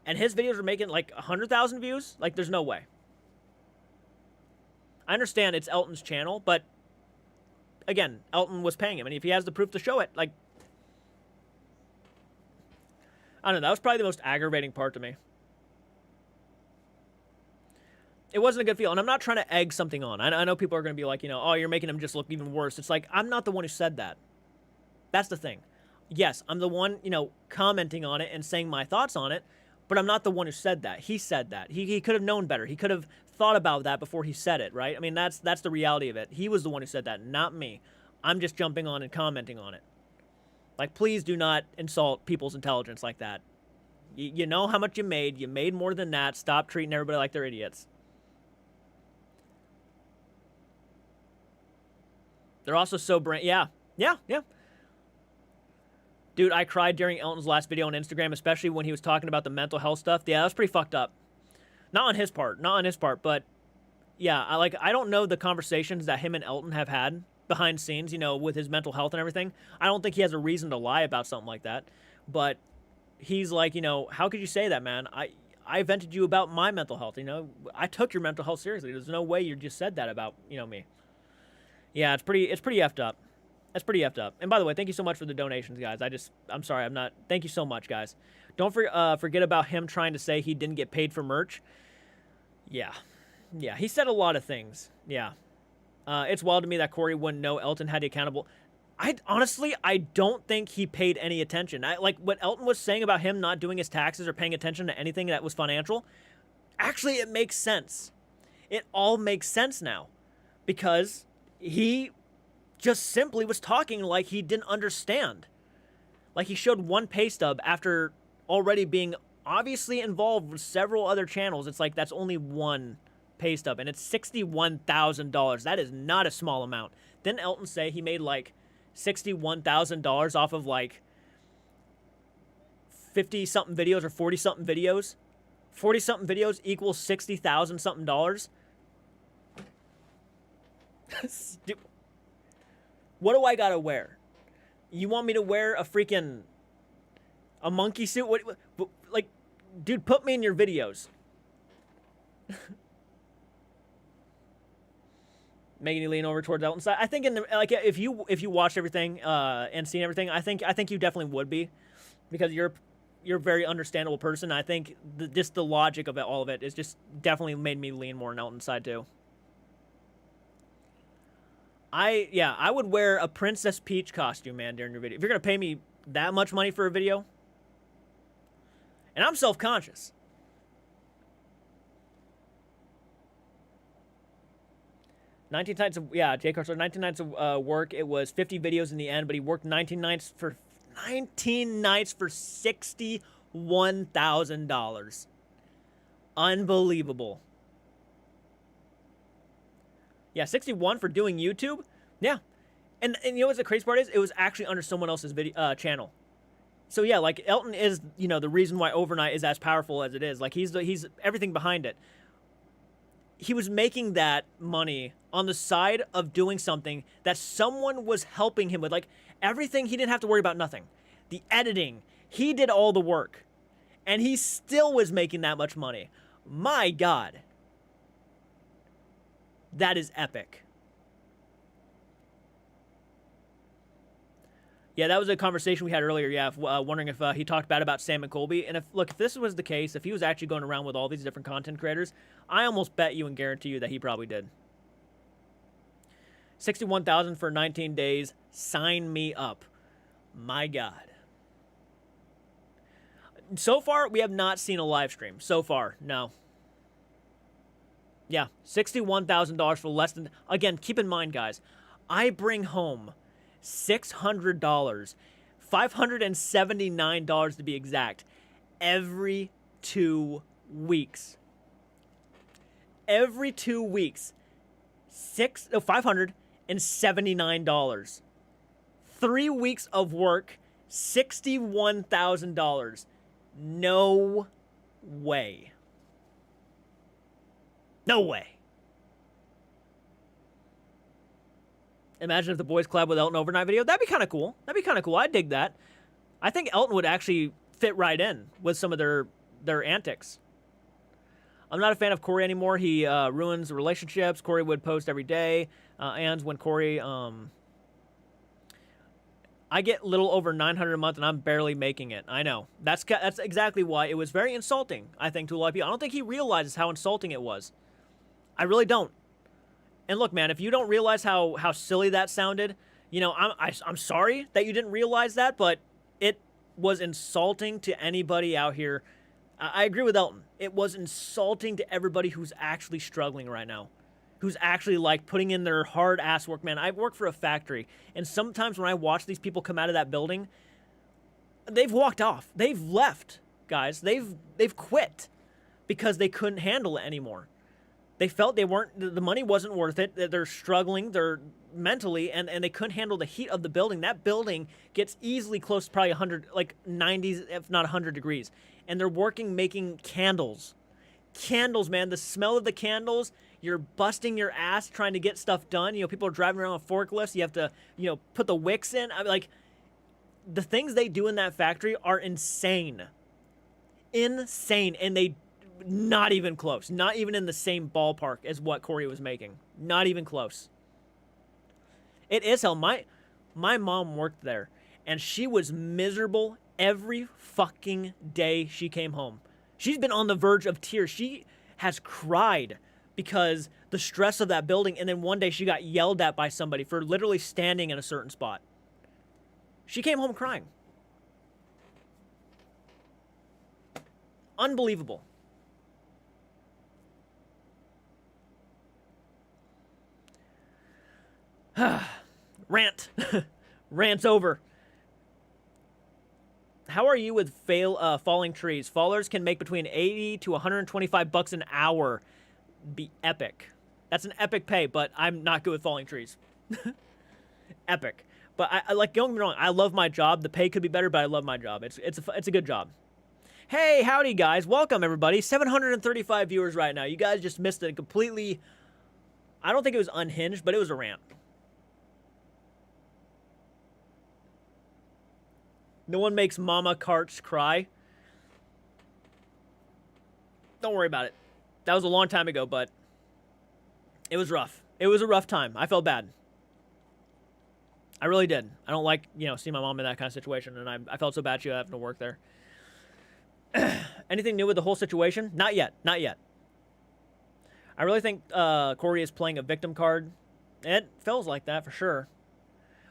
And his videos are making, like, 100,000 views? Like, there's no way. I understand it's Elton's channel, but again, Elton was paying him, and if he has the proof to show it, like, I don't know, that was probably the most aggravating part to me. It wasn't a good feel, and I'm not trying to egg something on. I know people are going to be like, you know, oh, you're making him just look even worse. It's like, I'm not the one who said that. That's the thing. Yes, I'm the one, you know, commenting on it and saying my thoughts on it, but I'm not the one who said that. He said that. He could have known better. He could have thought about that before he said it, right? I mean, that's the reality of it. He was the one who said that, not me. I'm just jumping on and commenting on it. Like, please do not insult people's intelligence like that. You know how much you made. You made more than that. Stop treating everybody like they're idiots. They're also so Yeah. Dude, I cried during Elton's last video on Instagram, especially when he was talking about the mental health stuff. Yeah, that was pretty fucked up. Not on his part. Not on his part. But yeah, I don't know the conversations that him and Elton have had behind scenes, you know, with his mental health and everything. I don't think he has a reason to lie about something like that. But he's like, you know, how could you say that, man? I vented you about my mental health. You know, I took your mental health seriously. There's no way you just said that about, you know, me. Yeah, it's pretty effed up. That's pretty effed up. And by the way, thank you so much for the donations, guys. I'm sorry, I'm not. Thank you so much, guys. Don't forget about him trying to say he didn't get paid for merch. Yeah, he said a lot of things. Yeah, it's wild to me that Cory wouldn't know Elton had the accountable. I don't think he paid any attention. Like what Elton was saying about him not doing his taxes or paying attention to anything that was financial. Actually, it makes sense. It all makes sense now, because he just simply was talking like he didn't understand. Like he showed one pay stub after already being obviously involved with several other channels. It's like that's only one pay stub, and it's $61,000. That is not a small amount. Didn't Elton say he made like $61,000 off of like 50-something videos or 40-something videos? 40-something videos equals $60,000-something dollars? What do I gotta wear? You want me to wear a monkey suit? What, like, dude, put me in your videos. Making you lean over towards Elton's side. I think if you watched everything and seen everything, I think you definitely would be, because you're a very understandable person. I think just the logic of all of it is just definitely made me lean more on Elton's side too. I would wear a Princess Peach costume, man, during your video. If you're gonna pay me that much money for a video, and I'm self-conscious. J. Carter, 19 nights of work. It was 50 videos in the end, but he worked 19 nights for $61,000. Unbelievable. Yeah, 61 for doing YouTube. Yeah, and you know what the crazy part is? It was actually under someone else's video channel. So yeah, like Elton is, you know, the reason why Overnight is as powerful as it is. Like he's everything behind it. He was making that money on the side of doing something that someone was helping him with. Like everything, he didn't have to worry about nothing. The editing, he did all the work, and he still was making that much money. My God. That is epic. Yeah, that was a conversation we had earlier. Yeah, wondering if he talked bad about Sam and Colby. And if this was the case, if he was actually going around with all these different content creators, I almost bet you and guarantee you that he probably did. 61,000 for 19 days. Sign me up. My God. So far, we have not seen a live stream. So far, no. Yeah, $61,000 for less than... Again, keep in mind, guys, I bring home $600, $579 to be exact, every 2 weeks. Every 2 weeks. $579. 3 weeks of work, $61,000. No way. No way. Imagine if the boys collab with Elton overnight video. That'd be kind of cool. I'd dig that. I think Elton would actually fit right in with some of their antics. I'm not a fan of Cory anymore. He ruins relationships. Cory would post every day. And when Cory... I get little over $900 a month, and I'm barely making it. I know. That's exactly why it was very insulting, I think, to a lot of people. I don't think he realizes how insulting it was. I really don't. And look, man, if you don't realize how silly that sounded, you know, I'm sorry that you didn't realize that, but it was insulting to anybody out here. I agree with Elton. It was insulting to everybody who's actually struggling right now, who's actually, like, putting in their hard-ass work. Man, I work for a factory, and sometimes when I watch these people come out of that building, they've walked off. They've left, guys. They've quit because they couldn't handle it anymore. They felt the money wasn't worth it. They're struggling, they're mentally, and they couldn't handle the heat of the building. That building gets easily close to probably 100, like 90s, if not 100 degrees. And they're working making candles. candles, man, the smell of the candles, you're busting your ass trying to get stuff done. You know, people are driving around with forklifts. You have to, you know, put the wicks in. I mean, like, the things they do in that factory are insane. Insane. And they, not even close. Not even in the same ballpark as what Cory was making. Not even close. It is hell. My mom worked there, and she was miserable every fucking day she came home. She's been on the verge of tears. She has cried because the stress of that building, and then one day she got yelled at by somebody for literally standing in a certain spot. She came home crying. Unbelievable. Rant. Rant's over. How are you with falling trees? Fallers can make between 80 to 125 bucks an hour. Be epic. That's an epic pay, but I'm not good with falling trees. Epic. But I like, don't get me wrong, I love my job. The pay could be better, but I love my job. It's a good job. Hey, howdy guys. Welcome everybody. 735 viewers right now. You guys just missed it completely. I don't think it was unhinged, but it was a rant. No one makes Mama Carts cry. Don't worry about it. That was a long time ago, but it was rough. It was a rough time. I felt bad. I really did. I don't like, you know, seeing my mom in that kind of situation, and I felt so bad she having to work there. Anything new with the whole situation? Not yet. Not yet. I really think Cory is playing a victim card. It feels like that for sure.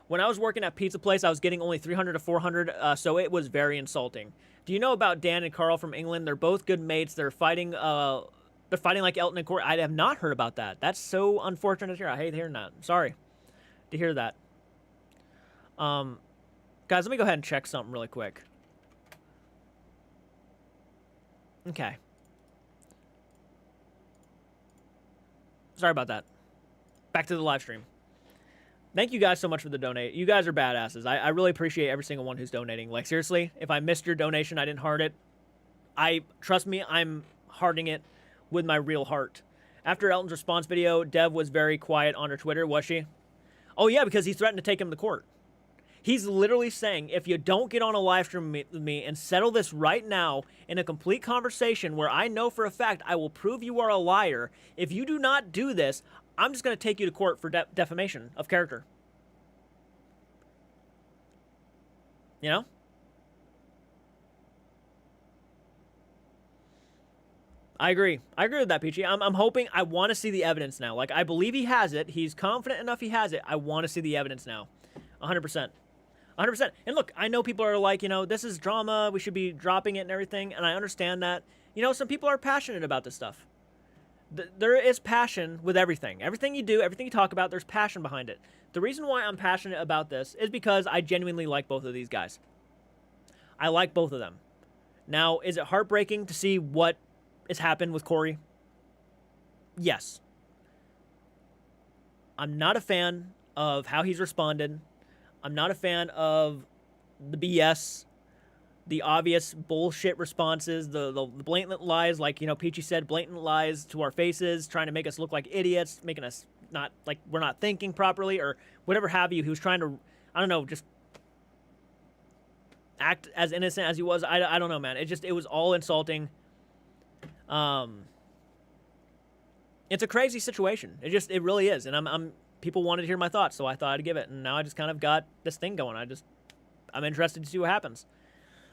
When I was working at Pizza Place, I was getting only 300 to 400, so it was very insulting. Do you know about Dan and Carl from England? They're both good mates. They're fighting like Elton and Cory. I have not heard about that. That's so unfortunate to hear. I hate hearing that. Sorry to hear that. Guys, let me go ahead and check something really quick. Okay. Sorry about that. Back to the live stream. Thank you guys so much for the donate. You guys are badasses. I really appreciate every single one who's donating. Like, seriously, if I missed your donation, I didn't heart it. Trust me, I'm hearting it with my real heart. After Elton's response video, Dev was very quiet on her Twitter, was she? Oh, yeah, because he threatened to take him to court. He's literally saying, if you don't get on a live stream with me and settle this right now in a complete conversation where I know for a fact I will prove you are a liar, if you do not do this, I'm just going to take you to court for defamation of character. You know? I agree. I agree with that, Peachy. I'm hoping, I want to see the evidence now. Like, I believe he has it. He's confident enough he has it. I want to see the evidence now. 100%. 100%. And look, I know people are like, you know, this is drama. We should be dropping it and everything. And I understand that. You know, some people are passionate about this stuff. There is passion with everything. Everything you do, everything you talk about, there's passion behind it. The reason why I'm passionate about this is because I genuinely like both of these guys. I like both of them. Now, is it heartbreaking to see what has happened with Cory? Yes. I'm not a fan of how he's responded. I'm not a fan of the BS, the obvious bullshit responses, the blatant lies, like, you know, Peachy said, blatant lies to our faces, trying to make us look like idiots, making us not, like, we're not thinking properly, or whatever have you. He was trying to, I don't know, just act as innocent as he was. I don't know, man. It was all insulting. It's a crazy situation. It really is. And people wanted to hear my thoughts, so I thought I'd give it. And now I just kind of got this thing going. I'm interested to see what happens.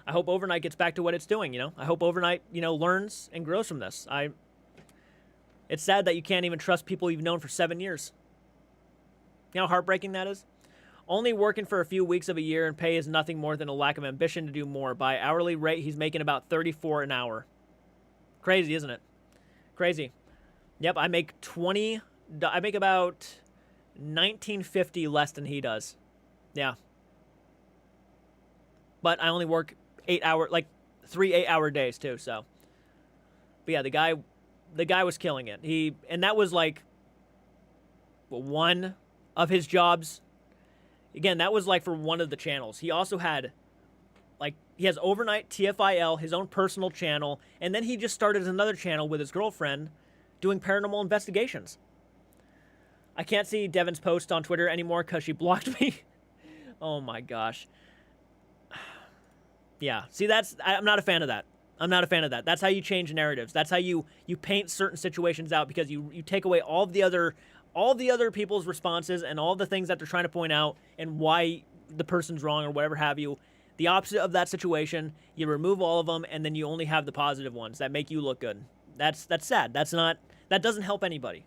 I hope Overnight gets back to what it's doing, you know? I hope Overnight, you know, learns and grows from this. It's sad that you can't even trust people you've known for 7 years. You know how heartbreaking that is? Only working for a few weeks of a year and pay is nothing more than a lack of ambition to do more. By hourly rate, he's making about $34 an hour. Crazy, isn't it? Crazy. Yep, I make about $19.50 less than he does. Yeah. But I only work 3 8-hour days too, so. But yeah, the guy was killing it. And that was like one of his jobs. Again, that was like for one of the channels. He also had, like, He has Overnight TFIL, his own personal channel, and then he just started another channel with his girlfriend doing paranormal investigations. I can't see Devon's post on Twitter anymore because she blocked me. Oh my gosh. Yeah, see, I'm not a fan of that. I'm not a fan of that. That's how you change narratives. That's how you paint certain situations out, because you take away all the other people's responses and all the things that they're trying to point out and why the person's wrong or whatever have you. The opposite of that situation, you remove all of them, and then you only have the positive ones that make you look good. That's sad. That doesn't help anybody.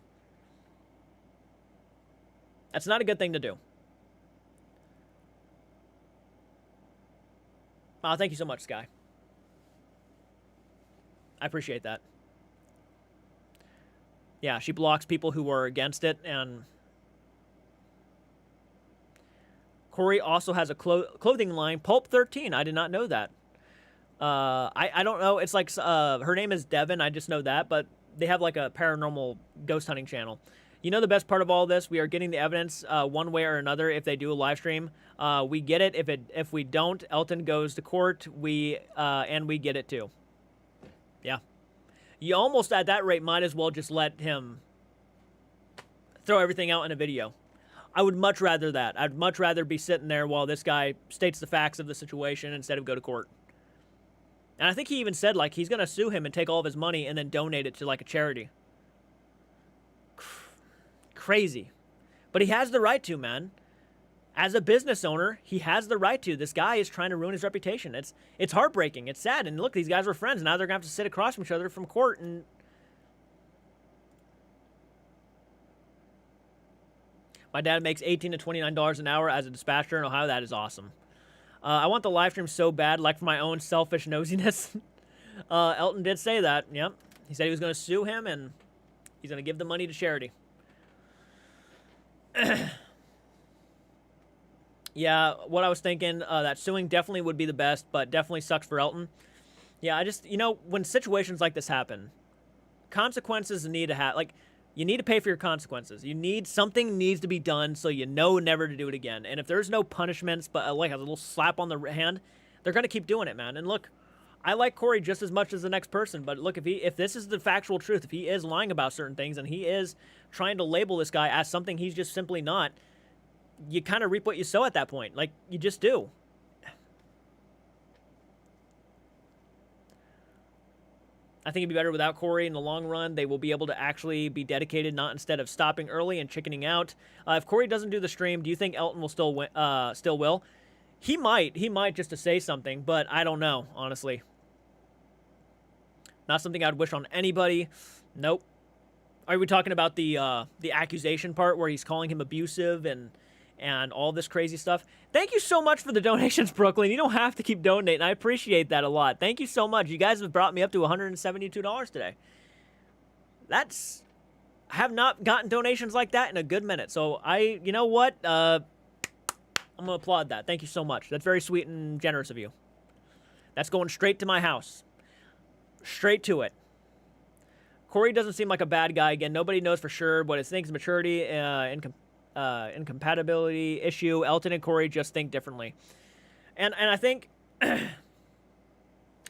That's not a good thing to do. Oh, thank you so much, Sky. I appreciate that. Yeah, she blocks people who are against it, and Cory also has a clothing line, Pulp 13. I did not know that. I don't know. It's like her name is Devon. I just know that, but they have like a paranormal ghost hunting channel. You know the best part of all this? We are getting the evidence one way or another if they do a live stream. We get it. If we don't, Elton goes to court. And we get it too. Yeah. You almost at that rate might as well just let him throw everything out in a video. I would much rather that. I'd much rather be sitting there while this guy states the facts of the situation instead of go to court. And I think he even said, like, he's going to sue him and take all of his money and then donate it to, like, a charity. Crazy. But he has the right to, man. As a business owner, he has the right to. This guy is trying to ruin his reputation. It's heartbreaking. It's sad. And look, these guys were friends. Now they're going to have to sit across from each other from court. And my dad makes $18 to $29 an hour as a dispatcher in Ohio. That is awesome. I want the live stream so bad, like for my own selfish nosiness. Elton did say that. Yep. He said he was going to sue him, and he's going to give the money to charity. Yeah, what I was thinking, that suing definitely would be the best, but definitely sucks for Elton. Yeah, I just, when situations like this happen, consequences need to have, like, you need to pay for your consequences. Something needs to be done so you know never to do it again. And if there's no punishments, but like a little slap on the hand, they're going to keep doing it, man. And look, I like Cory just as much as the next person, but look, if this is the factual truth, if he is lying about certain things and he is trying to label this guy as something he's just simply not, you kind of reap what you sow at that point. Like, you just do. I think it'd be better without Cory in the long run. They will be able to actually be dedicated, not instead of stopping early and chickening out. If Cory doesn't do the stream, do you think Elton will still will? He might just to say something, but I don't know, honestly. Not something I'd wish on anybody. Nope. Are we talking about the accusation part where he's calling him abusive and all this crazy stuff? Thank you so much for the donations, Brooklyn. You don't have to keep donating. I appreciate that a lot. Thank you so much. You guys have brought me up to $172 today. I have not gotten donations like that in a good minute. So you know what? I'm going to applaud that. Thank you so much. That's very sweet and generous of you. That's going straight to my house. Straight to it. Cory doesn't seem like a bad guy. Again, nobody knows for sure, but it's things maturity, incompatibility issue. Elton and Cory just think differently. And I think and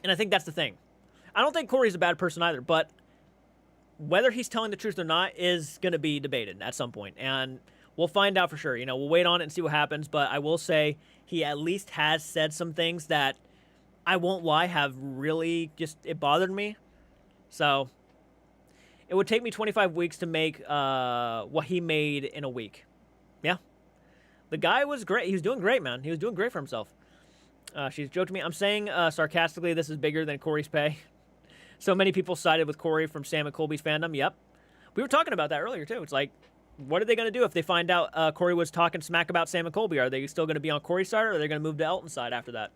I think that's the thing. I don't think Cory's a bad person either, but whether he's telling the truth or not is going to be debated at some point. And we'll find out for sure. We'll wait on it and see what happens, but I will say he at least has said some things that, I won't lie, have really it bothered me. So it would take me 25 weeks to make what he made in a week. Yeah. The guy was great. He was doing great, man. He was doing great for himself. She's joked me. I'm saying sarcastically, this is bigger than Cory's pay. So many people sided with Cory from Sam and Colby's fandom. Yep. We were talking about that earlier, too. It's like, what are they going to do if they find out Cory was talking smack about Sam and Colby? Are they still going to be on Cory's side, or are they going to move to Elton's side after that?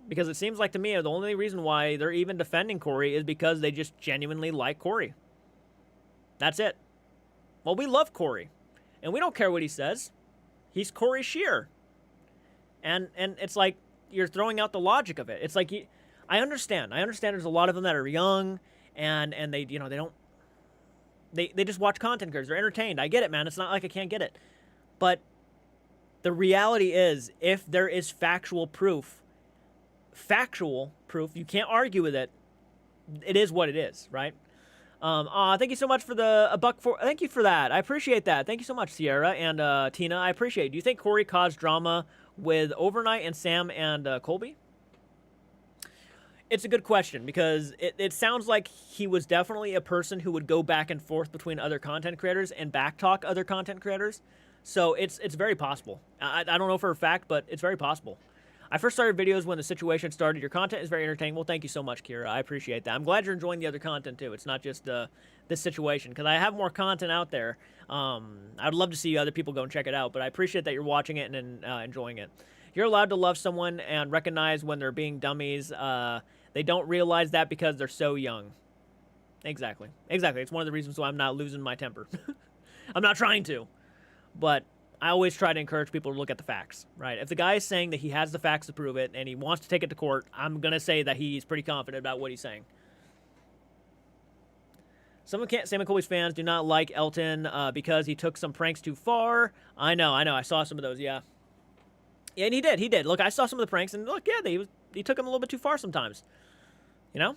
Because it seems like to me the only reason why they're even defending Cory is because they just genuinely like Cory. That's it. Well, we love Cory, and we don't care what he says. He's Cory Shear. And it's like you're throwing out the logic of it. It's like I understand. I understand there's a lot of them that are young and they they just watch content because they're entertained. I get it, man. It's not like I can't get it. But The reality is, if there is factual proof, you can't argue with it. It is what it is, right? Thank you so much for a buck for. Thank you for that. I appreciate that. Thank you so much, Sierra and Tina. I appreciate it. Do you think Cory caused drama with Overnight and Sam and Colby? It's a good question because it sounds like he was definitely a person who would go back and forth between other content creators and backtalk other content creators. So it's very possible. I don't know for a fact, but it's very possible. I first started videos when the situation started. Your content is very entertaining. Well, thank you so much, Kira. I appreciate that. I'm glad you're enjoying the other content, too. It's not just this situation, because I have more content out there. I'd love to see other people go and check it out, but I appreciate that you're watching it and enjoying it. You're allowed to love someone and recognize when they're being dummies. They don't realize that because they're so young. Exactly. Exactly. It's one of the reasons why I'm not losing my temper. I'm not trying to, but I always try to encourage people to look at the facts, right? If the guy is saying that he has the facts to prove it and he wants to take it to court, I'm going to say that he's pretty confident about what he's saying. Sam and Colby's fans do not like Elton because he took some pranks too far. I know. I saw some of those, yeah. Yeah, and he did. Look, I saw some of the pranks, and look, yeah, he took them a little bit too far sometimes. You know?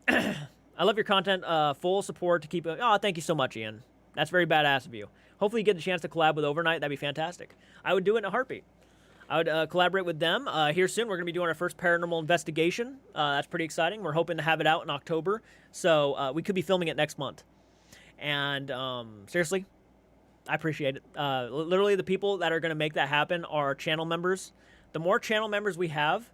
I love your content. Full support to keep it. Oh, thank you so much, Ian. That's very badass of you. Hopefully you get the chance to collab with Overnight. That'd be fantastic. I would do it in a heartbeat. I would collaborate with them. Here soon, we're going to be doing our first paranormal investigation. That's pretty exciting. We're hoping to have it out in October. So we could be filming it next month. And seriously, I appreciate it. Literally, the people that are going to make that happen are channel members. The more channel members we have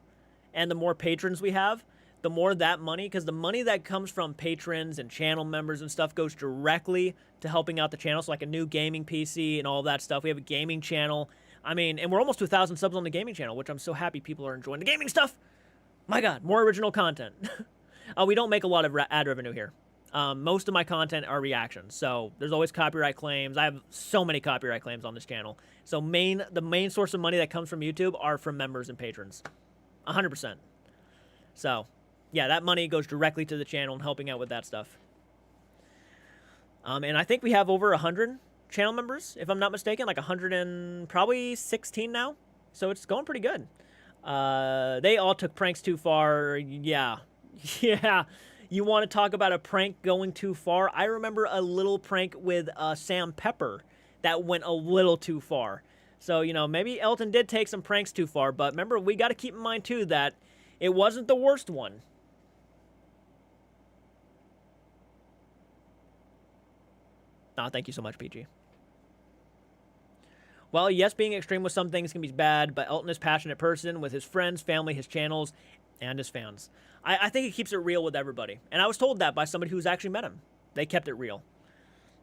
and the more patrons we have, the more that money, because the money that comes from patrons and channel members and stuff goes directly to helping out the channel. So like a new gaming PC and all that stuff. We have a gaming channel. I mean, and we're almost to 1,000 subs on the gaming channel, which I'm so happy people are enjoying the gaming stuff. My God, more original content. We don't make a lot of ad revenue here. Most of my content are reactions. So there's always copyright claims. I have so many copyright claims on this channel. So the main source of money that comes from YouTube are from members and patrons. 100%. So yeah, that money goes directly to the channel and helping out with that stuff. And I think we have over 100 channel members, if I'm not mistaken, like 100 and probably 16 now. So it's going pretty good. They all took pranks too far. Yeah. Yeah. You want to talk about a prank going too far? I remember a little prank with Sam Pepper that went a little too far. So, you know, maybe Elton did take some pranks too far. But remember, we got to keep in mind, too, that it wasn't the worst one. Oh, thank you so much, PG. Well, yes, being extreme with some things can be bad, but Elton is a passionate person with his friends, family, his channels, and his fans. I think he keeps it real with everybody. And I was told that by somebody who's actually met him. They kept it real.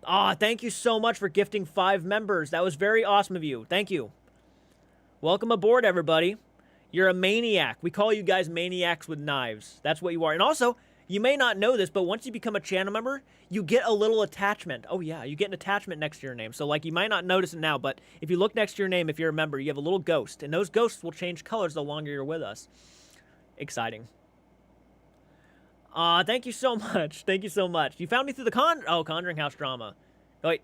Thank you so much for gifting 5 members. That was very awesome of you. Thank you. Welcome aboard, everybody. You're a maniac. We call you guys maniacs with knives. That's what you are. And also, you may not know this, but once you become a channel member, you get a little attachment. Oh, yeah, you get an attachment next to your name. So, like, you might not notice it now, but if you look next to your name, if you're a member, you have a little ghost. And those ghosts will change colors the longer you're with us. Exciting. Thank you so much. Thank you so much. You found me through the Conjuring House drama. Oh, wait.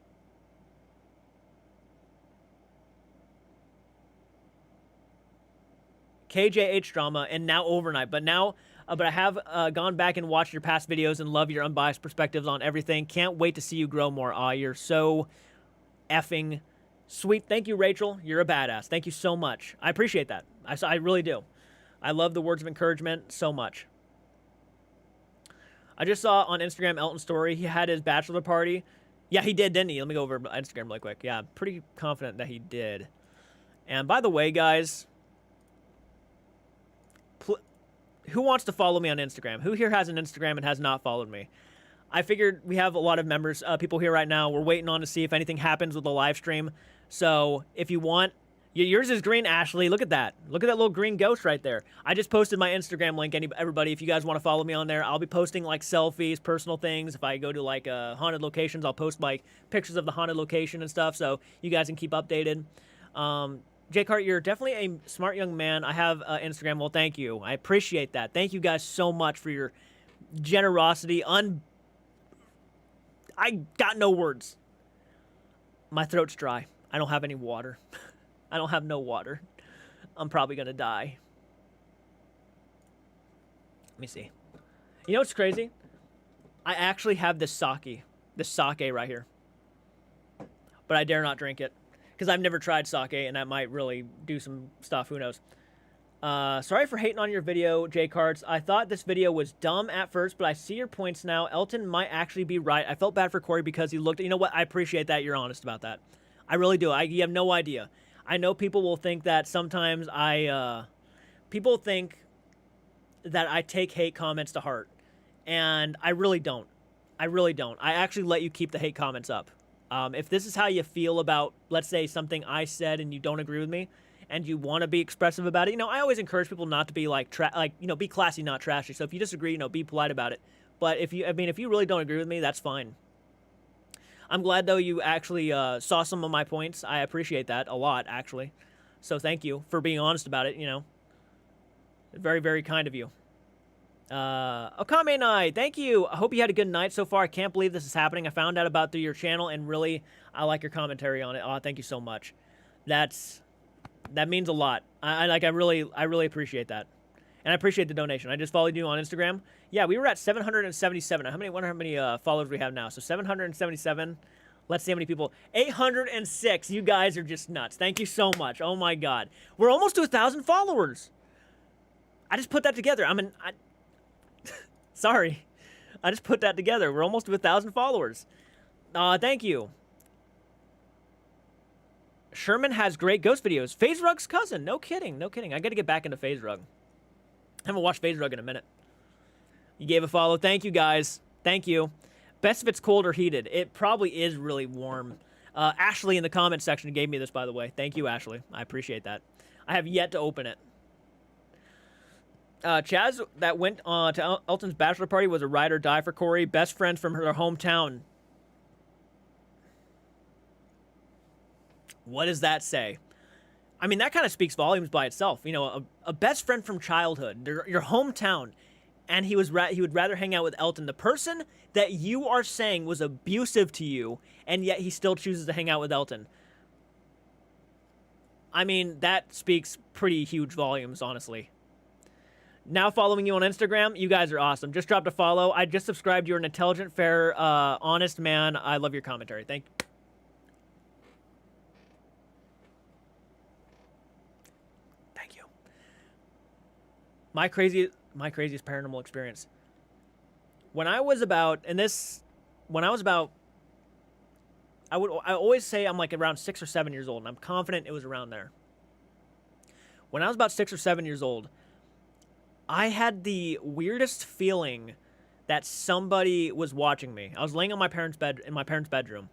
KJH drama, and now Overnight. But I have gone back and watched your past videos and love your unbiased perspectives on everything. Can't wait to see you grow more. You're so effing sweet. Thank you, Rachel. You're a badass. Thank you so much. I appreciate that. I really do. I love the words of encouragement so much. I just saw on Instagram Elton's story. He had his bachelor party. Yeah, he did, didn't he? Let me go over Instagram really quick. Yeah, pretty confident that he did. And by the way, guys, who wants to follow me on Instagram? Who here has an Instagram and has not followed me? I figured we have a lot of members, people here right now. We're waiting on to see if anything happens with the live stream. So if you want, yours is green, Ashley. Look at that. Look at that little green ghost right there. I just posted my Instagram link. Everybody, if you guys want to follow me on there, I'll be posting like selfies, personal things. If I go to like haunted locations, I'll post like pictures of the haunted location and stuff. So you guys can keep updated. J-Cart, you're definitely a smart young man. I have Instagram. Well, thank you. I appreciate that. Thank you guys so much for your generosity. I got no words. My throat's dry. I don't have any water. I don't have no water. I'm probably gonna die. Let me see. You know what's crazy? I actually have this sake right here. But I dare not drink it. Because I've never tried sake, and that might really do some stuff. Who knows? Sorry for hating on your video, CARTS. I thought this video was dumb at first, but I see your points now. Elton might actually be right. I felt bad for Cory because he looked... You know what? I appreciate that you're honest about that. I really do. You have no idea. I know people will think that sometimes people think that I take hate comments to heart. And I really don't. I really don't. I actually let you keep the hate comments up. If this is how you feel about, let's say, something I said and you don't agree with me, and you want to be expressive about it, you know, I always encourage people not to be be classy, not trashy. So if you disagree, you know, be polite about it. But if you really don't agree with me, that's fine. I'm glad though you actually saw some of my points. I appreciate that a lot, actually. So thank you for being honest about it. You know, very, very kind of you. Okame Night, thank you. I hope you had a good night so far. I can't believe this is happening. I found out about through your channel, and really, I like your commentary on it. Oh, thank you so much. That means a lot. I really appreciate that, and I appreciate the donation. I just followed you on Instagram. Yeah, we were at 777. I wonder how many followers we have now. So 777. Let's see how many people. 806. You guys are just nuts. Thank you so much. Oh my God, we're almost to 1,000 followers. I just put that together. Sorry, I just put that together. We're almost to 1,000 followers. Thank you. Sherman has great ghost videos. FaZe Rug's cousin. No kidding. No kidding. I got to get back into FaZe Rug. I haven't watched FaZe Rug in a minute. You gave a follow. Thank you, guys. Thank you. Best if it's cold or heated. It probably is really warm. Ashley in the comment section gave me this, by the way. Thank you, Ashley. I appreciate that. I have yet to open it. Chaz, that went to Elton's bachelor party, was a ride or die for Cory. Best friend from her hometown. What does that say? I mean, that kind of speaks volumes by itself. You know, a best friend from childhood, your hometown, and he would rather hang out with Elton, the person that you are saying was abusive to you, and yet he still chooses to hang out with Elton. I mean, that speaks pretty huge volumes, honestly. Now following you on Instagram, you guys are awesome. Just dropped a follow. I just subscribed. You're an intelligent, fair, honest man. I love your commentary. Thank you. My craziest paranormal experience. When I was about, I always say I'm like around 6 or 7 years old, and I'm confident it was around there. When I was about 6 or 7 years old, I had the weirdest feeling that somebody was watching me. I was laying on my parents' bed in my parents' bedroom,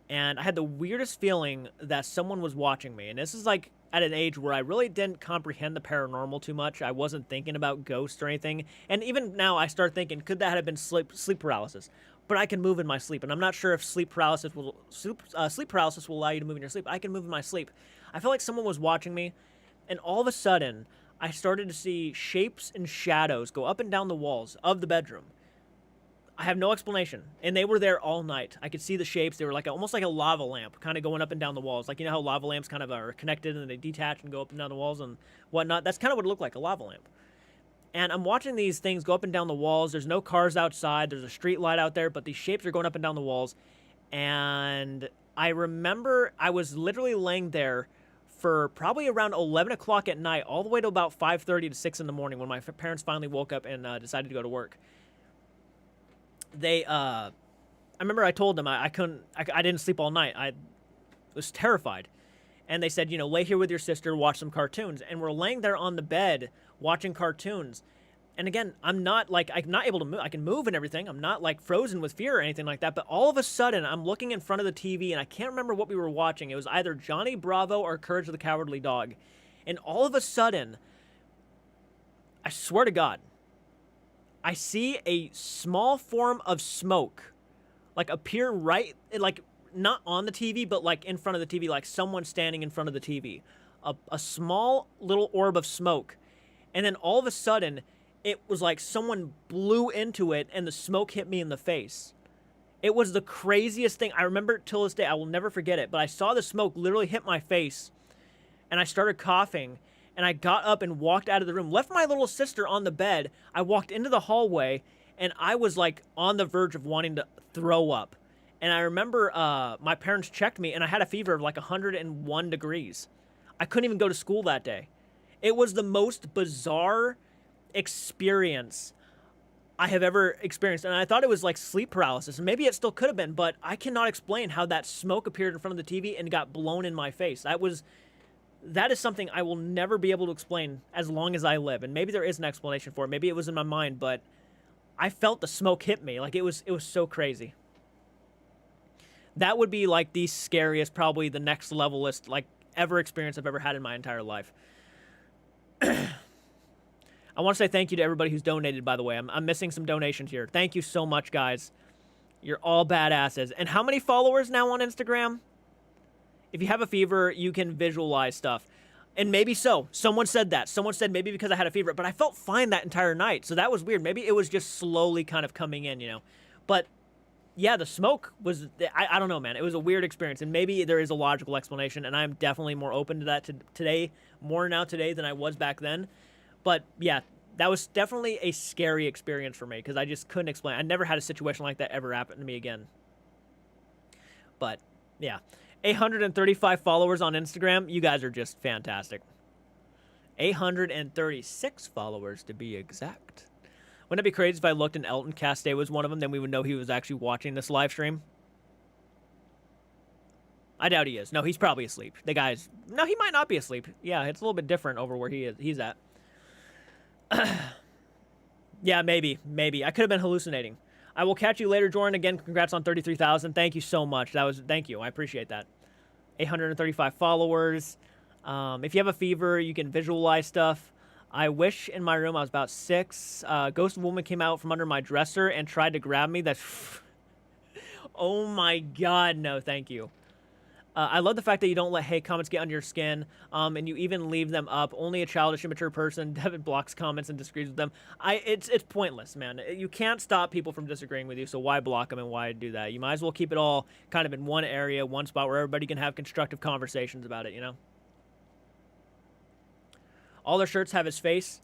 and I had the weirdest feeling that someone was watching me. And this is like at an age where I really didn't comprehend the paranormal too much. I wasn't thinking about ghosts or anything. And even now I start thinking, could that have been sleep paralysis? But I can move in my sleep, and I'm not sure if sleep paralysis will allow you to move in your sleep. I can move in my sleep. I felt like someone was watching me, and all of a sudden, I started to see shapes and shadows go up and down the walls of the bedroom. I have no explanation, and they were there all night. I could see the shapes. They were like almost like a lava lamp, kind of going up and down the walls. Like, you know how lava lamps kind of are connected and they detach and go up and down the walls and whatnot? That's kind of what it looked like, a lava lamp. And I'm watching these things go up and down the walls. There's no cars outside. There's a street light out there, but these shapes are going up and down the walls. And I remember I was literally laying there for probably around 11 o'clock at night, all the way to about 5:30 to 6 in the morning when my parents finally woke up and decided to go to work. I remember I told them I didn't sleep all night. I was terrified. And they said, you know, lay here with your sister, watch some cartoons. And we're laying there on the bed watching cartoons. And again, I'm not able to move. I can move and everything. I'm not like frozen with fear or anything like that. But all of a sudden, I'm looking in front of the TV, and I can't remember what we were watching. It was either Johnny Bravo or Courage the Cowardly Dog. And all of a sudden, I swear to God, I see a small form of smoke, like appear right, like not on the TV, but like in front of the TV, like someone standing in front of the TV. A small little orb of smoke. And then all of a sudden, it was like someone blew into it and the smoke hit me in the face. It was the craziest thing. I remember it till this day. I will never forget it. But I saw the smoke literally hit my face. and I started coughing, and I got up and walked out of the room, left my little sister on the bed. I walked into the hallway, and I was like on the verge of wanting to throw up. And I remember my parents checked me, and I had a fever of like 101 degrees. I couldn't even go to school that day. It was the most bizarre experience I have ever experienced, and I thought it was like sleep paralysis, and maybe it still could have been, but I cannot explain how that smoke appeared in front of the TV and got blown in my face. That is something I will never be able to explain as long as I live, and maybe there is an explanation for it. Maybe it was in my mind, but I felt the smoke hit me. Like, it was so crazy. That would be like the scariest, probably the next levelist, like, ever experience I've ever had in my entire life. I want to say thank you to everybody who's donated, by the way. I'm missing some donations here. Thank you so much, guys. You're all badasses. And how many followers now on Instagram? If you have a fever, you can visualize stuff. And maybe so. Someone said that. Someone said maybe because I had a fever. But I felt fine that entire night. So that was weird. Maybe it was just slowly kind of coming in, you know. But, yeah, the smoke was... I don't know, man. It was a weird experience. And maybe there is a logical explanation. And I'm definitely more open to that today. More now today than I was back then. But, yeah, that was definitely a scary experience for me because I just couldn't explain. I never had a situation like that ever happen to me again. But, yeah. 835 followers on Instagram. You guys are just fantastic. 836 followers, to be exact. Wouldn't it be crazy if I looked and Elton Castay was one of them? Then we would know he was actually watching this live stream. I doubt he is. No, he's probably asleep. The guy's... No, he might not be asleep. Yeah, it's a little bit different over where he's at. Yeah, maybe. I could have been hallucinating. I will catch you later, Jordan. Again, congrats on 33,000. Thank you so much. Thank you. I appreciate that. 835 followers. If you have a fever, you can visualize stuff. I wish in my room I was about 6. Ghost woman came out from under my dresser and tried to grab me. That's... Oh my God, no, thank you. I love the fact that you don't let hate comments get under your skin, and you even leave them up. Only a childish, immature person. Devon blocks comments and disagrees with them. It's pointless, man. You can't stop people from disagreeing with you, so why block them and why do that? You might as well keep it all kind of in one area, one spot where everybody can have constructive conversations about it, you know? All their shirts have his face.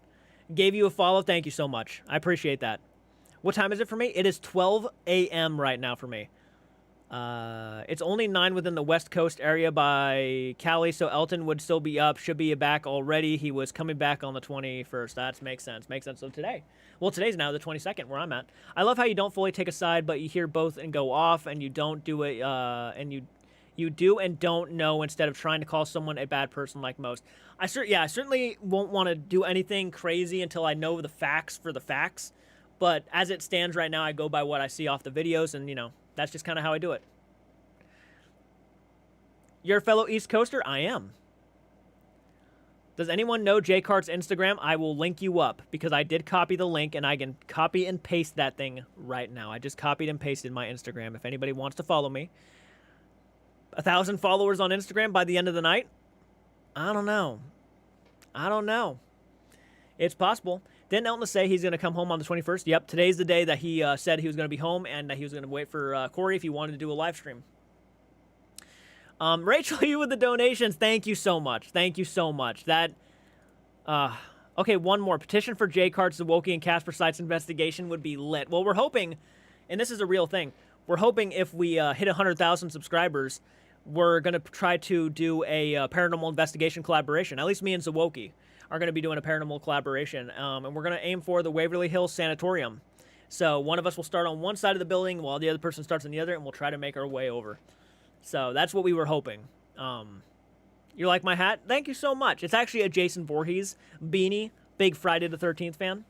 Gave you a follow. Thank you so much. I appreciate that. What time is it for me? It is 12 a.m. right now for me. It's only 9 within the West Coast area by Cali, so Elton would still be up, should be back already. He was coming back on the 21st. That makes sense. So today. Well, today's now the 22nd, where I'm at. I love how you don't fully take a side, but you hear both and go off, and you don't do it, and you do and don't know instead of trying to call someone a bad person like most. I certainly won't want to do anything crazy until I know the facts for the facts, but as it stands right now, I go by what I see off the videos, and, you know, that's just kind of how I do it. You're a fellow East Coaster? I am. Does anyone know CARTS Instagram? I will link you up because I did copy the link and I can copy and paste that thing right now. I just copied and pasted my Instagram. If anybody wants to follow me. 1,000 followers on Instagram by the end of the night? I don't know. It's possible. Didn't Elton say he's going to come home on the 21st? Yep, today's the day that he said he was going to be home and that he was going to wait for Cory if he wanted to do a live stream. Rachel, you with the donations. Thank you so much. That, okay, one more. Petition for CARTS, the Wokey and Casper Sites investigation would be lit. Well, we're hoping, and this is a real thing, we're hoping if we hit 100,000 subscribers, we're going to try to do a paranormal investigation collaboration. At least me and Zawoki are going to be doing a paranormal collaboration, and we're going to aim for the Waverly Hills Sanatorium. So one of us will start on one side of the building while the other person starts on the other, and we'll try to make our way over. So that's what we were hoping. You like my hat? Thank you so much. It's actually a Jason Voorhees beanie. Big Friday the 13th fan.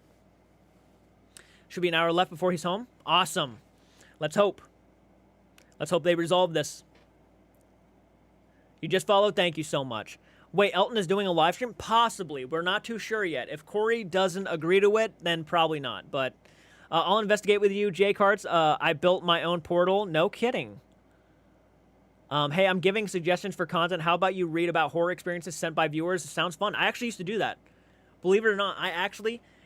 Should be an hour left before he's home. Awesome. Let's hope. Let's hope they resolve this. You just followed? Thank you so much. Wait, Elton is doing a live stream? Possibly. We're not too sure yet. If Cory doesn't agree to it, then probably not. But I'll investigate with you, CARTS. I built my own portal. No kidding. Hey, I'm giving suggestions for content. How about you read about horror experiences sent by viewers? It sounds fun. I actually used to do that. Believe it or not,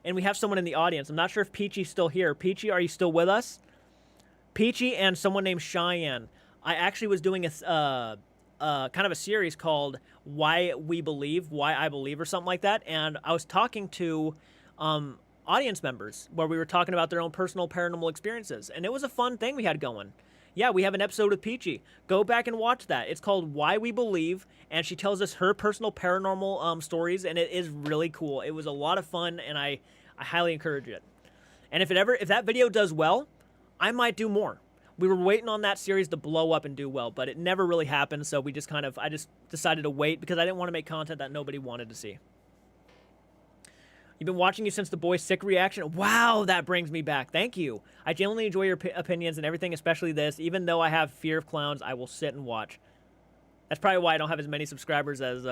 and we have someone in the audience. I'm not sure if Peachy's still here. Peachy, are you still with us? Peachy and someone named Cheyenne. I actually was doing a kind of a series called Why We Believe, Why I Believe, or something like that. And I was talking to audience members where we were talking about their own personal paranormal experiences. And it was a fun thing we had going. Yeah, we have an episode with Peachy. Go back and watch that. It's called Why We Believe, and she tells us her personal paranormal stories, and it is really cool. It was a lot of fun, and I highly encourage it. And if that video does well, I might do more. We were waiting on that series to blow up and do well, but it never really happened, so I just decided to wait because I didn't want to make content that nobody wanted to see. You've been watching you since the boys' sick reaction. Wow, that brings me back. Thank you. I genuinely enjoy your opinions and everything, especially this. Even though I have fear of clowns, I will sit and watch. That's probably why I don't have as many subscribers as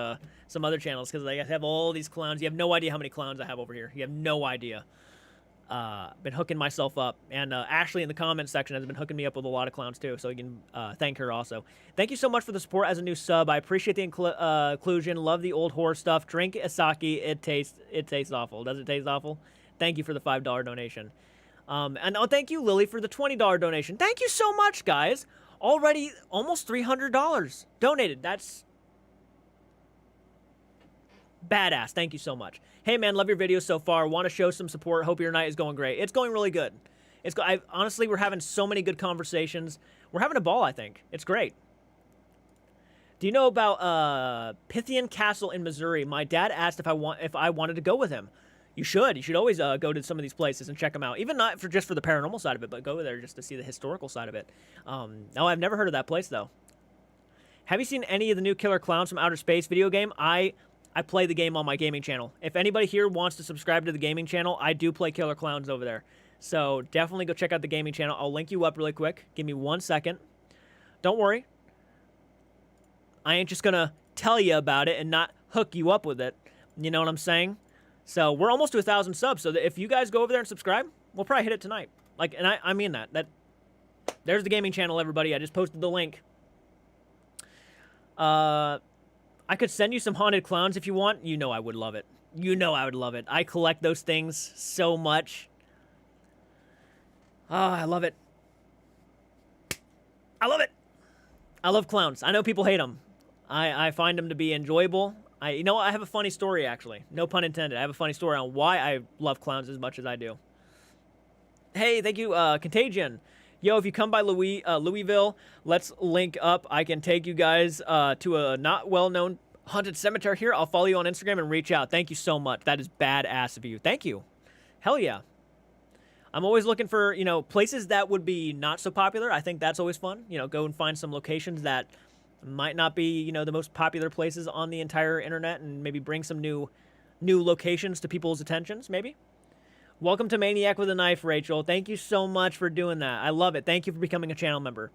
some other channels, because I have all these clowns. You have no idea how many clowns I have over here. You have no idea. Been hooking myself up, and Ashley in the comments section has been hooking me up with a lot of clowns too, so you can thank her also. Thank you so much for the support as a new sub. I appreciate the inclusion. Love the old horror stuff. Drink Asaki. It tastes awful. Does it taste awful? Thank you for the $5 donation. And thank you, Lily, for the $20 donation. Thank you so much, guys. Already almost $300 donated. That's badass. Thank you so much. Hey, man, love your videos so far. Want to show some support. Hope your night is going great. It's going really good. Honestly, we're having so many good conversations. We're having a ball, I think. It's great. Do you know about Pythian Castle in Missouri? My dad asked if I wanted to go with him. You should. You should always go to some of these places and check them out. Even not just for the paranormal side of it, but go there just to see the historical side of it. No, I've never heard of that place, though. Have you seen any of the new Killer Clowns from Outer Space video game? I play the game on my gaming channel. If anybody here wants to subscribe to the gaming channel, I do play Killer Clowns over there. So definitely go check out the gaming channel. I'll link you up really quick. Give me 1 second. Don't worry. I ain't just going to tell you about it and not hook you up with it. You know what I'm saying? So we're almost to 1,000 subs. So that if you guys go over there and subscribe, we'll probably hit it tonight. And I mean that. There's the gaming channel, everybody. I just posted the link. I could send you some haunted clowns if you want. You know I would love it. You know I would love it. I collect those things so much. Oh, I love it. I love it. I love clowns. I know people hate them. I find them to be enjoyable. You know what? I have a funny story, actually. No pun intended. I have a funny story on why I love clowns as much as I do. Hey, thank you, Contagion. Yo, if you come by Louisville, let's link up. I can take you guys to a not well-known haunted cemetery here. I'll follow you on Instagram and reach out. Thank you so much. That is badass of you. Thank you. Hell yeah. I'm always looking for, places that would be not so popular. I think that's always fun. Go and find some locations that might not be, the most popular places on the entire internet, and maybe bring some new locations to people's attentions, maybe. Welcome to Maniac with a Knife, Rachel. Thank you so much for doing that. I love it. Thank you for becoming a channel member.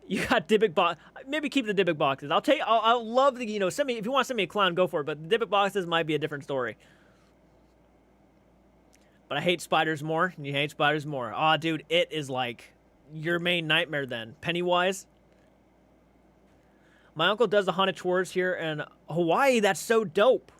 You got Dybbuk box. Maybe keep the Dybbuk boxes. I'll love the, send me, if you want to send me a clown, go for it. But the Dybbuk boxes might be a different story. But I hate spiders more, and you hate spiders more. Aw, dude, it is like your main nightmare then. Pennywise. My uncle does the haunted tours here in Hawaii. That's so dope.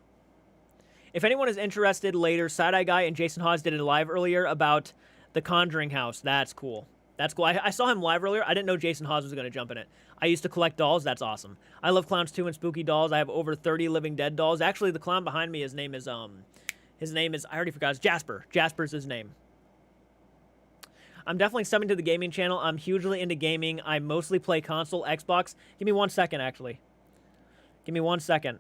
If anyone is interested later, Side Eye Guy and Jason Hawes did a live earlier about the Conjuring house. That's cool. That's cool. I saw him live earlier. I didn't know Jason Hawes was going to jump in it. I used to collect dolls. That's awesome. I love clowns too and spooky dolls. I have over 30 Living Dead dolls. Actually, the clown behind me, his name is, I already forgot. It's Jasper. Jasper's his name. I'm definitely subbing to the gaming channel. I'm hugely into gaming. I mostly play console, Xbox. Give me 1 second, actually. Give me 1 second.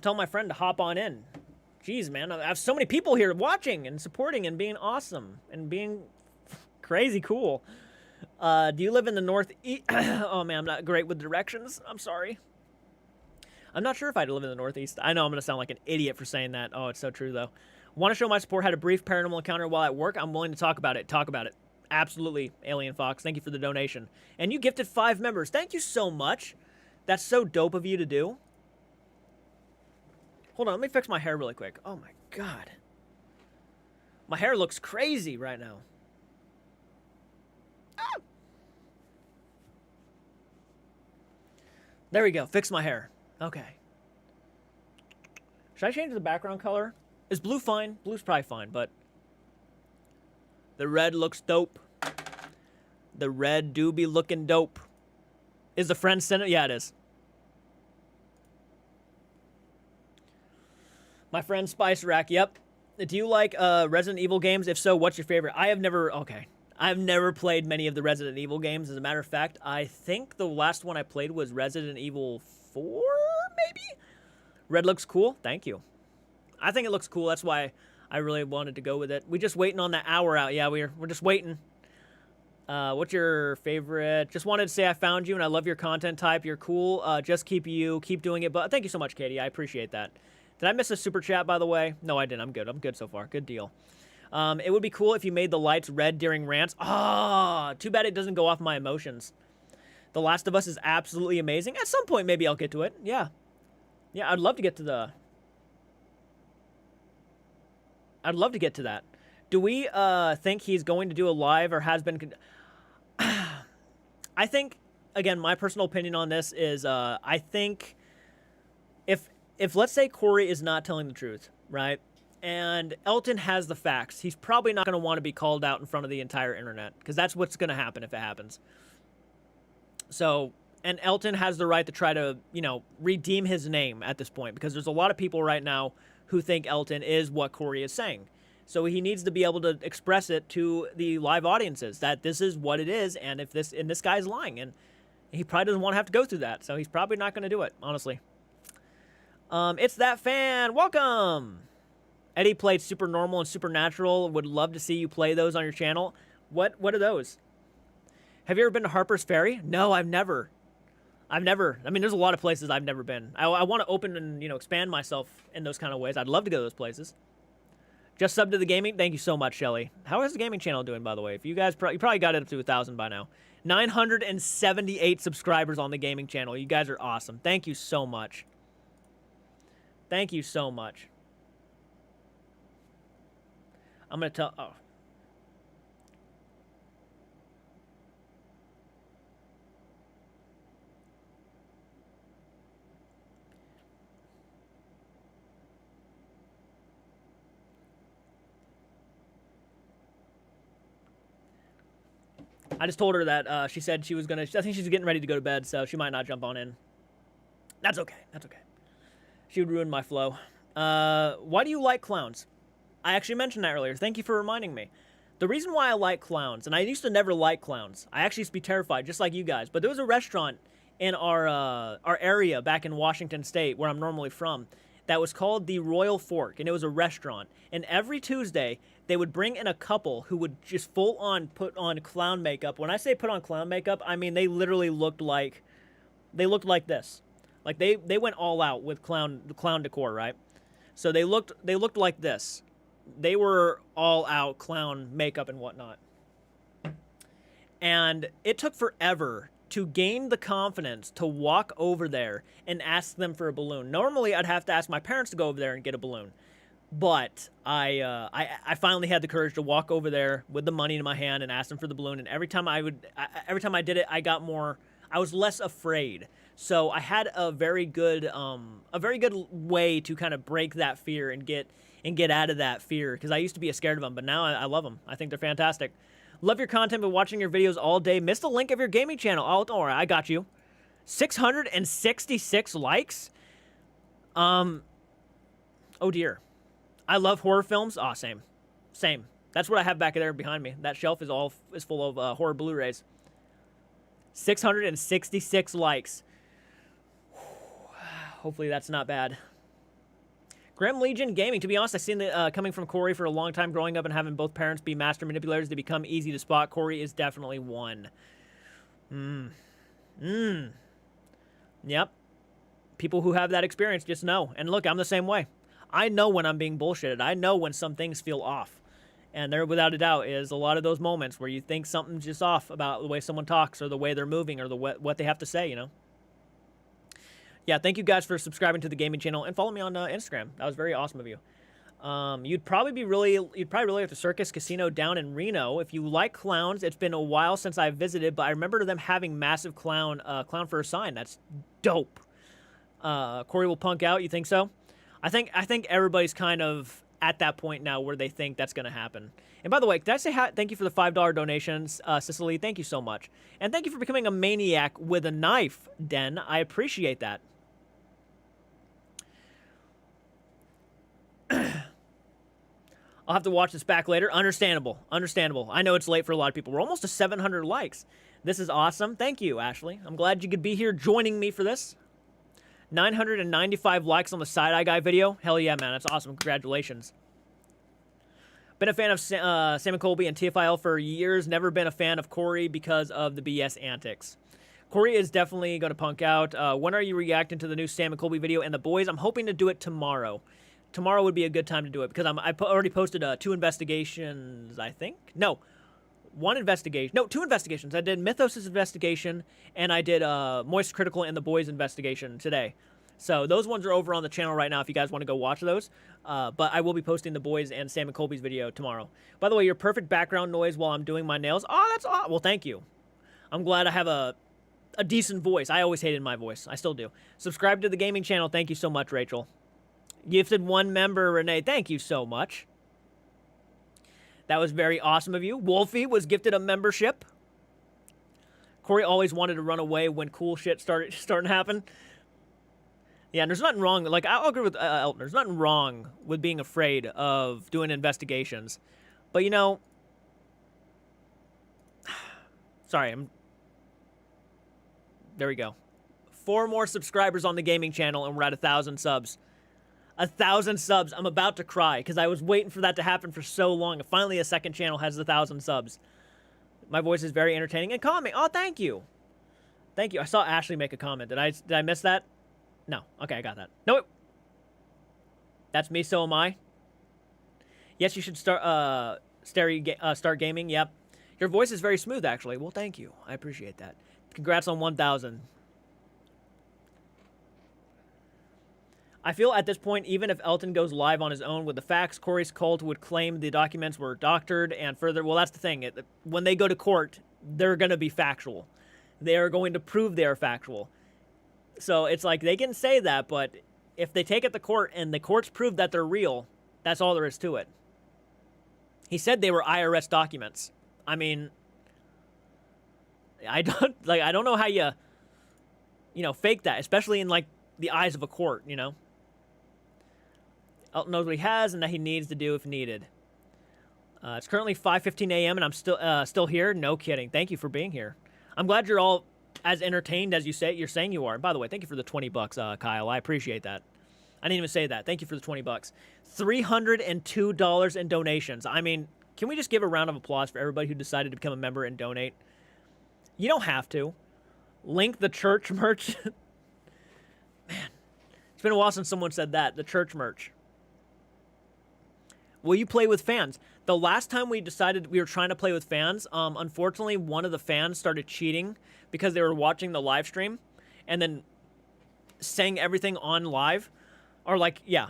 Tell my friend to hop on in. Jeez, man, I have so many people here watching and supporting and being awesome and being crazy cool. Do you live in the northeast? Oh, man, I'm not great with directions. I'm sorry. I'm not sure if I live in the northeast. I know I'm going to sound like an idiot for saying that. Oh, it's so true, though. Want to show my support. Had a brief paranormal encounter while at work. I'm willing to talk about it. Talk about it. Absolutely, Alien Fox. Thank you for the donation. And you gifted 5 members. Thank you so much. That's so dope of you to do. Hold on, let me fix my hair really quick. Oh my god. My hair looks crazy right now. Ah! There we go, fix my hair. Okay. Should I change the background color? Is blue fine? Blue's probably fine, but the red looks dope. The red do be looking dope. Is the friend sent it? Yeah, it is. My friend Spice Rack, yep. Do you like Resident Evil games? If so, what's your favorite? I've never played many of the Resident Evil games. As a matter of fact, I think the last one I played was Resident Evil 4, maybe? Red looks cool. Thank you. I think it looks cool. That's why I really wanted to go with it. We're just waiting on that hour out. Yeah, we're just waiting. What's your favorite? Just wanted to say I found you and I love your content type. You're cool. Just keep doing it. But thank you so much, Katie. I appreciate that. Did I miss a super chat, by the way? No, I didn't. I'm good. I'm good so far. Good deal. It would be cool if you made the lights red during rants. Ah, too bad it doesn't go off my emotions. The Last of Us is absolutely amazing. At some point, maybe I'll get to it. Yeah. Yeah, I'd love to get to that. Do we think he's going to do a live or has been... I think, again, my personal opinion on this is I think if let's say Cory is not telling the truth, right? And Elton has the facts, he's probably not going to want to be called out in front of the entire internet because that's what's going to happen if it happens. So, and Elton has the right to try to, redeem his name at this point because there's a lot of people right now who think Elton is what Cory is saying. So he needs to be able to express it to the live audiences that this is what it is, and this guy's lying, and he probably doesn't want to have to go through that. So he's probably not going to do it, honestly. It's that fan. Welcome. Eddie played Super Normal and Supernatural. Would love to see you play those on your channel. What are those? Have you ever been to Harper's Ferry? No, I've never. I mean, there's a lot of places I've never been. I want to open and, expand myself in those kind of ways. I'd love to go to those places. Just sub to the gaming. Thank you so much, Shelly. How is the gaming channel doing, by the way? If you guys, you probably got it up to 1,000 by now. 978 subscribers on the gaming channel. You guys are awesome. Thank you so much. Thank you so much. I'm going to tell... Oh. I just told her that she said she was going to... I think she's getting ready to go to bed, so she might not jump on in. That's okay. That's okay. She would ruin my flow. Why do you like clowns? I actually mentioned that earlier. Thank you for reminding me. The reason why I like clowns, and I used to never like clowns. I actually used to be terrified, just like you guys. But there was a restaurant in our area back in Washington State, where I'm normally from, that was called the Royal Fork, and it was a restaurant. And every Tuesday, they would bring in a couple who would just full-on put on clown makeup. When I say put on clown makeup, I mean they literally looked like this. Like they went all out with clown decor, right? So they looked like this. They were all out clown makeup and whatnot. And it took forever to gain the confidence to walk over there and ask them for a balloon. Normally, I'd have to ask my parents to go over there and get a balloon. But I finally had the courage to walk over there with the money in my hand and ask them for the balloon. And every time I did it, I was less afraid. So I had a very good way to kind of break that fear and get out of that fear, because I used to be scared of them, but now I love them. I think they're fantastic. Love your content, been watching your videos all day. Missed the link of your gaming channel. Oh, don't worry, I got you. 666 likes? Oh dear. I love horror films. Ah, same. That's what I have back there behind me. That shelf is full of horror Blu-rays. 666 likes. Hopefully that's not bad. Grim Legion Gaming. To be honest, I've seen it coming from Cory for a long time, growing up and having both parents be master manipulators. They become easy to spot. Cory is definitely one. Yep. People who have that experience just know. And look, I'm the same way. I know when I'm being bullshitted. I know when some things feel off. And there, without a doubt, is a lot of those moments where you think something's just off about the way someone talks or the way they're moving or what they have to say, Yeah, thank you guys for subscribing to the gaming channel and follow me on Instagram. That was very awesome of you. You'd probably really like the Circus Casino down in Reno. If you like clowns, it's been a while since I visited, but I remember them having massive clown for a sign. That's dope. Cory will punk out. You think so? I think everybody's kind of at that point now where they think that's going to happen. And by the way, did I say thank you for the $5 donations, Cicely? Thank you so much. And thank you for becoming a maniac with a knife, Den. I appreciate that. I'll have to watch this back later. Understandable. Understandable. I know it's late for a lot of people. We're almost to 700 likes. This is awesome. Thank you, Ashley. I'm glad you could be here joining me for this. 995 likes on the Side-Eye Guy video. Hell yeah, man. That's awesome. Congratulations. Been a fan of Sam and Colby and TFIL for years. Never been a fan of Cory because of the BS antics. Cory is definitely going to punk out. When are you reacting to the new Sam and Colby video? And the boys, I'm hoping to do it tomorrow. Tomorrow would be a good time to do it because I already posted 2 investigations, I think. No, 1 investigation. No, 2 investigations. I did Mythos' investigation and I did Moist Critical and the boys' investigation today. So those ones are over on the channel right now if you guys want to go watch those. But I will be posting the boys and Sam and Colby's video tomorrow. By the way, your perfect background noise while I'm doing my nails. Oh, that's awesome. Well, thank you. I'm glad I have a decent voice. I always hated my voice. I still do. Subscribe to the gaming channel. Thank you so much, Rachel. Gifted 1 member, Renee. Thank you so much. That was very awesome of you. Wolfie was gifted a membership. Cory always wanted to run away when cool shit starting to happen. Yeah, and there's nothing wrong. Like, I'll agree with Elton. There's nothing wrong with being afraid of doing investigations. But, you know... Sorry, there we go. 4 more subscribers on the gaming channel, and we're at 1,000 subs. 1,000 subs. I'm about to cry because I was waiting for that to happen for so long. And finally, a second channel has 1,000 subs. My voice is very entertaining. And comment. Oh, thank you. Thank you. I saw Ashley make a comment. Did I miss that? No. Okay, I got that. No. That's me. So am I. Yes, you should start gaming. Yep. Your voice is very smooth, actually. Well, thank you. I appreciate that. Congrats on 1,000. I feel at this point, even if Elton goes live on his own with the facts, Cory's cult would claim the documents were doctored and further. Well, that's the thing. When they go to court, they're going to be factual. They are going to prove they are factual. So it's like they can say that, but if they take it to court and the courts prove that they're real, that's all there is to it. He said they were IRS documents. I mean, I don't know how you fake that, especially in like the eyes of a court, you know. Elton knows what he has and that he needs to do if needed. It's currently 5:15 a.m. and I'm still here. No kidding. Thank you for being here. I'm glad you're all as entertained as you're saying you are. And by the way, thank you for the $20, Kyle. I appreciate that. I didn't even say that. Thank you for the $20. $302 in donations. I mean, can we just give a round of applause for everybody who decided to become a member and donate? You don't have to. Link the church merch. Man, it's been a while since someone said that. The church merch. Will you play with fans? The last time we decided we were trying to play with fans, unfortunately, one of the fans started cheating because they were watching the live stream and then saying everything on live. Or like, yeah.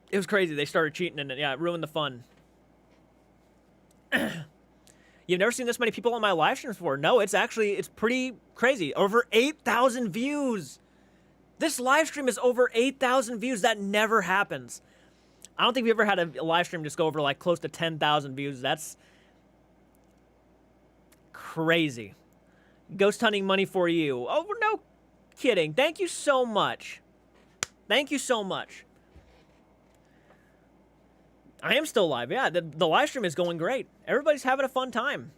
It was crazy. They started cheating and it ruined the fun. You've never seen this many people on my live streams before. No, it's pretty crazy. Over 8,000 views. This live stream is over 8,000 views. That never happens. I don't think we've ever had a live stream just go over like close to 10,000 views. That's crazy. Ghost hunting money for you. Oh, no kidding. Thank you so much. Thank you so much. I am still live. Yeah, the live stream is going great. Everybody's having a fun time.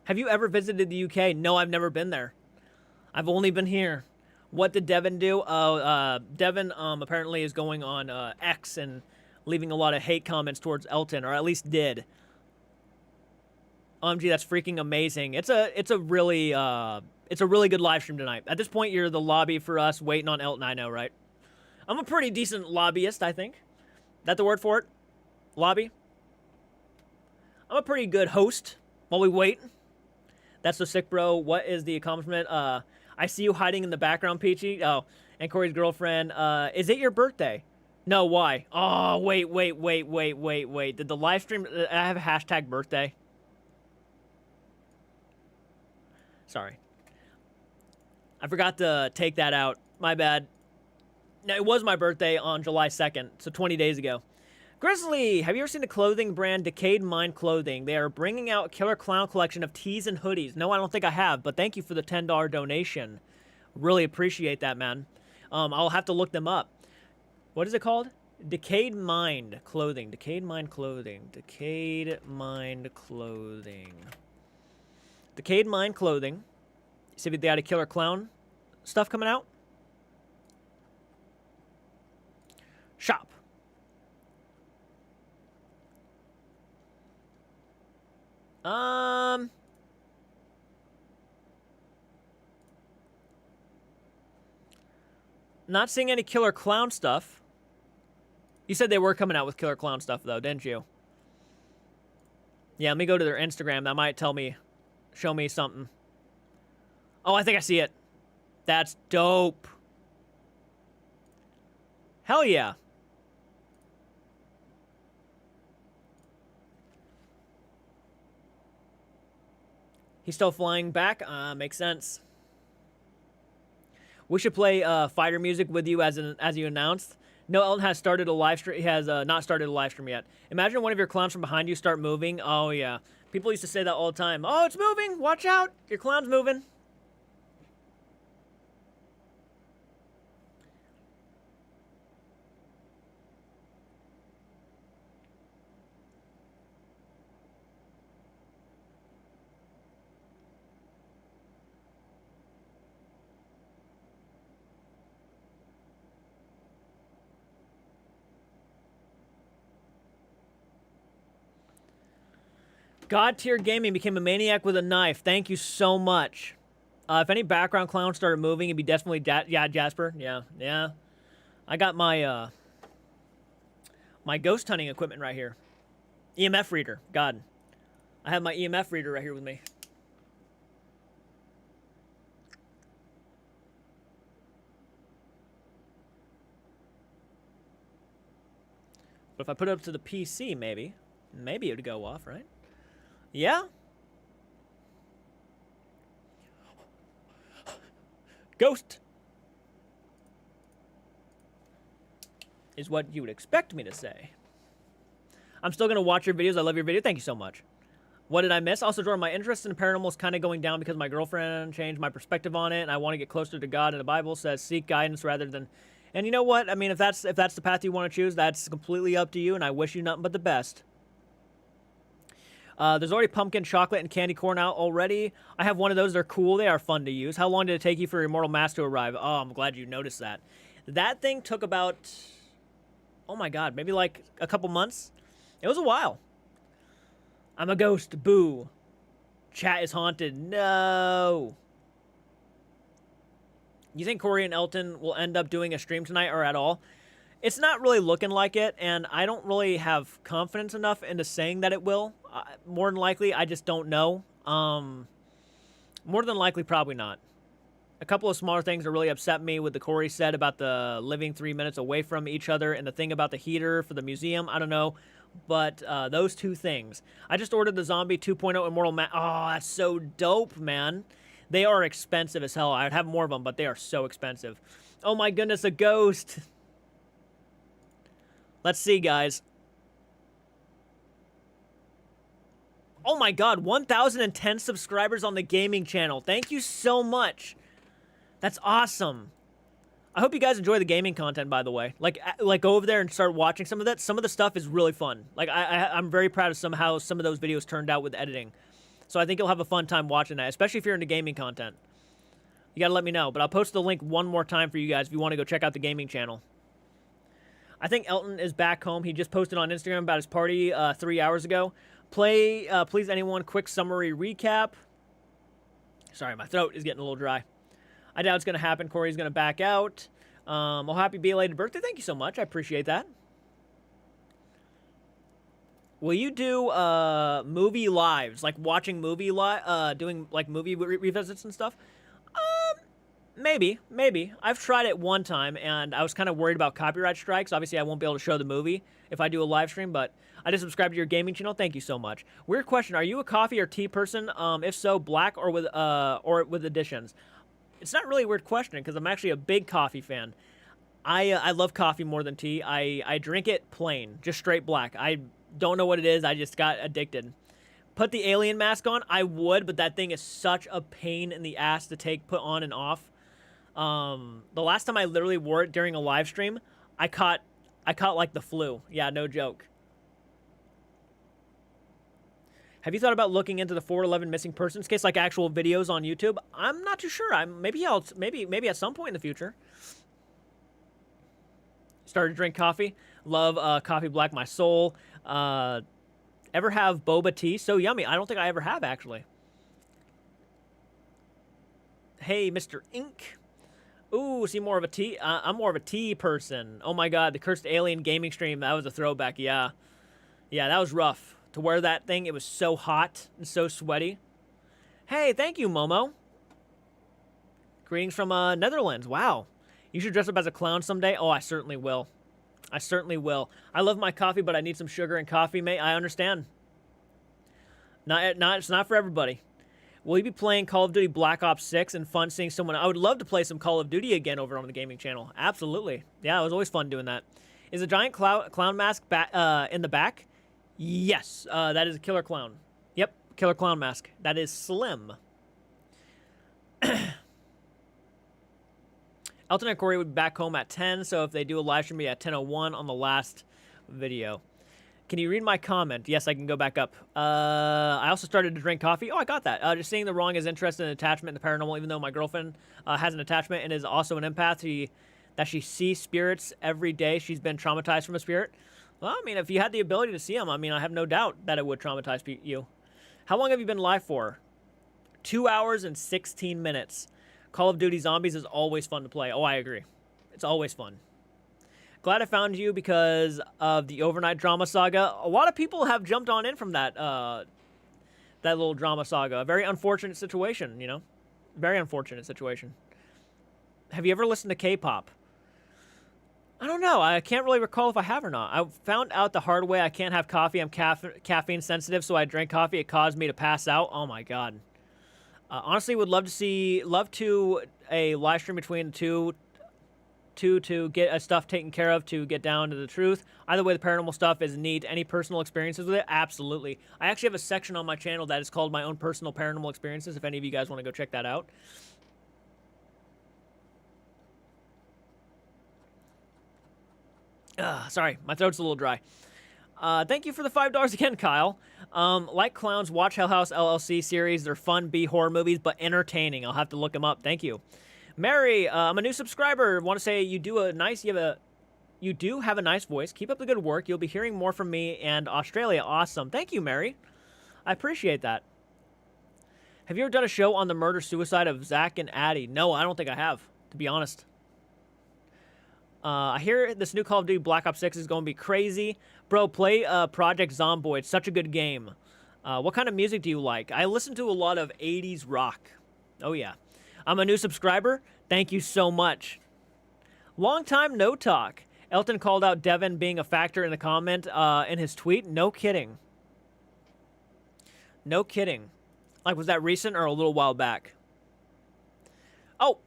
Have you ever visited the UK? No, I've never been there. I've only been here. What did Devon do? Oh, Devon apparently is going on X and leaving a lot of hate comments towards Elton, or at least did. OMG, that's freaking amazing. It's a really good live stream tonight. At this point, you're the lobby for us waiting on Elton. I know, right? I'm a pretty decent lobbyist, I think. That the word for it? Lobby? I'm a pretty good host while we wait. That's so sick, bro. What is the accomplishment? I see you hiding in the background, Peachy. Oh, and Cory's girlfriend. Is it your birthday? No, why? Oh, wait. Did the live stream... I have a hashtag birthday. Sorry. I forgot to take that out. My bad. No, it was my birthday on July 2nd, so 20 days ago. Grizzly, have you ever seen the clothing brand Decayed Mind Clothing? They are bringing out a killer clown collection of tees and hoodies. No, I don't think I have, but thank you for the $10 donation. Really appreciate that, man. I'll have to look them up. What is it called? Decayed Mind Clothing. Decayed Mind Clothing. Decayed Mind Clothing. Decayed Mind Clothing. See if they got a killer clown stuff coming out. Shop. Not seeing any killer clown stuff. You said they were coming out with killer clown stuff, though, didn't you? Yeah, let me go to their Instagram. That might tell me, show me something. Oh, I think I see it. That's dope. Hell yeah. He's still flying back? Makes sense. We should play fighter music with you as you announced. No, Elton has started a live stream. He has not started a live stream yet. Imagine one of your clowns from behind you start moving. Oh, yeah. People used to say that all the time. Oh, it's moving. Watch out. Your clown's moving. God Tier Gaming became a maniac with a knife. Thank you so much. If any background clowns started moving, it'd be definitely yeah, Jasper. Yeah. I got my my ghost hunting equipment right here. EMF reader. God. I have my EMF reader right here with me. But if I put it up to the PC, maybe it would go off, right? Yeah? Ghost! Is what you would expect me to say. I'm still going to watch your videos. I love your video. Thank you so much. What did I miss? Also, Jordan, my interest in paranormal is kind of going down because my girlfriend changed my perspective on it, and I want to get closer to God, and the Bible says seek guidance rather than... And you know what? I mean, if that's the path you want to choose, that's completely up to you, and I wish you nothing but the best. There's already pumpkin chocolate and candy corn out already. I have one of those. They're cool. They are fun to use. How long did it take you for your Immortal Mask to arrive? Oh, I'm glad you noticed that. That thing took about, oh my God, maybe like a couple months. It was a while. I'm a ghost. Boo. Chat is haunted. No. You think Cory and Elton will end up doing a stream tonight or at all? It's not really looking like it, and I don't really have confidence enough into saying that it will. More than likely, I just don't know. More than likely, probably not. A couple of smaller things that really upset me with the Cory said about the living 3 minutes away from each other and the thing about the heater for the museum. I don't know. But those two things. I just ordered the Zombie 2.0 Immortal Mask. Oh, that's so dope, man. They are expensive as hell. I'd have more of them, but they are so expensive. Oh my goodness, a ghost. Let's see, guys. Oh my God, 1,010 subscribers on the gaming channel. Thank you so much. That's awesome. I hope you guys enjoy the gaming content, by the way. Like go over there and start watching some of that. Some of the stuff is really fun. Like, I'm very proud of how some of those videos turned out with editing. So I think you'll have a fun time watching that, especially if you're into gaming content. You gotta let me know. But I'll post the link one more time for you guys if you want to go check out the gaming channel. I think Elton is back home. He just posted on Instagram about his party 3 hours ago. Please, anyone, quick summary recap. Sorry, my throat is getting a little dry. I doubt it's going to happen. Cory's going to back out. Well, happy belated birthday. Thank you so much. I appreciate that. Will you do movie lives, like watching movie doing like movie revisits and stuff? Maybe. I've tried it one time, and I was kind of worried about copyright strikes. Obviously, I won't be able to show the movie if I do a live stream, but I just subscribed to your gaming channel. Thank you so much. Weird question: are you a coffee or tea person? If so, black or with additions? It's not really a weird question because I'm actually a big coffee fan. I love coffee more than tea. I drink it plain, just straight black. I don't know what it is. I just got addicted. Put the alien mask on, I would, but that thing is such a pain in the ass to put on and off. The last time I literally wore it during a live stream, I caught like the flu. Yeah, no joke. Have you thought about looking into the 411 missing persons case, like actual videos on YouTube? I'm not too sure. Maybe at some point in the future. Started to drink coffee. Love coffee black, my soul. Ever have boba tea? So yummy. I don't think I ever have, actually. Hey, Mr. Ink. Ooh, see more of a tea? I'm more of a tea person. Oh my god, the Cursed Alien gaming stream. That was a throwback, yeah. Yeah, that was rough. To wear that thing, it was so hot and so sweaty. Hey, thank you, Momo. Greetings from Netherlands. Wow. You should dress up as a clown someday. Oh, I certainly will. I certainly will. I love my coffee, but I need some sugar and coffee, mate. I understand. It's not for everybody. Will you be playing Call of Duty Black Ops 6 and fun seeing someone? I would love to play some Call of Duty again over on the gaming channel. Absolutely. Yeah, it was always fun doing that. Is a giant clown mask in the back? Yes, that is a killer clown. Yep, killer clown mask. That is slim. Elton and Cory would be back home at 10, so if they do a live stream, be at 10:01 on the last video. Can you read my comment? Yes, I can go back up. I also started to drink coffee. Oh, I got that. Just seeing the wrong is interested in attachment in the paranormal, even though my girlfriend has an attachment and is also an empath. That she sees spirits every day. She's been traumatized from a spirit. Well, I mean, if you had the ability to see them, I mean, I have no doubt that it would traumatize you. How long have you been live for? 2 hours and 16 minutes. Call of Duty Zombies is always fun to play. Oh, I agree. It's always fun. Glad I found you because of the overnight drama saga. A lot of people have jumped on in from that little drama saga. A very unfortunate situation, you know? Very unfortunate situation. Have you ever listened to K-pop? I don't know. I can't really recall if I have or not. I found out the hard way I can't have coffee. I'm caffeine sensitive, so I drank coffee. It caused me to pass out. Oh, my God. Honestly, would love to a live stream between the two to get stuff taken care of, to get down to the truth. Either way, the paranormal stuff is neat. Any personal experiences with it? Absolutely. I actually have a section on my channel that is called My Own Personal Paranormal Experiences, if any of you guys want to go check that out. Sorry, my throat's a little dry. Thank you for the $5 again, Kyle. Like clowns, watch Hell House LLC series. They're fun B-horror movies, but entertaining. I'll have to look them up. Thank you. Mary, I'm a new subscriber. Want to say you do have a nice voice. Keep up the good work. You'll be hearing more from me and Australia. Awesome. Thank you, Mary. I appreciate that. Have you ever done a show on the murder-suicide of Zach and Addie? No, I don't think I have, to be honest. I hear this new Call of Duty Black Ops 6 is going to be crazy. Bro, play Project Zomboid. It's such a good game. What kind of music do you like? I listen to a lot of 80s rock. Oh, yeah. I'm a new subscriber. Thank you so much. Long time no talk. Elton called out Devon being a factor in the comment in his tweet. No kidding. No kidding. Like, was that recent or a little while back? Oh,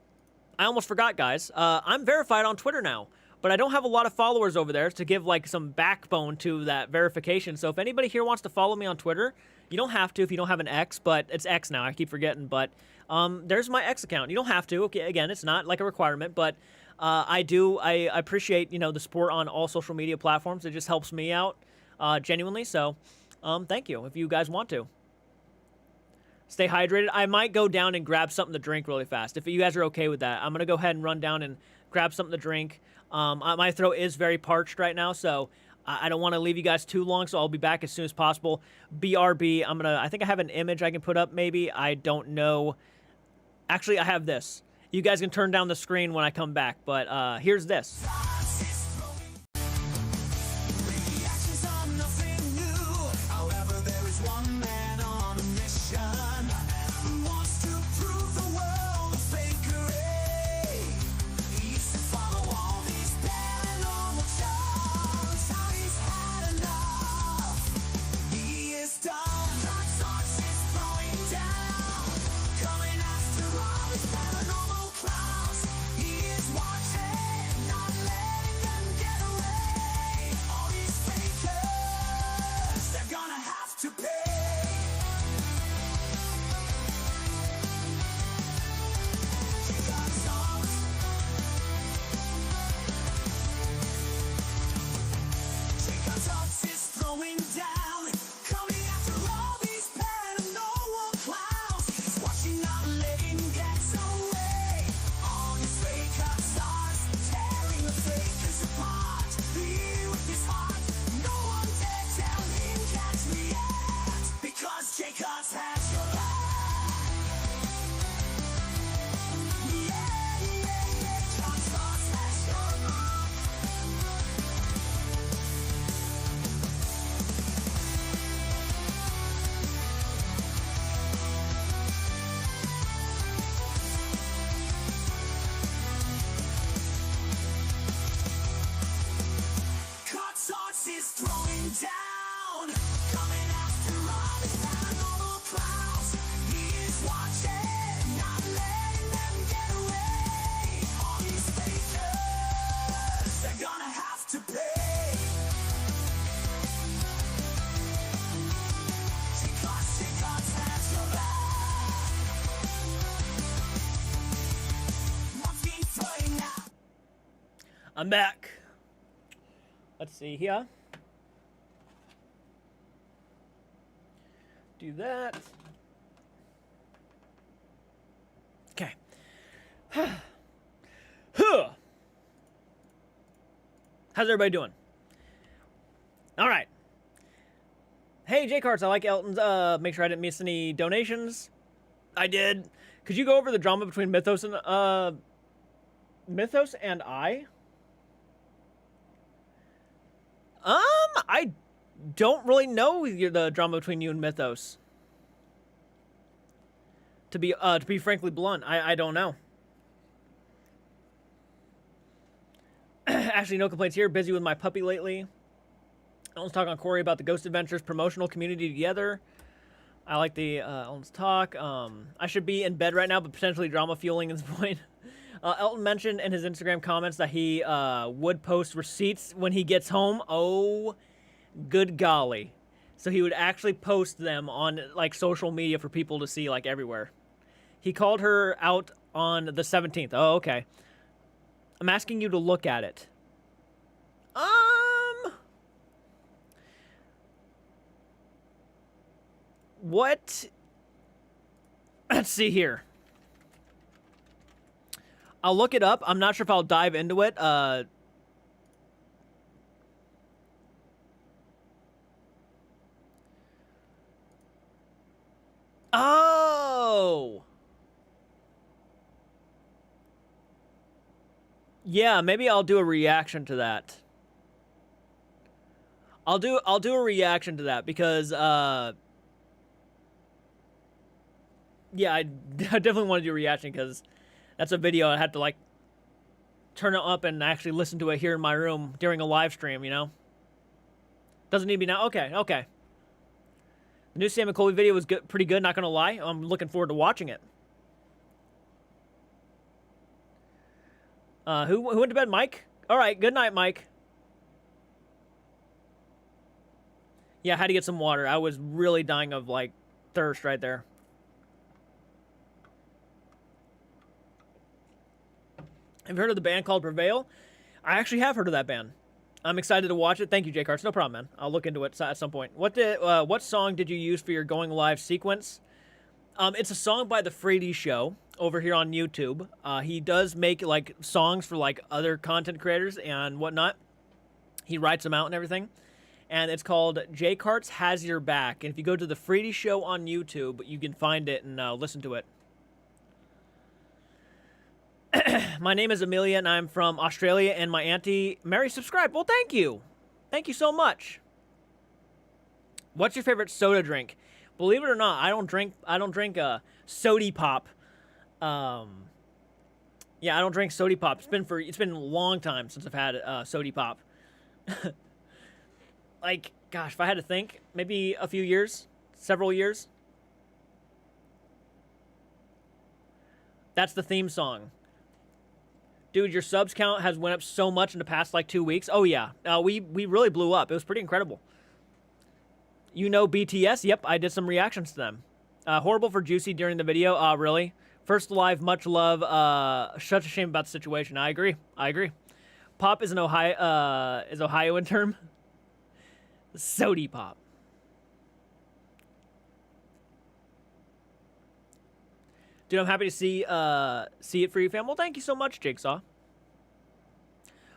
I almost forgot, guys. I'm verified on Twitter now, but I don't have a lot of followers over there to give, like, some backbone to that verification. So if anybody here wants to follow me on Twitter, you don't have to if you don't have an X, but it's X now. I keep forgetting, but there's my X account. You don't have to. Okay, again, it's not like a requirement, but I appreciate, you know, the support on all social media platforms. It just helps me out genuinely. So thank you if you guys want to. Stay hydrated. I might go down and grab something to drink really fast. If you guys are okay with that, I'm going to go ahead and run down and grab something to drink. My throat is very parched right now, so I don't want to leave you guys too long, so I'll be back as soon as possible. BRB, I think I have an image I can put up maybe. I don't know. Actually, I have this. You guys can turn down the screen when I come back, but here's this. CARTS has your back. Yeah, yeah, yeah. CARTS has your back. CARTS is throwing down, coming after all these paranormal clowns. He is watching, not letting them get away. All these fakers, they're gonna have to pay. CARTS has your back. Must be throwing out. I'm back. Let's see here. Do that. Okay. How's everybody doing? All right. Hey, CARTS, I like Elton's. Make sure I didn't miss any donations. I did. Could you go over the drama between Mythos and I? I don't really know the drama between you and Mythos. To be frankly blunt, I don't know. Actually, no complaints here. Busy with my puppy lately. Elton's talk on Cory about the Ghost Adventures promotional community together. I like the Elton's talk. I should be in bed right now, but potentially drama fueling is the point. Elton mentioned in his Instagram comments that he would post receipts when he gets home. Oh, good golly. So he would actually post them on like social media for people to see like everywhere. He called her out on the 17th. Oh, okay. I'm asking you to look at it. What? Let's see here. I'll look it up. I'm not sure if I'll dive into it. Oh! Yeah, maybe I'll do a reaction to that. I'll do a reaction to that because yeah, I definitely want to do a reaction because that's a video I had to like turn it up and actually listen to it here in my room during a live stream, you know? Doesn't need to be now. Okay, okay. The new Sam and Colby video was good, pretty good, not gonna lie. I'm looking forward to watching it. Who went to bed? Mike? Alright, good night, Mike. Yeah, I had to get some water. I was really dying of, like, thirst right there. Have you heard of the band called Prevail? I actually have heard of that band. I'm excited to watch it. Thank you, CARTS. No problem, man. I'll look into it at some point. What song did you use for your going live sequence? It's a song by the Frady Show over here on YouTube. He does make like songs for like other content creators and whatnot. He writes them out and everything. And it's called CARTS Has Your Back. And if you go to the Frady Show on YouTube, you can find it and listen to it. My name is Amelia, and I'm from Australia, and my auntie Mary subscribed. Well, thank you. Thank you so much. What's your favorite soda drink? Believe it or not, I don't drink sody pop. Yeah, I don't drink sody pop. It's been a long time since I've had sody pop. Like, gosh, if I had to think, maybe a few years, several years. That's the theme song. Dude, your subs count has went up so much in the past, like, 2 weeks. Oh, yeah. We really blew up. It was pretty incredible. You know BTS? Yep, I did some reactions to them. Horrible for Juicy during the video. Really? First live, much love. Such a shame about the situation. I agree. Pop is an Ohioan term. Sody pop. Dude, I'm happy to see it for you, fam. Well, thank you so much, Jigsaw.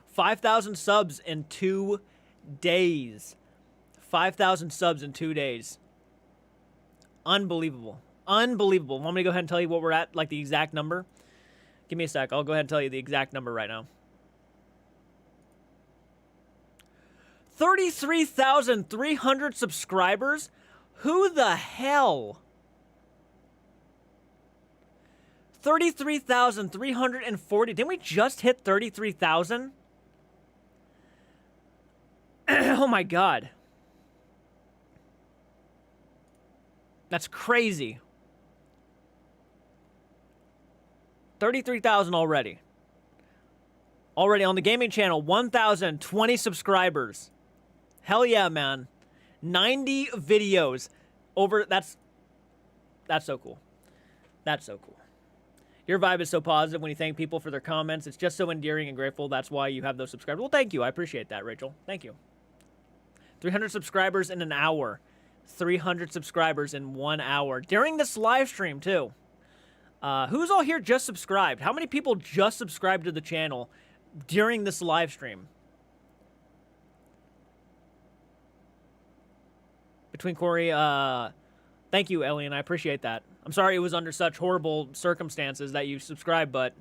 5,000 subs in 2 days. 5,000 subs in 2 days. Unbelievable. Unbelievable. Want me to go ahead and tell you what we're at, like the exact number? Give me a sec. I'll go ahead and tell you the exact number right now. 33,300 subscribers? Who the hell? 33,340. Didn't we just hit 33,000? Oh my god. That's crazy. 33,000 already. Already on the gaming channel, 1,020 subscribers. Hell yeah, man. 90 videos. That's so cool. That's so cool. Your vibe is so positive when you thank people for their comments. It's just so endearing and grateful. That's why you have those subscribers. Well, thank you. I appreciate that, Rachel. Thank you. 300 subscribers in an hour. 300 subscribers in 1 hour. During this live stream, too. Who's all here just subscribed? How many people just subscribed to the channel during this live stream? Between Cory, thank you, Ellian. I appreciate that. I'm sorry it was under such horrible circumstances that you subscribed, but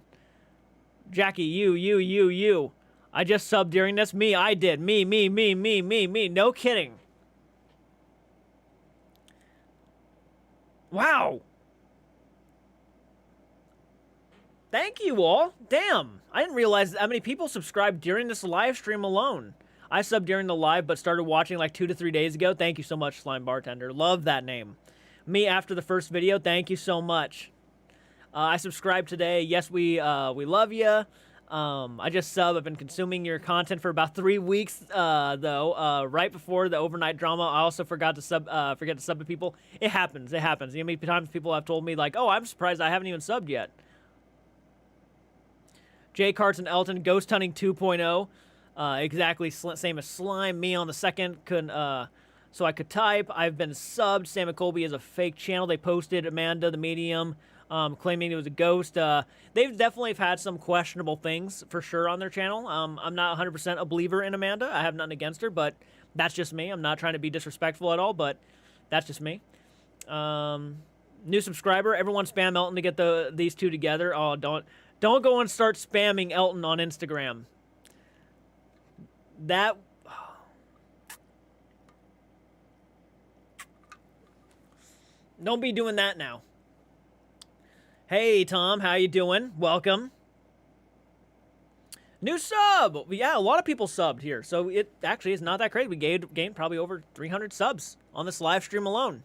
Jackie, you. I just subbed during this. Me, I did. Me. No kidding. Wow. Thank you all. Damn. I didn't realize how many people subscribed during this live stream alone. I subbed during the live, but started watching like 2 to 3 days ago. Thank you so much, Slime Bartender. Love that name. Me after the first video. Thank you so much. I subscribed today. Yes, we love you. I just subbed. I've been consuming your content for about 3 weeks, though. Right before the overnight drama, I also forget to sub to people. It happens. It happens. You know how many times people have told me, like, oh, I'm surprised I haven't even subbed yet. J, CARTS, and Elton, Ghost Hunting 2.0. Exactly same as Slime. Me on the second couldn't, so I could type. I've been subbed. Sam and Colby is a fake channel. They posted Amanda, the medium, claiming it was a ghost. They've definitely had some questionable things for sure on their channel. I'm not 100% a believer in Amanda. I have nothing against her, but that's just me. I'm not trying to be disrespectful at all, but that's just me. New subscriber. Everyone spam Elton to get these two together. Oh, don't go and start spamming Elton on Instagram. That... Don't be doing that now. Hey, Tom, how you doing? Welcome. New sub! Yeah, a lot of people subbed here, so it actually is not that crazy. We gained probably over 300 subs on this live stream alone.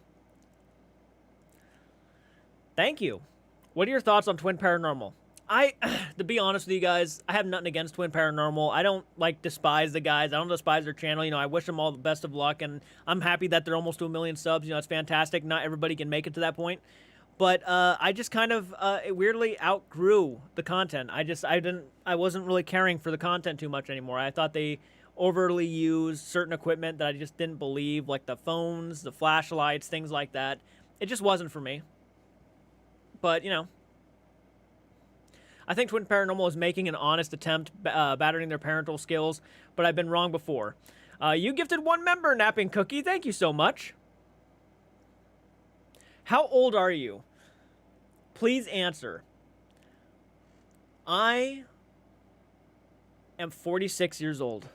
Thank you. What are your thoughts on Twin Paranormal? To be honest with you guys, I have nothing against Twin Paranormal. I don't, like, despise the guys. I don't despise their channel. You know, I wish them all the best of luck, and I'm happy that they're almost to 1 million subs. You know, it's fantastic. Not everybody can make it to that point. But I just kind of weirdly outgrew the content. I wasn't really caring for the content too much anymore. I thought they overly used certain equipment that I just didn't believe, like the phones, the flashlights, things like that. It just wasn't for me. But, you know, I think Twin Paranormal is making an honest attempt battering their parental skills, but I've been wrong before. You gifted 1 member, Napping Cookie. Thank you so much. How old are you? Please answer. I am 46 years old.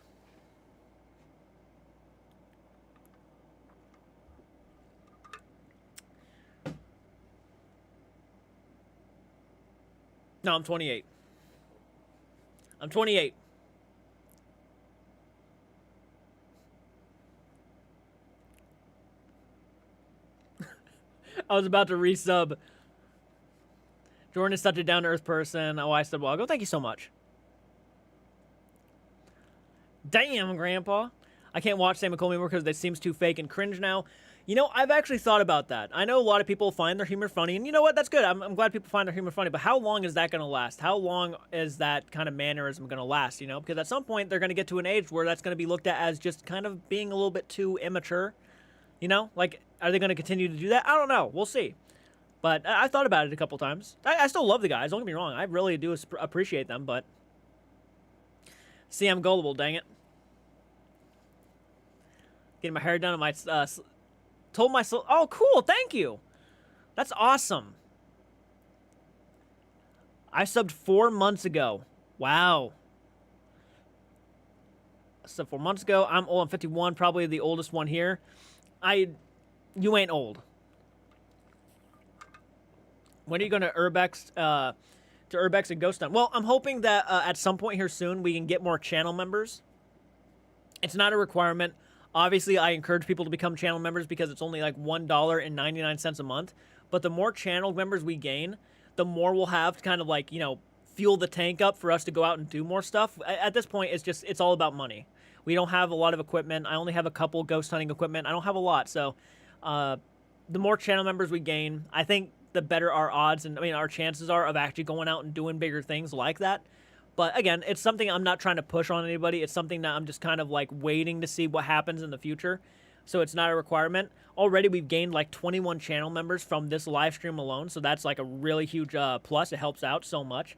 No, I'm 28. I'm 28. I was about to resub. Jordan is such a down-to-earth person. Oh, I said, well, I'll go. Thank you so much. Damn, Grandpa. I can't watch Sam and Colby anymore because it seems too fake and cringe now. You know, I've actually thought about that. I know a lot of people find their humor funny, and you know what? That's good. I'm glad people find their humor funny, but how long is that going to last? How long is that kind of mannerism going to last, you know? Because at some point, they're going to get to an age where that's going to be looked at as just kind of being a little bit too immature, you know? Like, are they going to continue to do that? I don't know. We'll see. But I thought about it a couple times. I still love the guys. Don't get me wrong. I really do appreciate them, but... See, I'm gullible, dang it. Getting my hair done on my... told myself... Oh, cool. Thank you. That's awesome. I subbed 4 months ago. Wow. So 4 months ago. I'm old. I'm 51. Probably the oldest one here. You ain't old. When are you going to Urbex, and Ghost Hunt? Well, I'm hoping that at some point here soon we can get more channel members. It's not a requirement. Obviously, I encourage people to become channel members because it's only like $1.99 a month. But the more channel members we gain, the more we'll have to kind of like, fuel the tank up for us to go out and do more stuff. At this point, it's all about money. We don't have a lot of equipment. I only have a couple ghost hunting equipment. I don't have a lot. So the more channel members we gain, I think the better our odds and our chances are of actually going out and doing bigger things like that. But again, it's something I'm not trying to push on anybody. It's something that I'm just kind of like waiting to see what happens in the future. So it's not a requirement. Already we've gained like 21 channel members from this live stream alone. So that's like a really huge plus. It helps out so much.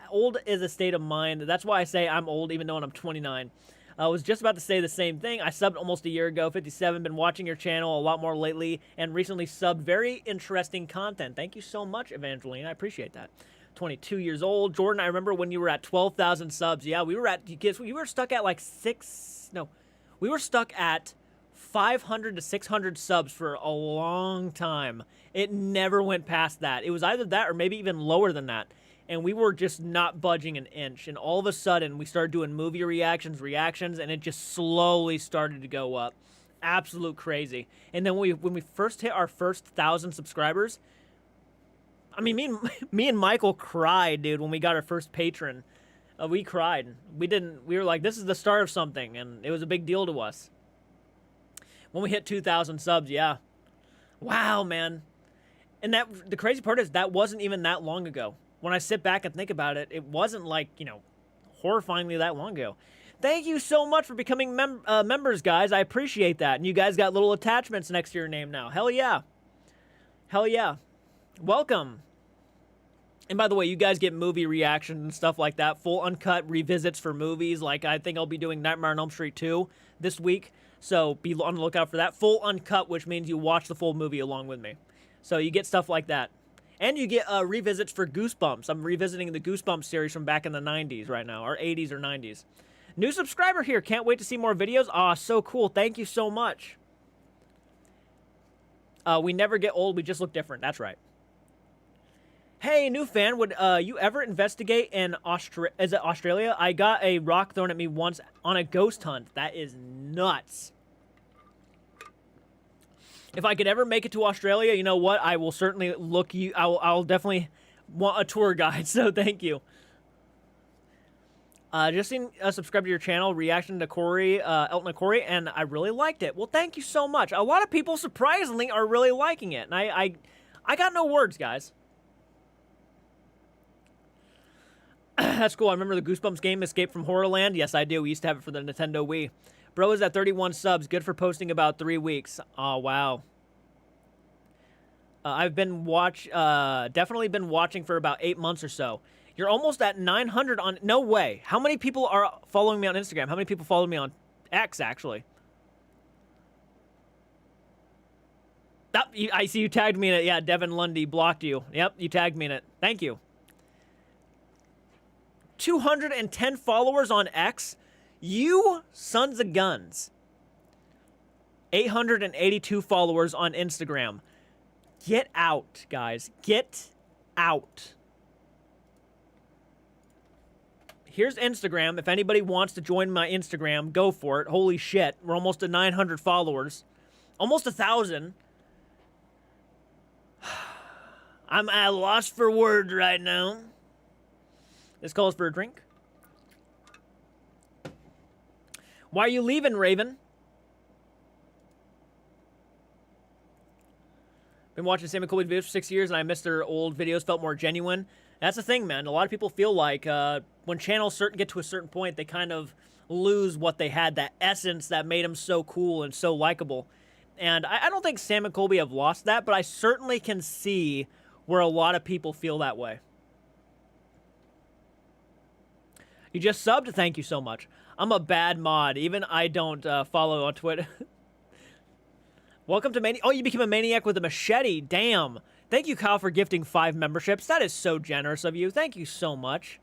Old is a state of mind. That's why I say I'm old even though I'm 29. I was just about to say the same thing. I subbed almost a year ago, 57. Been watching your channel a lot more lately and recently subbed very interesting content. Thank you so much, Evangeline. I appreciate that. 22 years old. Jordan, I remember when you were at 12,000 subs. Yeah, we were stuck at like we were stuck at 500 to 600 subs for a long time. It never went past that. It was either that or maybe even lower than that. And we were just not budging an inch. And all of a sudden, we started doing movie reactions, and it just slowly started to go up. Absolute crazy. And then when we first hit our first 1,000 subscribers, me and Michael cried, dude, when we got our first patron. We cried. We were like, this is the start of something, and it was a big deal to us. When we hit 2,000 subs, yeah. Wow, man. And the crazy part is that wasn't even that long ago. When I sit back and think about it, it wasn't like, horrifyingly that long ago. Thank you so much for becoming members, guys. I appreciate that. And you guys got little attachments next to your name now. Hell yeah. Hell yeah. Welcome. And by the way, you guys get movie reactions and stuff like that. Full uncut revisits for movies. Like, I think I'll be doing Nightmare on Elm Street 2 this week. So be on the lookout for that. Full uncut, which means you watch the full movie along with me. So you get stuff like that. And you get revisits for Goosebumps. I'm revisiting the Goosebumps series from back in the 90s right now, or 80s or 90s. New subscriber here. Can't wait to see more videos. Aw, so cool. Thank you so much. We never get old. We just look different. That's right. Hey, new fan. Would you ever investigate in Australia? I got a rock thrown at me once on a ghost hunt. That is nuts. If I could ever make it to Australia, you know what? I will certainly look you. I'll definitely want a tour guide. So thank you. Just seen subscribe to your channel, reaction to Cory, Elton and Cory, and I really liked it. Well, thank you so much. A lot of people surprisingly are really liking it, and I got no words, guys. That's cool. I remember the Goosebumps game, Escape from Horrorland. Yes, I do. We used to have it for the Nintendo Wii. Bro is at 31 subs. Good for posting about 3 weeks. Oh, wow. I've been definitely been watching for about 8 months or so. You're almost at 900 on... No way. How many people are following me on Instagram? How many people follow me on X, actually? Oh, I see you tagged me in it. Yeah, Devon Lundy blocked you. Yep, you tagged me in it. Thank you. 210 followers on X? You sons of guns. 882 followers on Instagram. Get out, guys. Get out. Here's Instagram. If anybody wants to join my Instagram, go for it. Holy shit. We're almost at 900 followers. Almost 1,000. I'm at a loss for words right now. This calls for a drink. Why are you leaving, Raven? Been watching Sam and Colby's videos for 6 years, and I missed their old videos. Felt more genuine. That's the thing, man. A lot of people feel like when channels get to a certain point, they kind of lose what they had, that essence that made them so cool and so likable. And I don't think Sam and Colby have lost that, but I certainly can see where a lot of people feel that way. You just subbed? Thank you so much. I'm a bad mod. Even I don't follow on Twitter. Welcome to Maniac. Oh, you became a Maniac with a machete. Damn. Thank you, Kyle, for gifting 5 memberships. That is so generous of you. Thank you so much.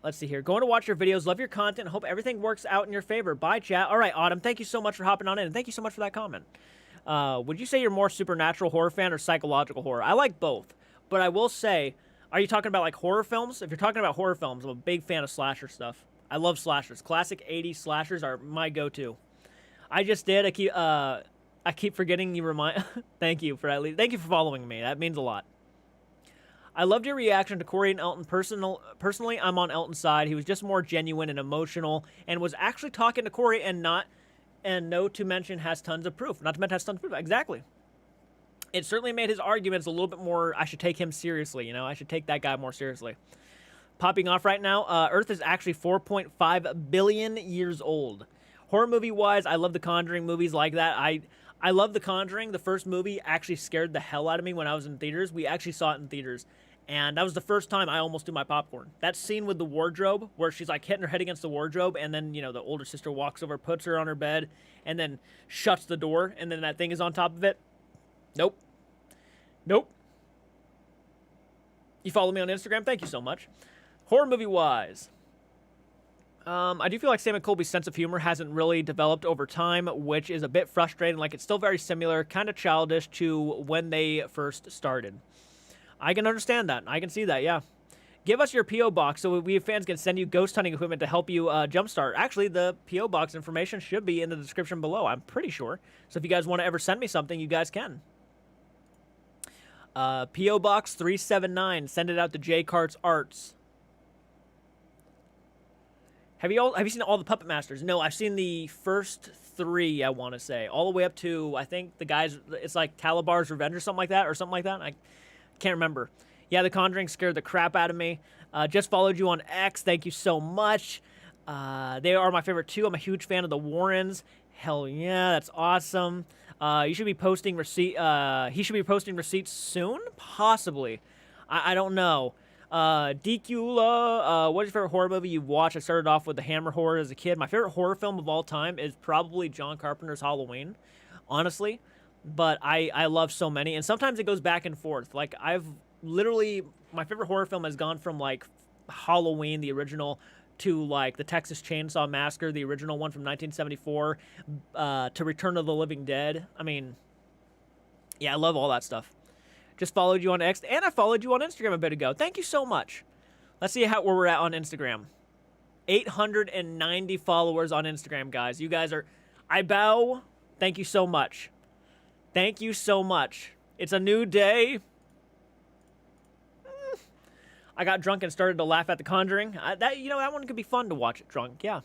Let's see here. Going to watch your videos. Love your content. Hope everything works out in your favor. Bye, chat. All right, Autumn. Thank you so much for hopping on in. And thank you so much for that comment. Would you say you're more supernatural horror fan or psychological horror? I like both. But I will say, are you talking about like horror films? If you're talking about horror films, I'm a big fan of slasher stuff. I love slashers. Classic 80s slashers are my go-to. I just did. I keep forgetting you remind. Thank you for thank you for following me. That means a lot. I loved your reaction to Cory and Elton. Personally, I'm on Elton's side. He was just more genuine and emotional, and was actually talking to Cory, and no to mention has tons of proof. Not to mention has tons of proof. Exactly. It certainly made his arguments a little bit more. I should take him seriously. You know, I should take that guy more seriously. Popping off right now. Earth is actually 4.5 billion years old. Horror movie wise, I love the Conjuring movies like that. I love The Conjuring. The first movie actually scared the hell out of me when I was in theaters. We actually saw it in theaters. And that was the first time I almost threw my popcorn. That scene with the wardrobe, where she's like hitting her head against the wardrobe, and then, you know, the older sister walks over, puts her on her bed, and then shuts the door, and then that thing is on top of it. Nope. Nope. You follow me on Instagram? Thank you so much. Horror movie-wise. I do feel like Sam and Colby's sense of humor hasn't really developed over time, which is a bit frustrating. Like, it's still very similar, kind of childish to when they first started. I can understand that. I can see that, yeah. Give us your P.O. box so we fans can send you ghost hunting equipment to help you jumpstart. Actually, the P.O. box information should be in the description below, I'm pretty sure. So if you guys want to ever send me something, you guys can. P.O. box 379. Send it out to CARTS Arts. Have you seen all the Puppet Masters? No, I've seen the first 3, I want to say. All the way up to, I think, the guys, it's like Talabar's Revenge or something like that, I can't remember. Yeah, The Conjuring scared the crap out of me. Just followed you on X. Thank you so much. They are my favorite, too. I'm a huge fan of the Warrens. Hell yeah, that's awesome. You should be posting he should be posting receipts soon? Possibly. I don't know. DQla, what is your favorite horror movie you've watched? I started off with the Hammer horror as a kid. My favorite horror film of all time is probably John Carpenter's Halloween, honestly. But I love so many, and sometimes it goes back and forth. Like, I've literally, my favorite horror film has gone from, like, Halloween, the original, to, like, the Texas Chainsaw Massacre, the original one from 1974, to Return of the Living Dead. I mean, yeah, I love all that stuff. Just followed you on X, and I followed you on Instagram a bit ago. Thank you so much. Let's see where we're at on Instagram. 890 followers on Instagram, guys. You guys are... I bow. Thank you so much. Thank you so much. It's a new day. I got drunk and started to laugh at The Conjuring. That one could be fun to watch it drunk, yeah.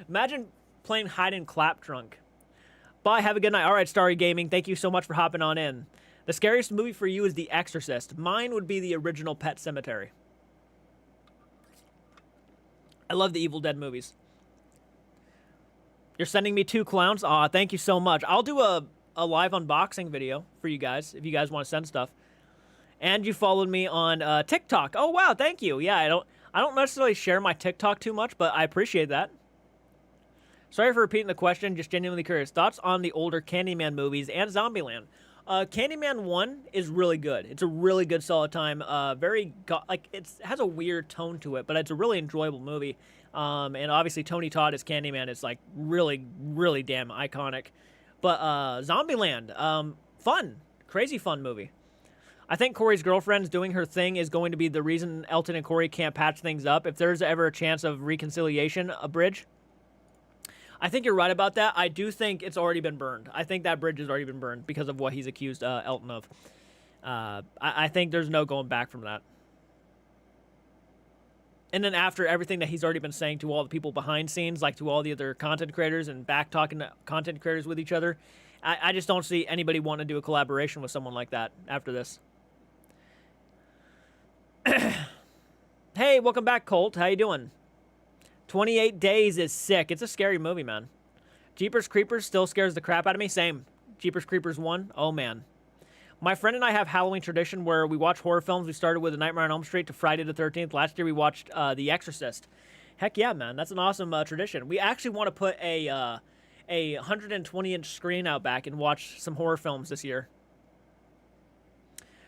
Imagine playing hide and clap drunk. Bye, have a good night. All right, Starry Gaming, thank you so much for hopping on in. The scariest movie for you is The Exorcist. Mine would be the original Pet Sematary. I love the Evil Dead movies. You're sending me 2 clowns? Aw, thank you so much. I'll do a live unboxing video for you guys, if you guys want to send stuff. And you followed me on TikTok. Oh, wow, thank you. Yeah, I don't necessarily share my TikTok too much, but I appreciate that. Sorry for repeating the question, just genuinely curious. Thoughts on the older Candyman movies and Zombieland? Candyman 1 is really good. It's a really good solid time. It has a weird tone to it, but it's a really enjoyable movie. And obviously Tony Todd as Candyman is like really, really damn iconic. But Zombieland, fun, crazy fun movie. I think Cory's girlfriend's doing her thing is going to be the reason Elton and Cory can't patch things up. If there's ever a chance of reconciliation, a bridge. I think you're right about that. I do think it's already been burned. I think that bridge has already been burned because of what he's accused Elton of. I think there's no going back from that. And then after everything that he's already been saying to all the people behind scenes, like to all the other content creators and back-talking to content creators with each other, I just don't see anybody wanting to do a collaboration with someone like that after this. Hey, welcome back, Colt. How you doing? 28 Days is sick. It's a scary movie, man. Jeepers Creepers still scares the crap out of me. Same. Jeepers Creepers 1. Oh, man. My friend and I have Halloween tradition where we watch horror films. We started with A Nightmare on Elm Street to Friday the 13th. Last year we watched The Exorcist. Heck yeah, man. That's an awesome tradition. We actually want to put a a 120-inch screen out back and watch some horror films this year.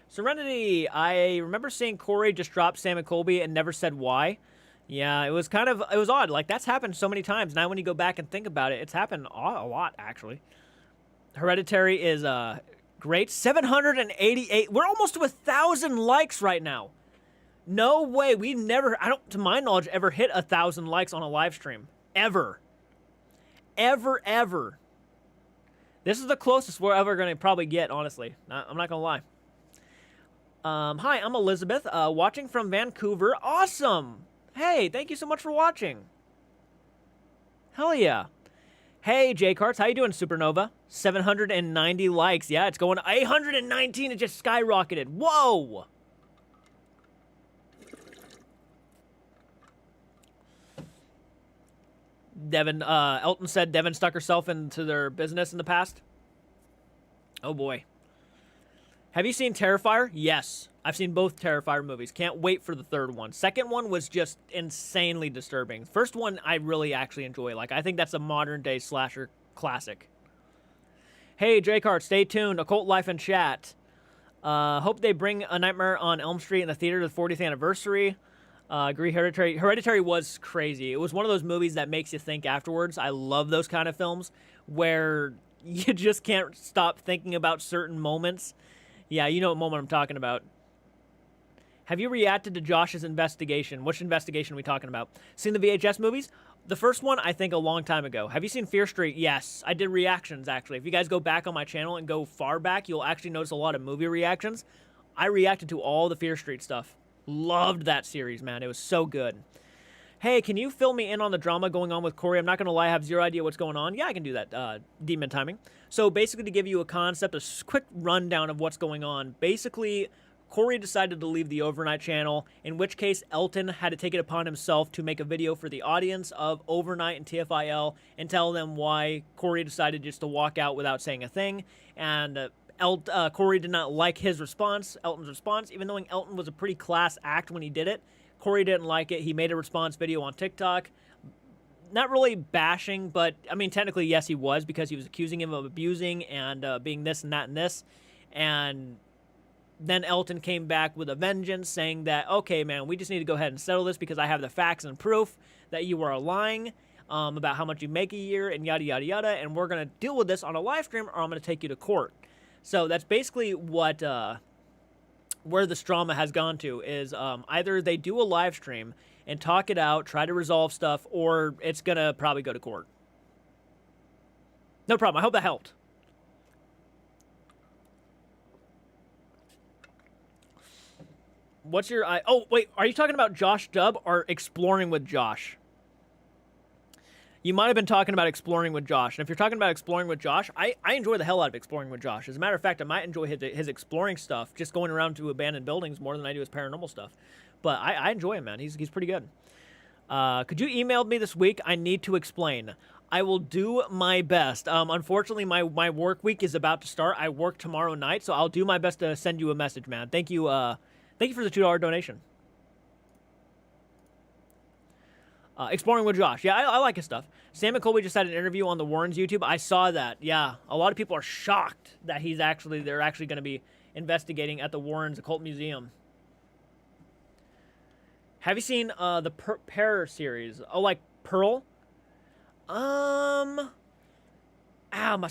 Serenity, I remember seeing Cory just drop Sam and Colby and never said why. Yeah, it was odd. Like, that's happened so many times. Now when you go back and think about it, it's happened a lot, actually. Hereditary is great. 788. We're almost to 1,000 likes right now. No way. We never, I don't, to my knowledge, ever hit 1,000 likes on a live stream. Ever. Ever. This is the closest we're ever going to probably get, honestly. I'm not going to lie. Hi, I'm Elizabeth, watching from Vancouver. Awesome! Hey, thank you so much for watching. Hell yeah. Hey, CARTS, how you doing, Supernova? 790 likes. Yeah, it's going 819. It just skyrocketed. Whoa! Devon, Elton said Devon stuck herself into their business in the past. Oh, boy. Have you seen Terrifier? Yes. I've seen both Terrifier movies. Can't wait for the third one. Second one was just insanely disturbing. First one I really actually enjoy. Like, I think that's a modern-day slasher classic. Hey, J-Cart, stay tuned. Occult Life in chat. Hope they bring A Nightmare on Elm Street in the theater to the 40th anniversary. Agree, Hereditary. Hereditary was crazy. It was one of those movies that makes you think afterwards. I love those kind of films where you just can't stop thinking about certain moments. Yeah, you know what moment I'm talking about. Have you reacted to Josh's investigation? Which investigation are we talking about? Seen the VHS movies? The first one, I think, a long time ago. Have you seen Fear Street? Yes. I did reactions, actually. If you guys go back on my channel and go far back, you'll actually notice a lot of movie reactions. I reacted to all the Fear Street stuff. Loved that series, man. It was so good. Hey, can you fill me in on the drama going on with Cory? I'm not going to lie, I have zero idea what's going on. Yeah, I can do that, Demon Timing. So basically, to give you a concept, a quick rundown of what's going on. Basically, Cory decided to leave the Overnight channel, in which case Elton had to take it upon himself to make a video for the audience of Overnight and TFIL and tell them why Cory decided just to walk out without saying a thing. And Cory did not like his response, Elton's response, even though Elton was a pretty class act when he did it. Cory didn't like it. He made a response video on TikTok. Not really bashing, but, I mean, technically, yes, he was, because he was accusing him of abusing and being this and that and this. And then Elton came back with a vengeance, saying that, okay, man, we just need to go ahead and settle this because I have the facts and proof that you are lying about how much you make a year and yada, yada, yada, and we're going to deal with this on a live stream or I'm going to take you to court. So that's basically what... where this drama has gone to is either they do a live stream and talk it out, try to resolve stuff, or it's going to probably go to court. No problem. I hope that helped. What's your... oh, wait. Are you talking about Josh Dub or Exploring with Josh? You might have been talking about Exploring with Josh. And if you're talking about Exploring with Josh, I enjoy the hell out of Exploring with Josh. As a matter of fact, I might enjoy his exploring stuff, just going around to abandoned buildings more than I do his paranormal stuff. But I enjoy him, man. He's pretty good. Could you email me this week? I need to explain. I will do my best. Unfortunately, my work week is about to start. I work tomorrow night, so I'll do my best to send you a message, man. Thank you for the $2 donation. Exploring with Josh. Yeah, I like his stuff. Sam and Colby just had an interview on the Warrens YouTube. I saw that. Yeah, a lot of people are shocked that they're actually going to be investigating at the Warrens Occult Museum. Have you seen the Pear series? Oh, like Pearl? Ow, I'm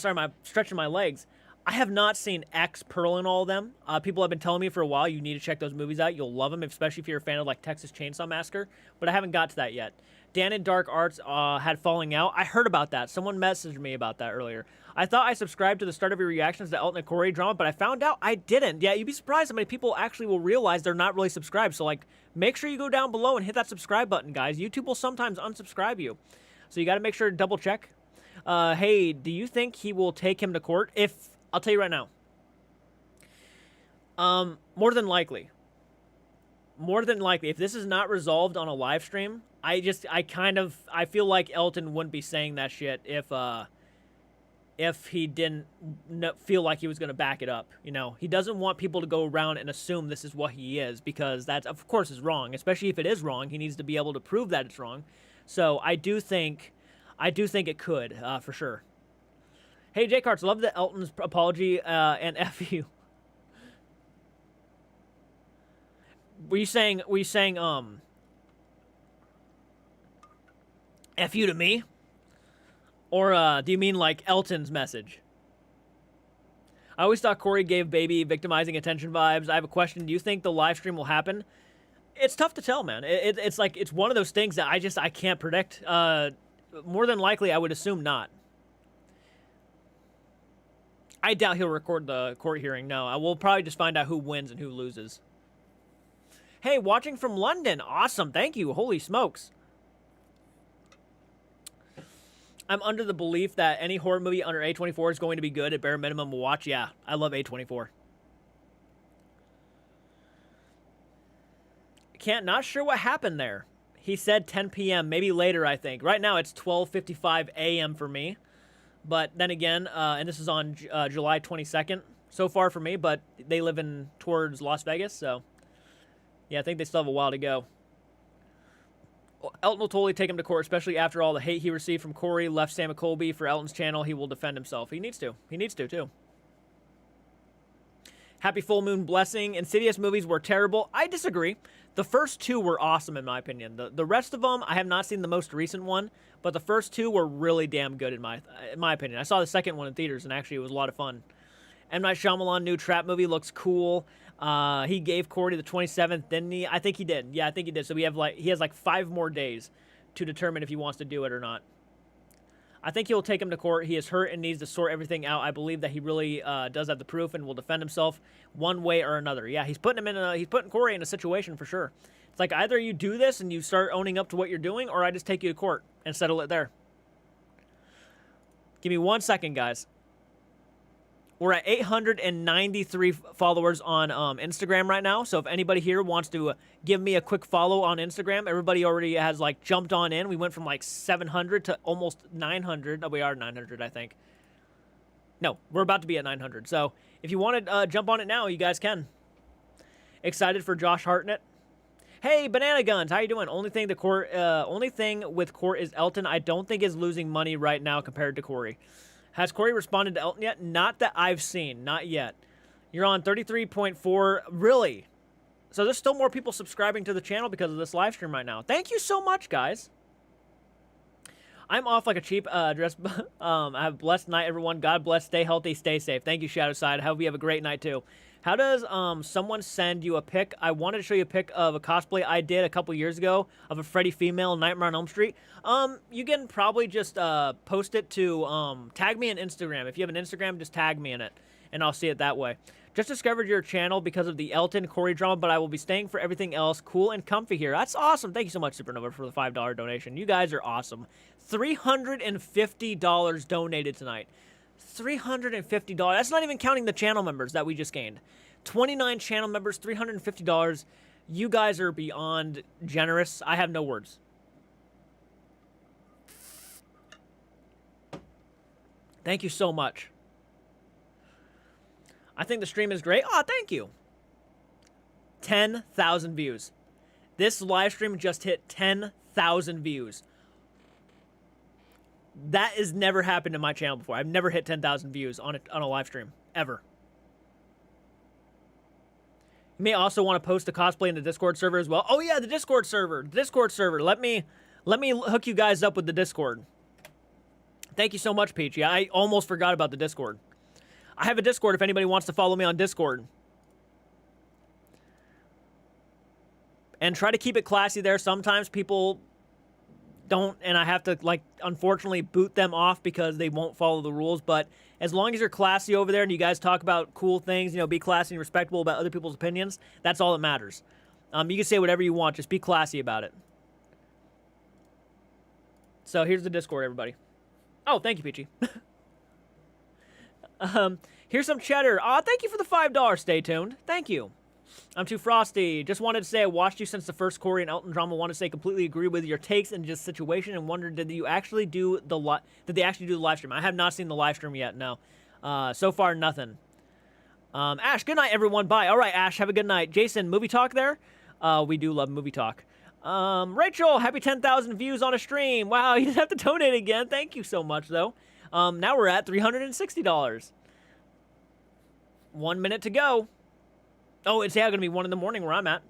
stretching my legs. I have not seen X, Pearl, and all of them. People have been telling me for a while you need to check those movies out. You'll love them, especially if you're a fan of like Texas Chainsaw Massacre. But I haven't got to that yet. Dan and Dark Arts had falling out. I heard about that. Someone messaged me about that earlier. I thought I subscribed to the start of your reactions to Elton and Cory drama, but I found out I didn't. Yeah, you'd be surprised how many people actually will realize they're not really subscribed. So like, make sure you go down below and hit that subscribe button, guys. YouTube will sometimes unsubscribe you. So you got to make sure to double check. Hey, do you think he will take him to court? I'll tell you right now. More than likely. More than likely. If this is not resolved on a live stream, I feel like Elton wouldn't be saying that shit if he didn't feel like he was going to back it up. You know, he doesn't want people to go around and assume this is what he is, because that, of course, is wrong. Especially if it is wrong, he needs to be able to prove that it's wrong. So I do think it could, for sure. Hey, J-Carts, love the Elton's apology and F you. Were you saying, F you to me? Or do you mean like Elton's message? I always thought Cory gave baby victimizing attention vibes. I have a question. Do you think the live stream will happen? It's tough to tell, man. It's like, it's one of those things that I can't predict. More than likely, I would assume not. I doubt he'll record the court hearing. No, we'll probably just find out who wins and who loses. Hey, watching from London. Awesome. Thank you. Holy smokes. I'm under the belief that any horror movie under A24 is going to be good. At bare minimum, we'll watch. Yeah, I love A24. Not sure what happened there. He said 10 p.m., maybe later, I think. Right now, it's 12:55 a.m. for me. But then again, and this is on July 22nd so far for me, but they live towards Las Vegas, so yeah, I think they still have a while to go. Elton will totally take him to court, especially after all the hate he received from Cory, left Sam Colby for Elton's channel. He will defend himself. He needs to. He needs to, too. Happy Full Moon Blessing. Insidious movies were terrible. I disagree. The first two were awesome, in my opinion. The rest of them, I have not seen the most recent one, but the first two were really damn good, in my opinion. I saw the second one in theaters, and actually it was a lot of fun. M. Night Shyamalan new Trap movie looks cool. He gave Cory the 27th, didn't he? I think he did. Yeah, I think he did. So he has like 5 more days to determine if he wants to do it or not. I think he'll take him to court. He is hurt and needs to sort everything out. I believe that he really does have the proof and will defend himself one way or another. Yeah, he's putting Cory in a situation for sure. It's like either you do this and you start owning up to what you're doing, or I just take you to court and settle it there. Give me 1 second, guys. We're at 893 followers on Instagram right now. So if anybody here wants to give me a quick follow on Instagram, everybody already has like jumped on in. We went from like 700 to almost 900. Oh, we are 900, I think. No, we're about to be at 900. So if you want to jump on it now, you guys can. Excited for Josh Hartnett. Hey, Banana Guns, how you doing? Only thing with court is Elton. I don't think is losing money right now compared to Cory. Has Cory responded to Elton yet? Not that I've seen. Not yet. You're on 33.4. Really? So there's still more people subscribing to the channel because of this live stream right now. Thank you so much, guys. I'm off like a cheap dress. Have a blessed night, everyone. God bless. Stay healthy. Stay safe. Thank you, Shadowside. I hope you have a great night, too. How does someone send you a pic? I wanted to show you a pic of a cosplay I did a couple years ago of a Freddy female in Nightmare on Elm Street. You can probably just post it to tag me on Instagram. If you have an Instagram, just tag me in it, and I'll see it that way. Just discovered your channel because of the Elton Cory drama, but I will be staying for everything else. Cool and comfy here. That's awesome. Thank you so much, Supernova, for the $5 donation. You guys are awesome. $350 donated tonight. $350. That's not even counting the channel members that we just gained. 29 channel members, $350. You guys are beyond generous. I have no words. Thank you so much. I think the stream is great. Oh, thank you. 10,000 views. This live stream just hit 10,000 views. That has never happened in my channel before. I've never hit 10,000 views on a live stream, ever. You may also want to post a cosplay in the Discord server as well. Oh yeah, the Discord server. Discord server. Let me hook you guys up with the Discord. Thank you so much, Peachy. I almost forgot about the Discord. I have a Discord if anybody wants to follow me on Discord. And try to keep it classy there. Sometimes people don't, and I have to, like, unfortunately boot them off because they won't follow the rules. But as long as you're classy over there and you guys talk about cool things, you know, be classy and respectable about other people's opinions, that's all that matters. You can say whatever you want, just be classy about it. So here's the Discord, everybody. Oh, thank you, Peachy. Here's some cheddar. Aw, thank you for the $5. Stay tuned. Thank you. I'm too frosty. Just wanted to say I watched you since the first Cory and Elton drama. Want to say completely agree with your takes and just situation, and wondered did they actually do the live stream? I have not seen the live stream yet. No. So far nothing. Ash, good night everyone. Bye. All right, Ash, have a good night. Jason, movie talk there? We do love movie talk. Rachel, happy 10,000 views on a stream. Wow, you didn't have to donate again. Thank you so much though. Now we're at $360. 1 minute to go. Oh, it's going to be 1 in the morning where I'm at.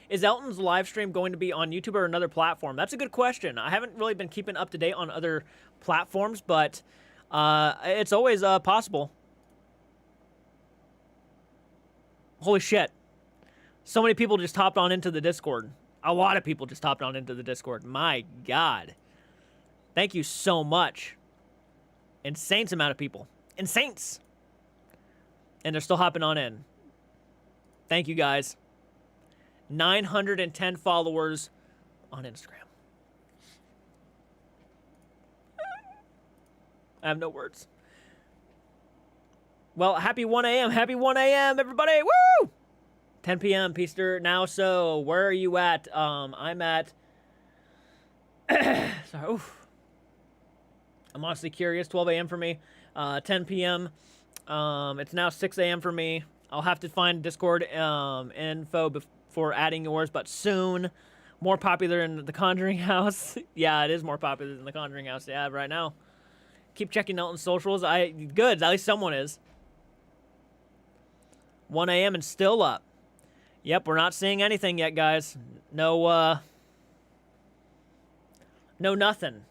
Is Elton's live stream going to be on YouTube or another platform? That's a good question. I haven't really been keeping up to date on other platforms, but it's always possible. Holy shit. So many people just hopped on into the Discord. A lot of people just hopped on into the Discord. My God. Thank you so much. Insane amount of people. Insane. And they're still hopping on in. Thank you, guys. 910 followers on Instagram. I have no words. Well, happy 1 a.m. Happy 1 a.m., everybody. Woo! 10 p.m. Peaster. Now, so where are you at? I'm at... Sorry. Oof. I'm honestly curious. 12 a.m. for me. 10 p.m. It's now 6 a.m. for me. I'll have to find Discord info before adding yours, but soon. More popular in the Conjuring House. Yeah, it is more popular than the Conjuring House. Yeah, right now. Keep checking Elton's socials. Good. At least someone is. 1 a.m. and still up. Yep, we're not seeing anything yet, guys. No nothing.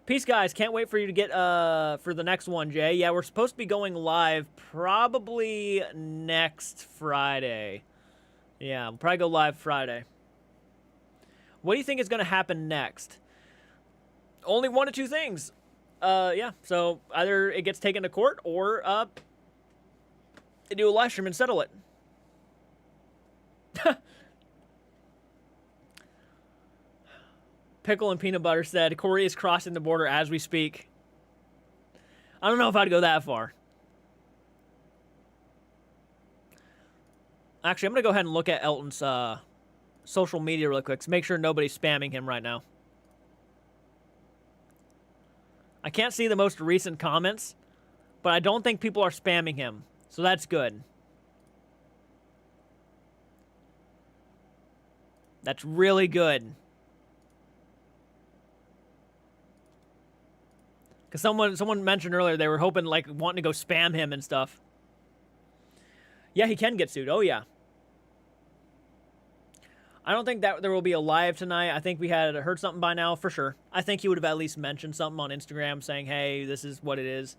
Peace, guys. Can't wait for you to get for the next one, Jay. Yeah, we're supposed to be going live probably next Friday. Yeah, we'll probably go live Friday. What do you think is going to happen next? Only one of two things. Yeah, so either it gets taken to court or they do a live stream and settle it. Pickle and Peanut Butter said, Cory is crossing the border as we speak. I don't know if I'd go that far. Actually, I'm going to go ahead and look at Elton's social media real quick to make sure nobody's spamming him right now. I can't see the most recent comments, but I don't think people are spamming him, so that's good. That's really good. Because someone mentioned earlier they were hoping, like, wanting to go spam him and stuff. Yeah, he can get sued. Oh, yeah. I don't think that there will be a live tonight. I think we had heard something by now, for sure. I think he would have at least mentioned something on Instagram saying, hey, this is what it is.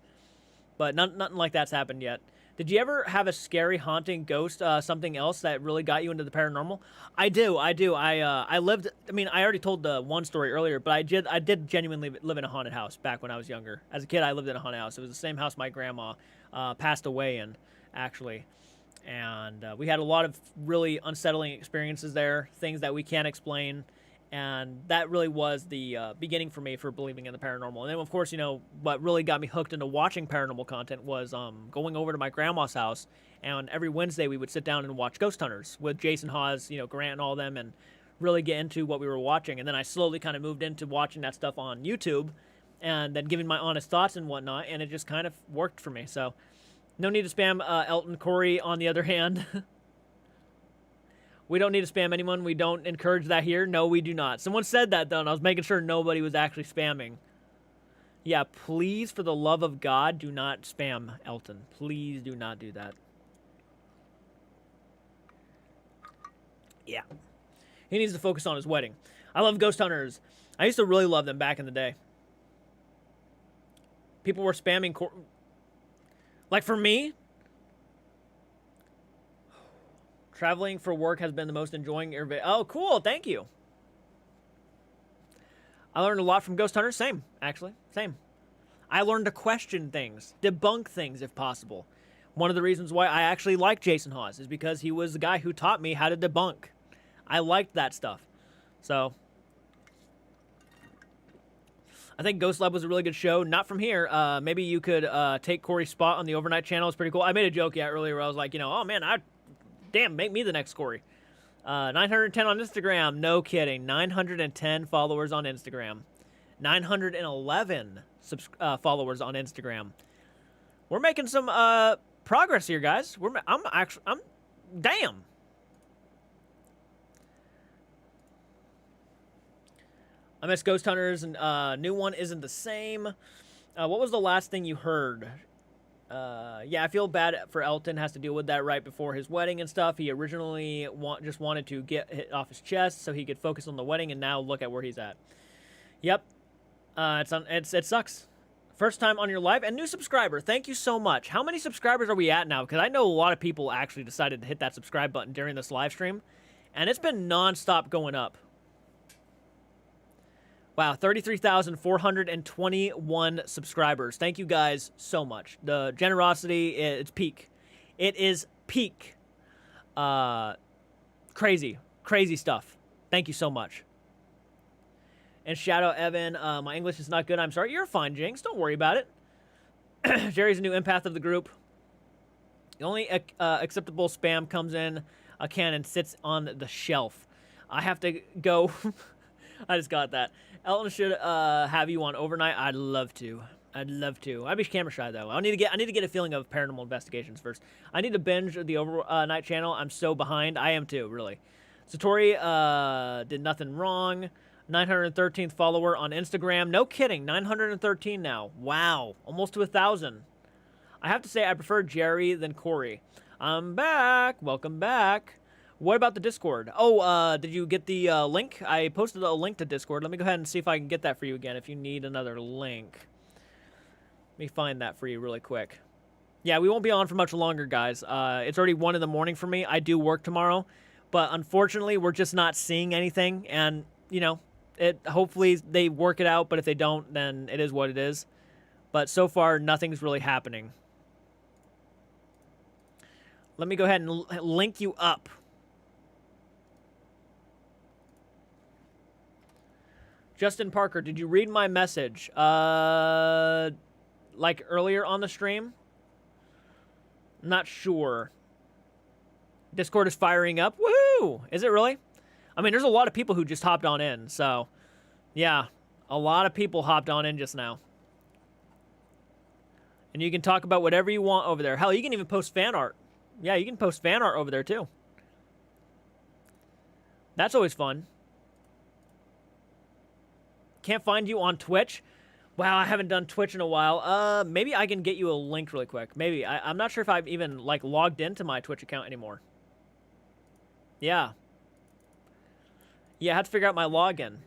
But nothing like that's happened yet. Did you ever have a scary, haunting ghost, something else that really got you into the paranormal? I do. I lived, I mean, I already told the one story earlier, but I did genuinely live in a haunted house back when I was younger. As a kid, I lived in a haunted house. It was the same house my grandma passed away in, actually. And we had a lot of really unsettling experiences there, things that we can't explain. And that really was the beginning for me for believing in the paranormal. And then, of course, you know, what really got me hooked into watching paranormal content was going over to my grandma's house. And every Wednesday, we would sit down and watch Ghost Hunters with Jason Hawes, you know, Grant and all them, and really get into what we were watching. And then I slowly kind of moved into watching that stuff on YouTube and then giving my honest thoughts and whatnot. And it just kind of worked for me. So no need to spam Elton. Cory, on the other hand. We don't need to spam anyone. We don't encourage that here. No, we do not. Someone said that, though, and I was making sure nobody was actually spamming. Yeah, please, for the love of God, do not spam Elton. Please do not do that. Yeah. He needs to focus on his wedding. I love Ghost Hunters. I used to really love them back in the day. People were spamming... Like, for me... Traveling for work has been the most enjoying... Oh, cool. Thank you. I learned a lot from Ghost Hunters. Same, actually. Same. I learned to question things. Debunk things, if possible. One of the reasons why I actually like Jason Hawes is because he was the guy who taught me how to debunk. I liked that stuff. So... I think Ghost Lab was a really good show. Not from here. Maybe you could take Cory's spot on the overnight channel. It's pretty cool. I made a joke earlier where I was like, you know, oh, man, damn, make me the next Cory. 910 on Instagram. No kidding. 910 followers on Instagram. 911 followers on Instagram. We're making some progress here, guys. Damn. I miss Ghost Hunters, and new one isn't the same. What was the last thing you heard? Yeah, I feel bad for Elton. Has to deal with that right before his wedding and stuff. He originally just wanted to get it off his chest so he could focus on the wedding, and now look at where he's at. Yep, it sucks. First time on your live and new subscriber. Thank you so much. How many subscribers are we at now? Because I know a lot of people actually decided to hit that subscribe button during this live stream, and it's been non-stop going up. Wow, 33,421 subscribers. Thank you guys so much. The generosity, it's peak. It is peak. Crazy stuff. Thank you so much. And shout out Evan. My English is not good. I'm sorry. You're fine, Jinx. Don't worry about it. Jerry's a new empath of the group. The only acceptable spam comes in a can and sits on the shelf. I have to go. I just got that. Elton should have you on overnight. I'd love to. I'd be camera shy though. I need to get a feeling of paranormal investigations first. I need to binge the overnight channel. I'm so behind. I am too, really. Satori did nothing wrong. 913th follower on Instagram. No kidding. 913 now. Wow. Almost to 1,000. I have to say I prefer Jerry than Cory. I'm back. Welcome back. What about the Discord? Oh, did you get the link? I posted a link to Discord. Let me go ahead and see if I can get that for you again if you need another link. Let me find that for you really quick. Yeah, we won't be on for much longer, guys. It's already 1 in the morning for me. I do work tomorrow. But unfortunately, we're just not seeing anything. And, you know, hopefully they work it out. But if they don't, then it is what it is. But so far, nothing's really happening. Let me go ahead and link you up. Justin Parker, did you read my message? Like earlier on the stream? Not sure. Discord is firing up. Woohoo! Is it really? I mean, there's a lot of people who just hopped on in, so yeah, a lot of people hopped on in just now. And you can talk about whatever you want over there. Hell, you can even post fan art. Yeah, you can post fan art over there too. That's always fun. Can't find you on Twitch. Wow, I haven't done Twitch in a while. Maybe I can get you a link really quick. Maybe. I'm not sure if I've even, like, logged into my Twitch account anymore. Yeah. Yeah, I have to figure out my login.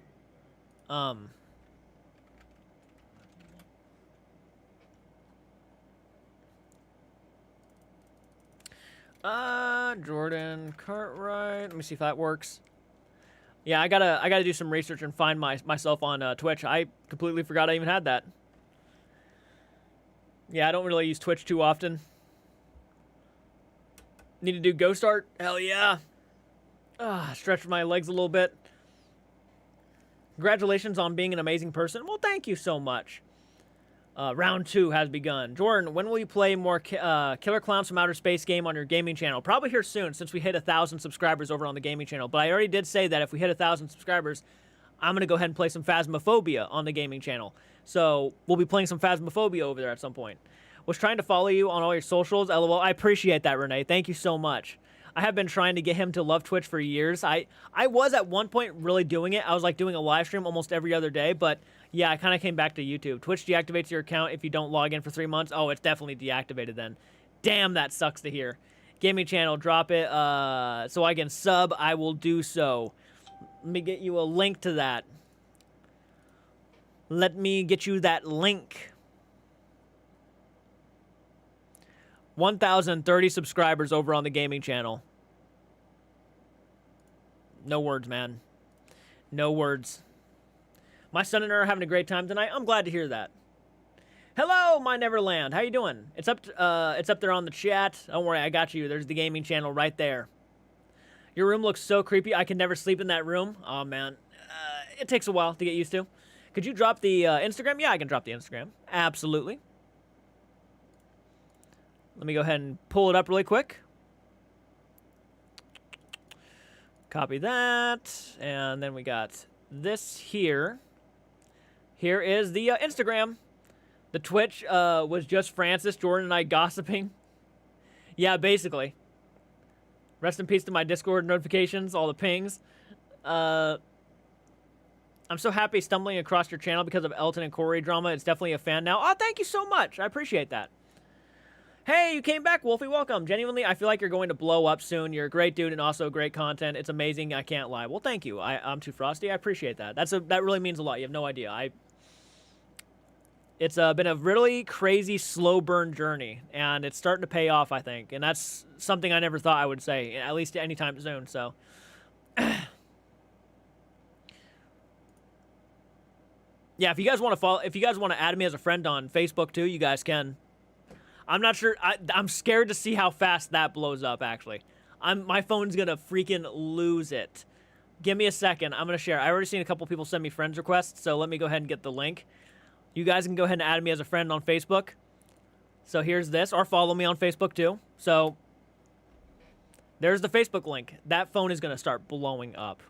Jordan Cartwright. Let me see if that works. Yeah, I gotta do some research and find myself on Twitch. I completely forgot I even had that. Yeah, I don't really use Twitch too often. Need to do ghost art? Hell yeah. Stretch my legs a little bit. Congratulations on being an amazing person. Well, thank you so much. Round 2 has begun. Jordan, when will you play more Killer Clowns from Outer Space game on your gaming channel? Probably here soon, since we hit 1,000 subscribers over on the gaming channel. But I already did say that if we hit 1,000 subscribers, I'm going to go ahead and play some Phasmophobia on the gaming channel. So we'll be playing some Phasmophobia over there at some point. Was trying to follow you on all your socials. LOL. I appreciate that, Renee. Thank you so much. I have been trying to get him to love Twitch for years. I was at one point really doing it. I was like doing a live stream almost every other day, but yeah, I kind of came back to YouTube. Twitch deactivates your account if you don't log in for 3 months. Oh, it's definitely deactivated then. Damn, that sucks to hear. Gaming channel, drop it so I can sub. I will do so. Let me get you a link to that. Let me get you that link. 1,030 subscribers over on the gaming channel. No words, man. No words. My son and I are having a great time tonight. I'm glad to hear that. Hello, my Neverland. How you doing? It's up there on the chat. Don't worry, I got you. There's the gaming channel right there. Your room looks so creepy. I can never sleep in that room. Oh, man. It takes a while to get used to. Could you drop the Instagram? Yeah, I can drop the Instagram. Absolutely. Let me go ahead and pull it up really quick. Copy that. And then we got this here. Here is the Instagram. The Twitch was just Francis, Jordan, and I gossiping. Yeah, basically. Rest in peace to my Discord notifications, all the pings. I'm so happy stumbling across your channel because of Elton and Cory drama. It's definitely a fan now. Oh, thank you so much. I appreciate that. Hey, you came back, Wolfie. Welcome. Genuinely, I feel like you're going to blow up soon. You're a great dude and also great content. It's amazing. I can't lie. Well, thank you. I'm too frosty. I appreciate that. That really means a lot. You have no idea. It's been a really crazy, slow burn journey, and it's starting to pay off, I think. And that's something I never thought I would say, at least anytime soon. So, yeah, if you guys want to follow, if you guys want to add me as a friend on Facebook too, you guys can. I'm not sure. I'm scared to see how fast that blows up, actually. My phone's going to freaking lose it. Give me a second. I'm going to share. I already seen a couple people send me friends requests, so let me go ahead and get the link. You guys can go ahead and add me as a friend on Facebook. So here's this, or follow me on Facebook too. So there's the Facebook link. That phone is going to start blowing up.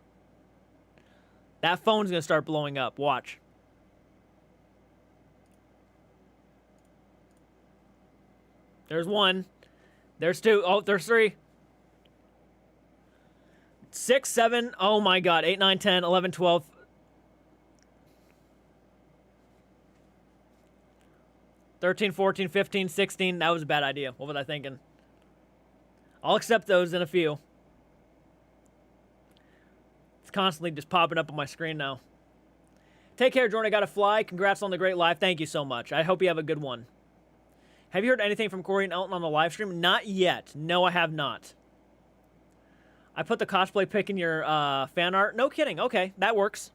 That phone's going to start blowing up. Watch. There's one. There's two. Oh, there's three. 6, 7. Oh my God. 8, 9, 10, 11, 12. 13, 14, 15, 16. That was a bad idea. What was I thinking? I'll accept those in a few. It's constantly just popping up on my screen now. Take care, Jordan. I gotta fly. Congrats on the great live. Thank you so much. I hope you have a good one. Have you heard anything from Cory and Elton on the live stream? Not yet. No, I have not. I put the cosplay pic in your fan art. No kidding. Okay, that works.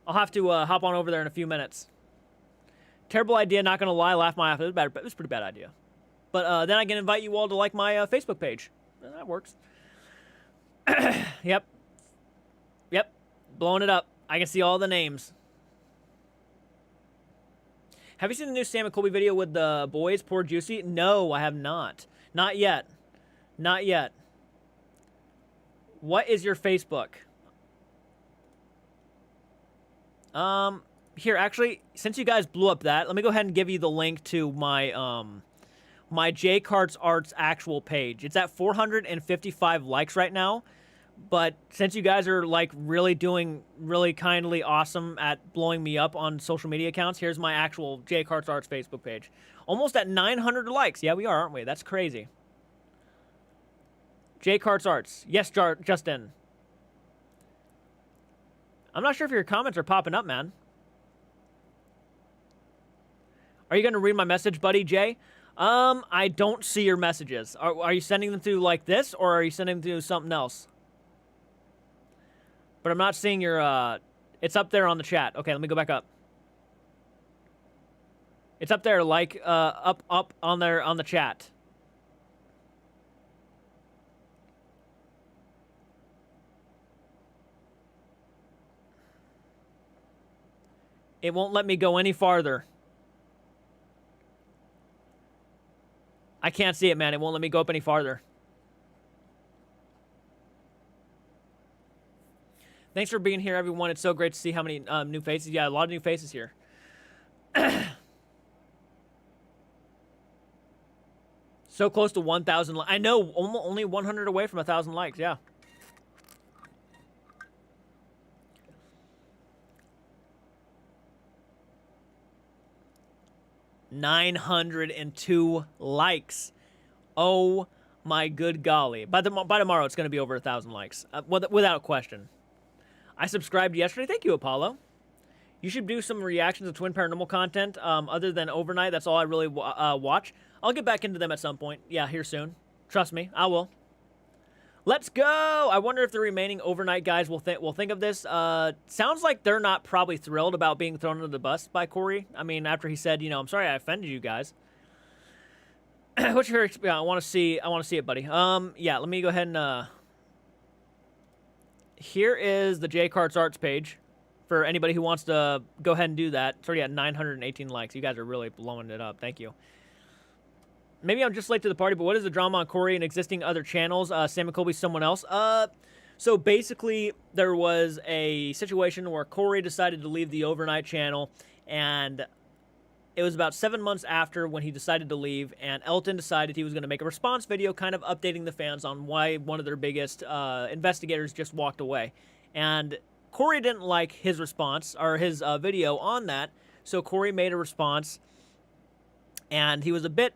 I'll have to hop on over there in a few minutes. Terrible idea, not going to lie. Laugh my ass. It was a pretty bad idea. But then I can invite you all to like my Facebook page. That works. Yep. Yep. Blowing it up. I can see all the names. Have you seen the new Sam and Colby video with the boys, Poor Juicy? No, I have not. Not yet. Not yet. What is your Facebook? Here, actually, since you guys blew up that, let me go ahead and give you the link to my, my CARTS Arts actual page. It's at 455 likes right now. But since you guys are, like, really doing really kindly awesome at blowing me up on social media accounts, here's my actual CARTS Arts Facebook page. Almost at 900 likes. Yeah, we are, aren't we? That's crazy. CARTS Arts. Yes, Justin. I'm not sure if your comments are popping up, man. Are you going to read my message, buddy, Jay? I don't see your messages. Are you sending them through like this, or are you sending them through something else? But I'm not seeing your, it's up there on the chat. Okay, let me go back up. It's up there, like, up on there on the chat. It won't let me go any farther. I can't see it, man. It won't let me go up any farther. Thanks for being here, everyone. It's so great to see how many new faces. Yeah, a lot of new faces here. So close to 1,000. I know, only 100 away from 1,000 likes. Yeah. $902 likes. Oh my good golly! By tomorrow, it's going to be over 1,000 likes, without question. I subscribed yesterday. Thank you, Apollo. You should do some reactions of Twin Paranormal content. Other than overnight, that's all I really watch. I'll get back into them at some point. Yeah, here soon. Trust me, I will. Let's go! I wonder if the remaining overnight guys will think of this. Sounds like they're not probably thrilled about being thrown under the bus by Cory. I mean, after he said, you know, I'm sorry I offended you guys. What's your experience? I want to see it, buddy. Yeah, let me go ahead and here is the CARTS Arts page for anybody who wants to go ahead and do that. It's already at 918 likes. You guys are really blowing it up. Thank you. Maybe I'm just late to the party, but what is the drama on Cory and existing other channels? Sam and Colby, someone else? So basically, there was a situation where Cory decided to leave the overnight channel, and it was about 7 months after when he decided to leave, and Elton decided he was going to make a response video kind of updating the fans on why one of their biggest investigators just walked away. And Cory didn't like his response or his video on that, so Cory made a response, and he was a bit.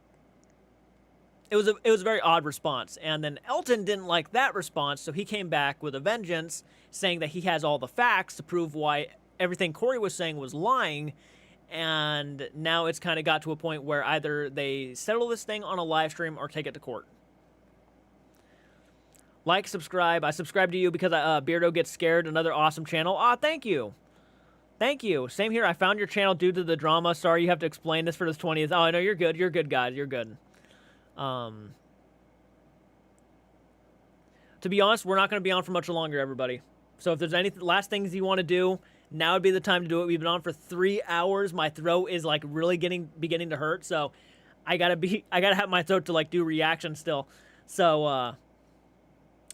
It was a very odd response, and then Elton didn't like that response, so he came back with a vengeance, saying that he has all the facts to prove why everything Cory was saying was lying. And now it's kind of got to a point where either they settle this thing on a live stream or take it to court. Like, subscribe. I subscribe to you because Beardo Gets Scared, another awesome channel. Ah, thank you. Thank you. Same here. I found your channel due to the drama. Sorry you have to explain this for this 20th. Oh, no, you're good. You're good, guys. You're good. To be honest, we're not going to be on for much longer, everybody. So if there's any last things you want to do, now would be the time to do it. We've been on for 3 hours. My throat is like really beginning to hurt. So I gotta have my throat to like do reaction still. So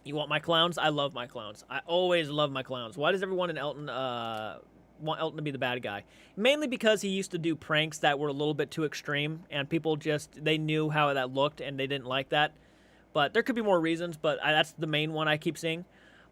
you want my clowns? I love my clowns. I always love my clowns. Why does everyone in Elton want Elton to be the bad guy? Mainly because he used to do pranks that were a little bit too extreme, and people they knew how that looked, and they didn't like that. But there could be more reasons, but that's the main one I keep seeing.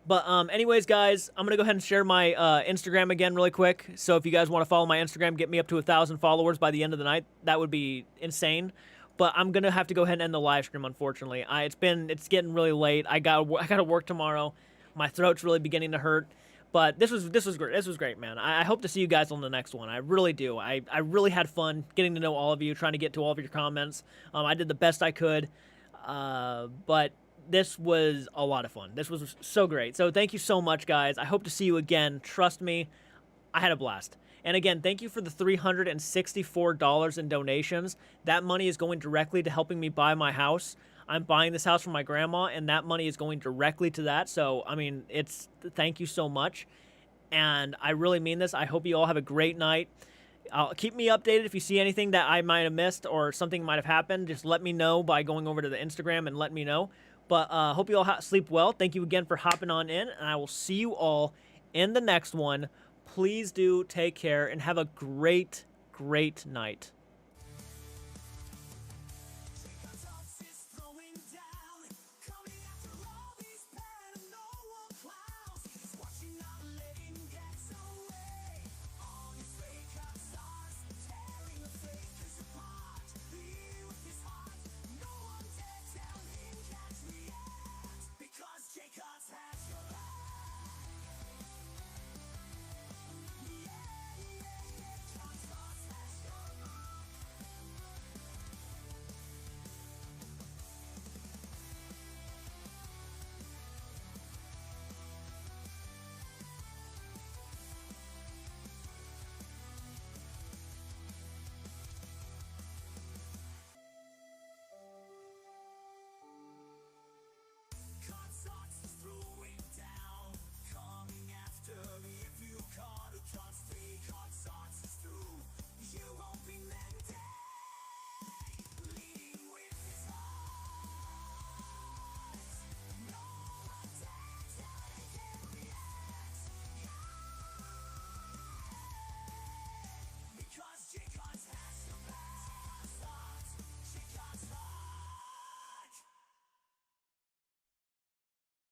But anyways, guys, I'm going to go ahead and share my Instagram again really quick. So if you guys want to follow my Instagram, get me up to 1,000 followers by the end of the night. That would be insane. But I'm going to have to go ahead and end the live stream, unfortunately. It's getting really late. I got to work tomorrow. My throat's really beginning to hurt. But this was great. This was great, man. I hope to see you guys on the next one. I really do. I really had fun getting to know all of you, trying to get to all of your comments. I did the best I could. But this was a lot of fun. This was so great. So thank you so much, guys. I hope to see you again. Trust me, I had a blast. And again, thank you for the $364 in donations. That money is going directly to helping me buy my house. I'm buying this house from my grandma, and that money is going directly to that. So, I mean, thank you so much. And I really mean this. I hope you all have a great night. Keep me updated if you see anything that I might have missed or something might have happened. Just let me know by going over to the Instagram and let me know. But hope you all sleep well. Thank you again for hopping on in, and I will see you all in the next one. Please do take care and have a great, great night.